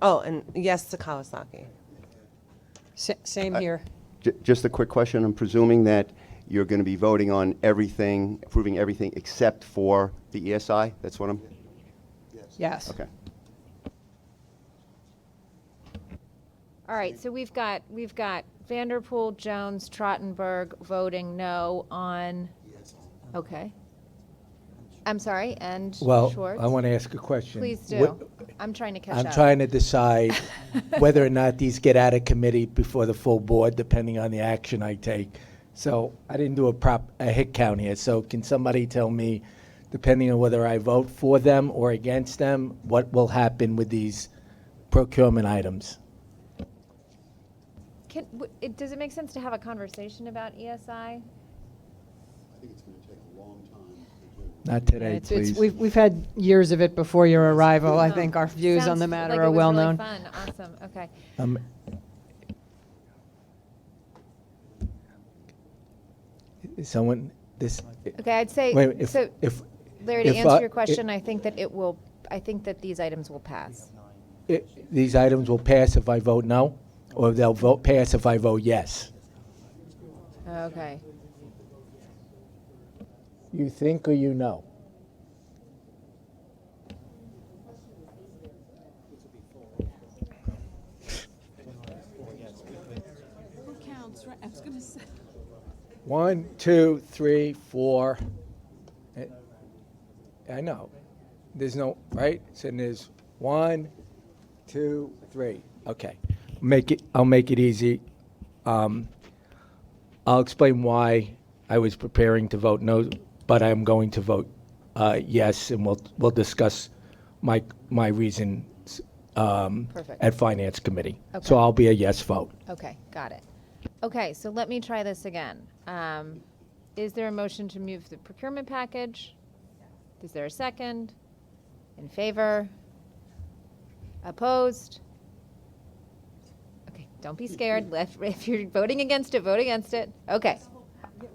Oh, and yes to Kawasaki. Same here. Just a quick question. I'm presuming that you're going to be voting on everything, approving everything except for the ESI? That's what I'm... Yes. Okay. All right, so we've got Vanderpool, Jones, Trottenberg voting no on. Okay. I'm sorry, and Well, Schwartz. I want to ask a question. Please do. I'm trying to catch up. I'm trying to decide whether or not these get out of committee before the full board, depending on the action I take. So I didn't do a hit count here. So can somebody tell me, depending on whether I vote for them or against them, what will happen with these procurement items? Does it make sense to have a conversation about ESI? I think it's going to take a long time to do. Not today, please. We've had years of it before your arrival. I think our views on the Sounds matter like are it was well really known. fun. Awesome. Okay. Is someone, this. Okay, I'd say, Wait, if Larry, to if, answer your it- question, I think that these items will pass. These items will pass if I vote no, or they'll pass if I vote yes? Okay. You think or you know? Who counts, right? I was going to say. 1, 2, 3, 4. I know. There's no, right? So there's 1, 2, 3. Okay. I'll make it easy. I'll explain why I was preparing to vote no, but I'm going to vote yes, and we'll discuss my reasons Perfect. at Finance Committee. Okay. So I'll be a yes vote. Okay, got it. Okay, so let me try this again. Is there a motion to move the procurement package? Is there a second? In favor? Opposed? Okay, don't be scared. If you're voting against it, vote against it. Okay.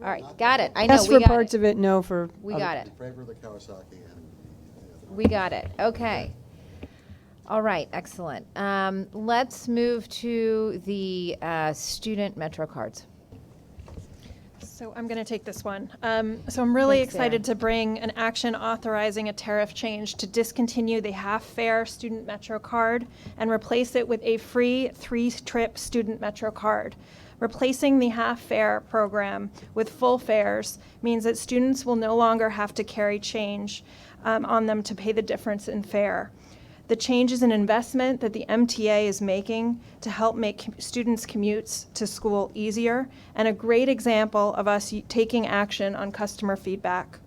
All right, got it. I know, Yes we for got parts it. of it, no for. We other- got it. In favor of the Kawasaki and We got it. Okay. All right, excellent. Let's move to the student Metro cards. So I'm going to take this one. So I'm really Thanks, excited Sarah. to bring an action authorizing a tariff change to discontinue the half-fare student Metro card and replace it with a free 3-trip student Metro card. Replacing the half-fare program with full fares means that students will no longer have to carry change on them to pay the difference in fare. The change is an investment that the MTA is making to help make students' commutes to school easier, and a great example of us taking action on customer feedback.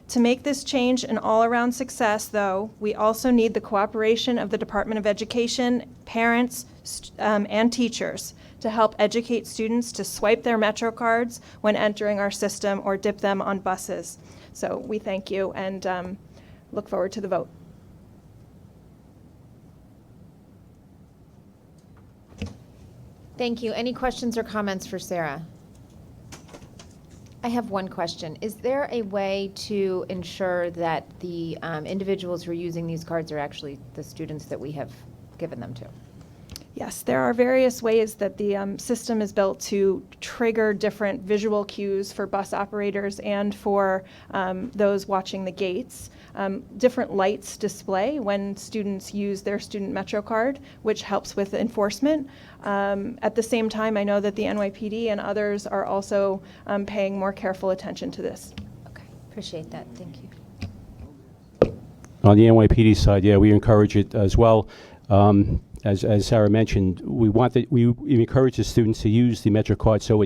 To make this change an all-around success, though, we also need the cooperation of the Department of Education, parents, and teachers to help educate students to swipe their Metro cards when entering our system or dip them on buses. So we thank you and look forward to the vote. Thank you. Any questions or comments for Sarah? I have one question. Is there a way to ensure that the individuals who are using these cards are actually the students that we have given them to? Yes, there are various ways that the system is built to trigger different visual cues for bus operators and for those watching the gates. Different lights display when students use their student Metro card, which helps with enforcement. At the same time, I know that the NYPD and others are also paying more careful attention to this. Okay, appreciate that. Thank you. On the NYPD side, yeah, we encourage it as well. As Sarah mentioned, we encourage the students to use the Metro card so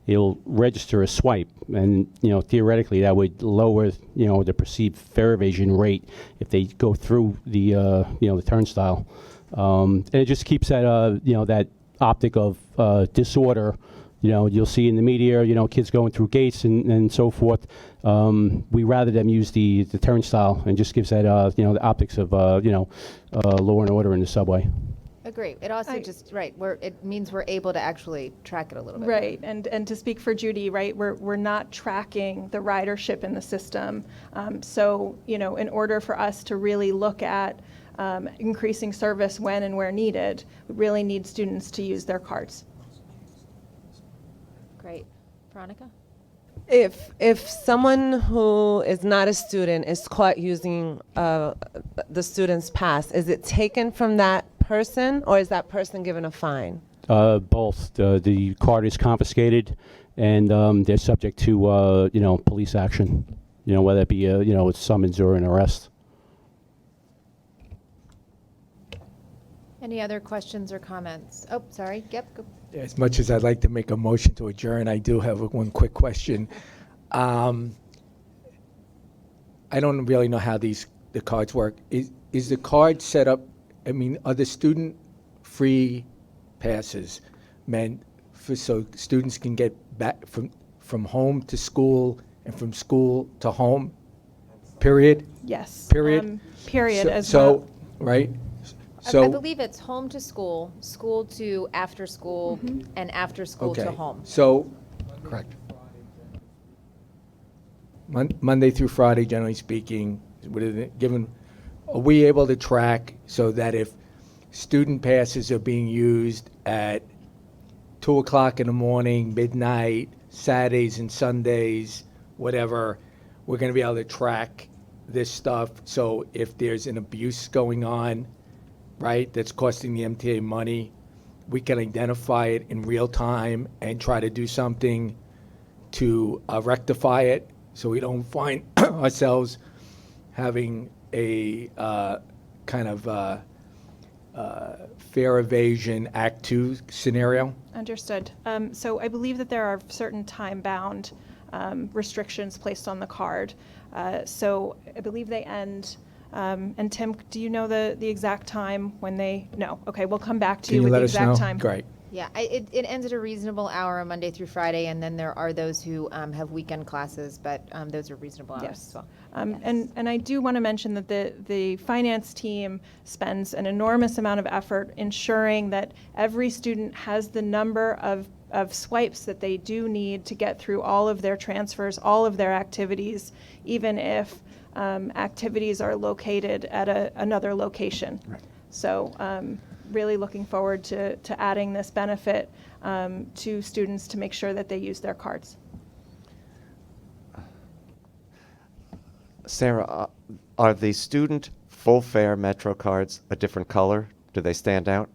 it'll register a swipe, and theoretically that would lower the perceived fare evasion rate if they go through the the turnstile, and it just keeps that that optic of disorder. You'll see in the media, kids going through gates and so forth. We rather them use the turnstile, and just gives that the optics of law and order in the subway. Agree. It also it means we're able to actually track it a little bit. Right, and to speak for Judy, right, we're not tracking the ridership in the system. So, in order for us to really look at increasing service when and where needed, we really need students to use their cards. Great. Veronica? If someone who is not a student is caught using the student's pass, is it taken from that person, or is that person given a fine? Both. The card is confiscated, and they're subject to police action. Whether it be a summons or an arrest. Any other questions or comments? Oh, sorry. Yep. Go. As much as I'd like to make a motion to adjourn, I do have one quick question. I don't really know how the cards work. Is the card set up? I mean, are the student free passes meant so students can get back from home to school and from school to home? period? Yes. Period? Period as So, well. right? I So, believe it's home to school, school to after school, and after school to okay. home. So, Correct. Monday through Friday, generally speaking, are we able to track so that if student passes are being used at 2 o'clock in the morning, midnight, Saturdays and Sundays, whatever, we're going to be able to track this stuff? So if there's an abuse going on, right, that's costing the MTA money, we can identify it in real time and try to do something to rectify it, so we don't find ourselves having a kind of fare evasion Act 2 scenario? Understood. So I believe that there are certain time-bound restrictions placed on the card. So I believe they end, and Tim, do you know the exact time when they, no, okay, we'll come back to Can you you with let the us exact know? time. Great. Yeah, it ends at a reasonable hour on Monday through Friday, and then there are those who have weekend classes, but those are reasonable hours Yes. as well. And I do want to mention that the finance team spends an enormous amount of effort ensuring that every student has the number of swipes that they do need to get through all of their transfers, all of their activities, even if activities are located at another location. Right. So really looking forward to adding this benefit to students to make sure that they use their cards. Sarah, are the student full fare Metro cards a different color? Do they stand out?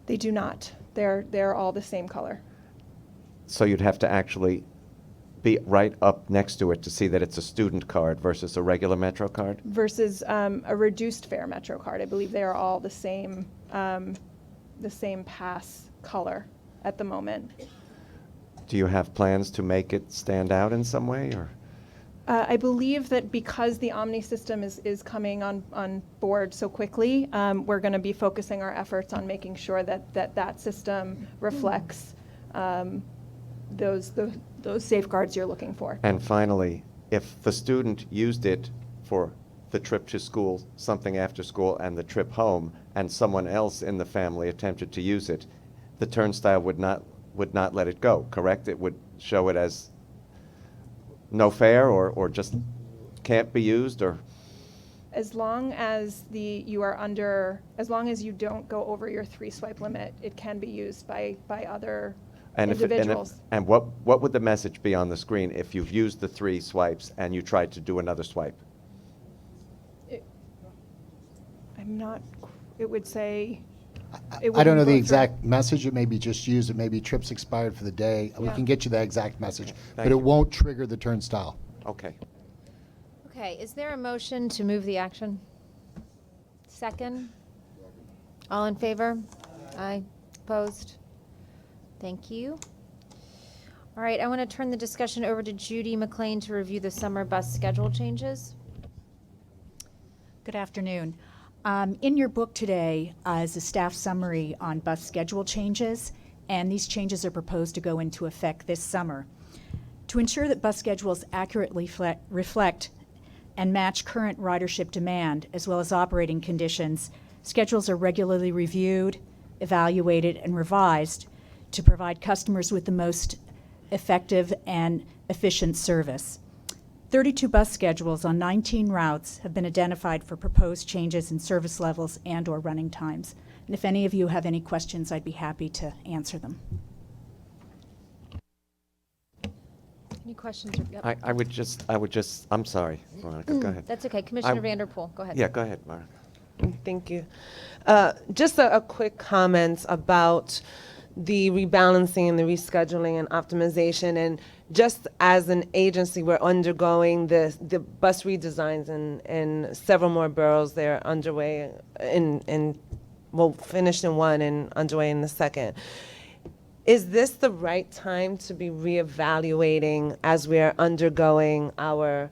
They do not. They're all the same color. So you'd have to actually be right up next to it to see that it's a student card versus a regular Metro card? Versus a reduced fare Metro card. I believe they are all the same pass color at the moment. Do you have plans to make it stand out in some way, or? I believe that because the Omni system is coming on board so quickly, we're going to be focusing our efforts on making sure that system reflects those safeguards you're looking for. And finally, if the student used it for the trip to school, something after school, and the trip home, and someone else in the family attempted to use it, the turnstile would not let it go, correct? It would show it as no fare, or just can't be used, or? As long as as long as you don't go over your 3 swipe limit, it can be used by other individuals. And what would the message be on the screen if you've used the 3 swipes and you tried to do another swipe? It would say. I don't know the exact message. It may be just used. It may be trips expired for the day. We Yeah. can get you that exact message, Thank but you. it won't trigger the turnstile. Okay. Okay, is there a motion to move the action? Second? All in favor? Aye. Opposed? Thank you. All right, I want to turn the discussion over to Judy McLean to review the summer bus schedule changes. Good afternoon. In your book today is a staff summary on bus schedule changes, and these changes are proposed to go into effect this summer. To ensure that bus schedules accurately reflect and match current ridership demand as well as operating conditions, schedules are regularly reviewed, evaluated, and revised to provide customers with the most effective and efficient service. 32 bus schedules on 19 routes have been identified for proposed changes in service levels and/or running times. And if any of you have any questions, I'd be happy to answer them. Any questions? Yep. I would just, I'm sorry, Veronica, go ahead. That's okay. Commissioner Vanderpool, go ahead. Yeah, go ahead, Veronica. Thank you. Just a quick comment about the rebalancing and the rescheduling and optimization. And just as an agency, we're undergoing the bus redesigns in several more boroughs. They're underway well, finished in one and underway in the second. Is this the right time to be reevaluating as we are undergoing our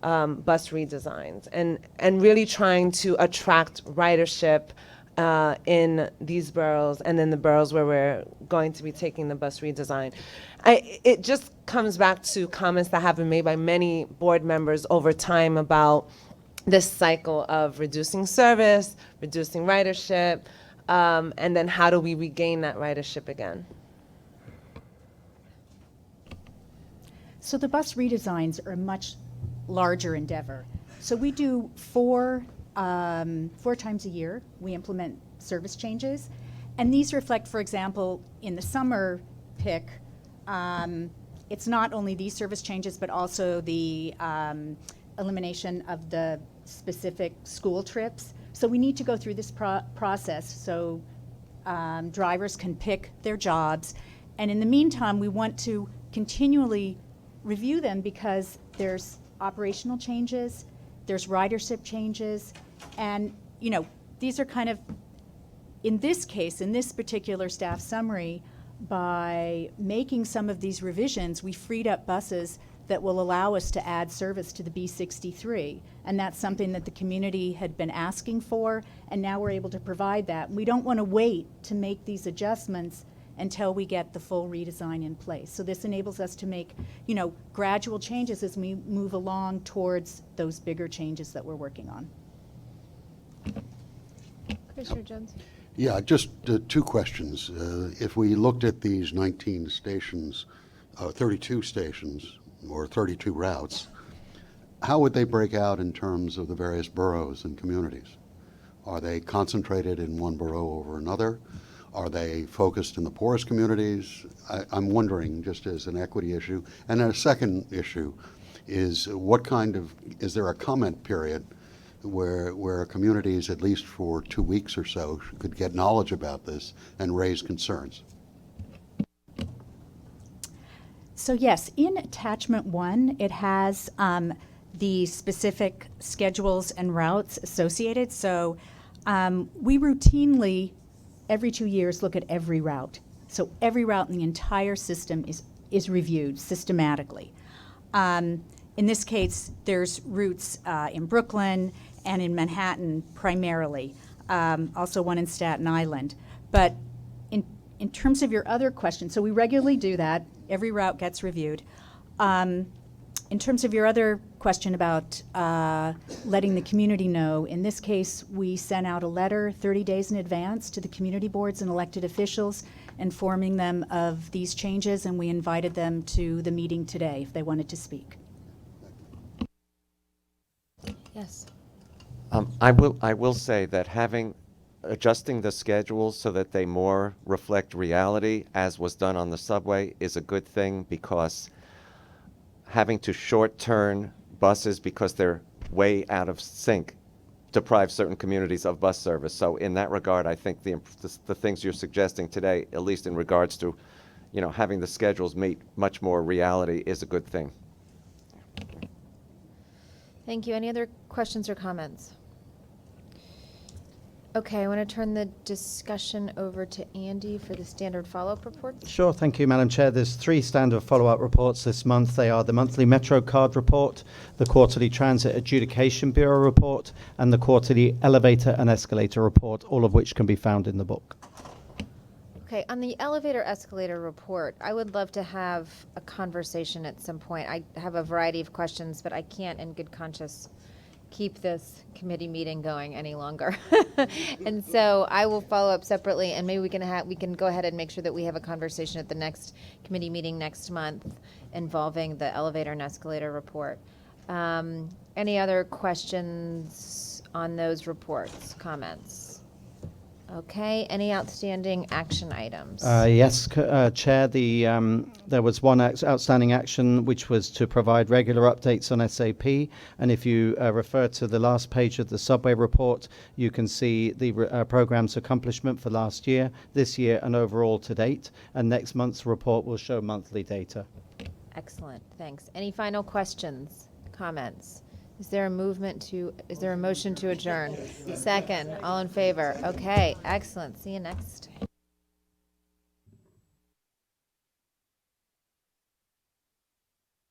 bus redesigns and really trying to attract ridership in these boroughs and then the boroughs where we're going to be taking the bus redesign. It just comes back to comments that have been made by many board members over time about this cycle of reducing service, reducing ridership, and then how do we regain that ridership again? So the bus redesigns are a much larger endeavor. So we do four times a year, we implement service changes. And these reflect, for example, in the summer pick, it's not only these service changes, but also the elimination of the specific school trips. So we need to go through this process so drivers can pick their jobs. And in the meantime, we want to continually review them because there's operational changes, there's ridership changes, and these are kind of, in this case, in this particular staff summary, by making some of these revisions, we freed up buses that will allow us to add service to the B63. And that's something that the community had been asking for, and now we're able to provide that. We don't want to wait to make these adjustments until we get the full redesign in place. So this enables us to make, gradual changes as we move along towards those bigger changes that we're working on. Commissioner Jones? Yeah, just two questions. If we looked at these 19 stations, 32 stations, or 32 routes, how would they break out in terms of the various boroughs and communities? Are they concentrated in one borough over another? Are they focused in the poorest communities? I'm wondering, just as an equity issue. And then a second issue is is there a comment period where communities, at least for 2 weeks or so, could get knowledge about this and raise concerns? So yes, in attachment 1, it has the specific schedules and routes associated. So we routinely, every 2 years, look at every route. So every route in the entire system is reviewed systematically. In this case, there's routes in Brooklyn and in Manhattan primarily, also one in Staten Island. But in terms of your other question, so we regularly do that. Every route gets reviewed. In terms of your other question about letting the community know, in this case, we sent out a letter 30 days in advance to the community boards and elected officials, informing them of these changes, and we invited them to the meeting today if they wanted to speak. Yes. I will say that adjusting the schedules so that they more reflect reality, as was done on the subway, is a good thing, because having to short-turn buses because they're way out of sync deprives certain communities of bus service. So in that regard, I think the things you're suggesting today, at least in regards to, having the schedules meet much more reality, is a good thing. Thank you. Any other questions or comments? Okay, I want to turn the discussion over to Andy for the standard follow-up reports. Sure, thank you, Madam Chair. There's 3 standard follow-up reports this month. They are the monthly Metro Card report, the quarterly Transit Adjudication Bureau report, and the quarterly Elevator and Escalator report, all of which can be found in the book. Okay, on the elevator escalator report, I would love to have a conversation at some point. I have a variety of questions, but I can't in good conscience keep this committee meeting going any longer. And so I will follow up separately, and maybe we can go ahead and make sure that we have a conversation at the next committee meeting next month involving the elevator and escalator report. Any other questions on those reports, comments? Okay, any outstanding action items? Yes, Chair, there was one outstanding action, which was to provide regular updates on SAP. And if you refer to the last page of the subway report, you can see the program's accomplishment for last year, this year, and overall to date. And next month's report will show monthly data. Excellent, thanks. Any final questions, comments? Is there a motion to adjourn? Second, all in favor? Okay, excellent. See you next.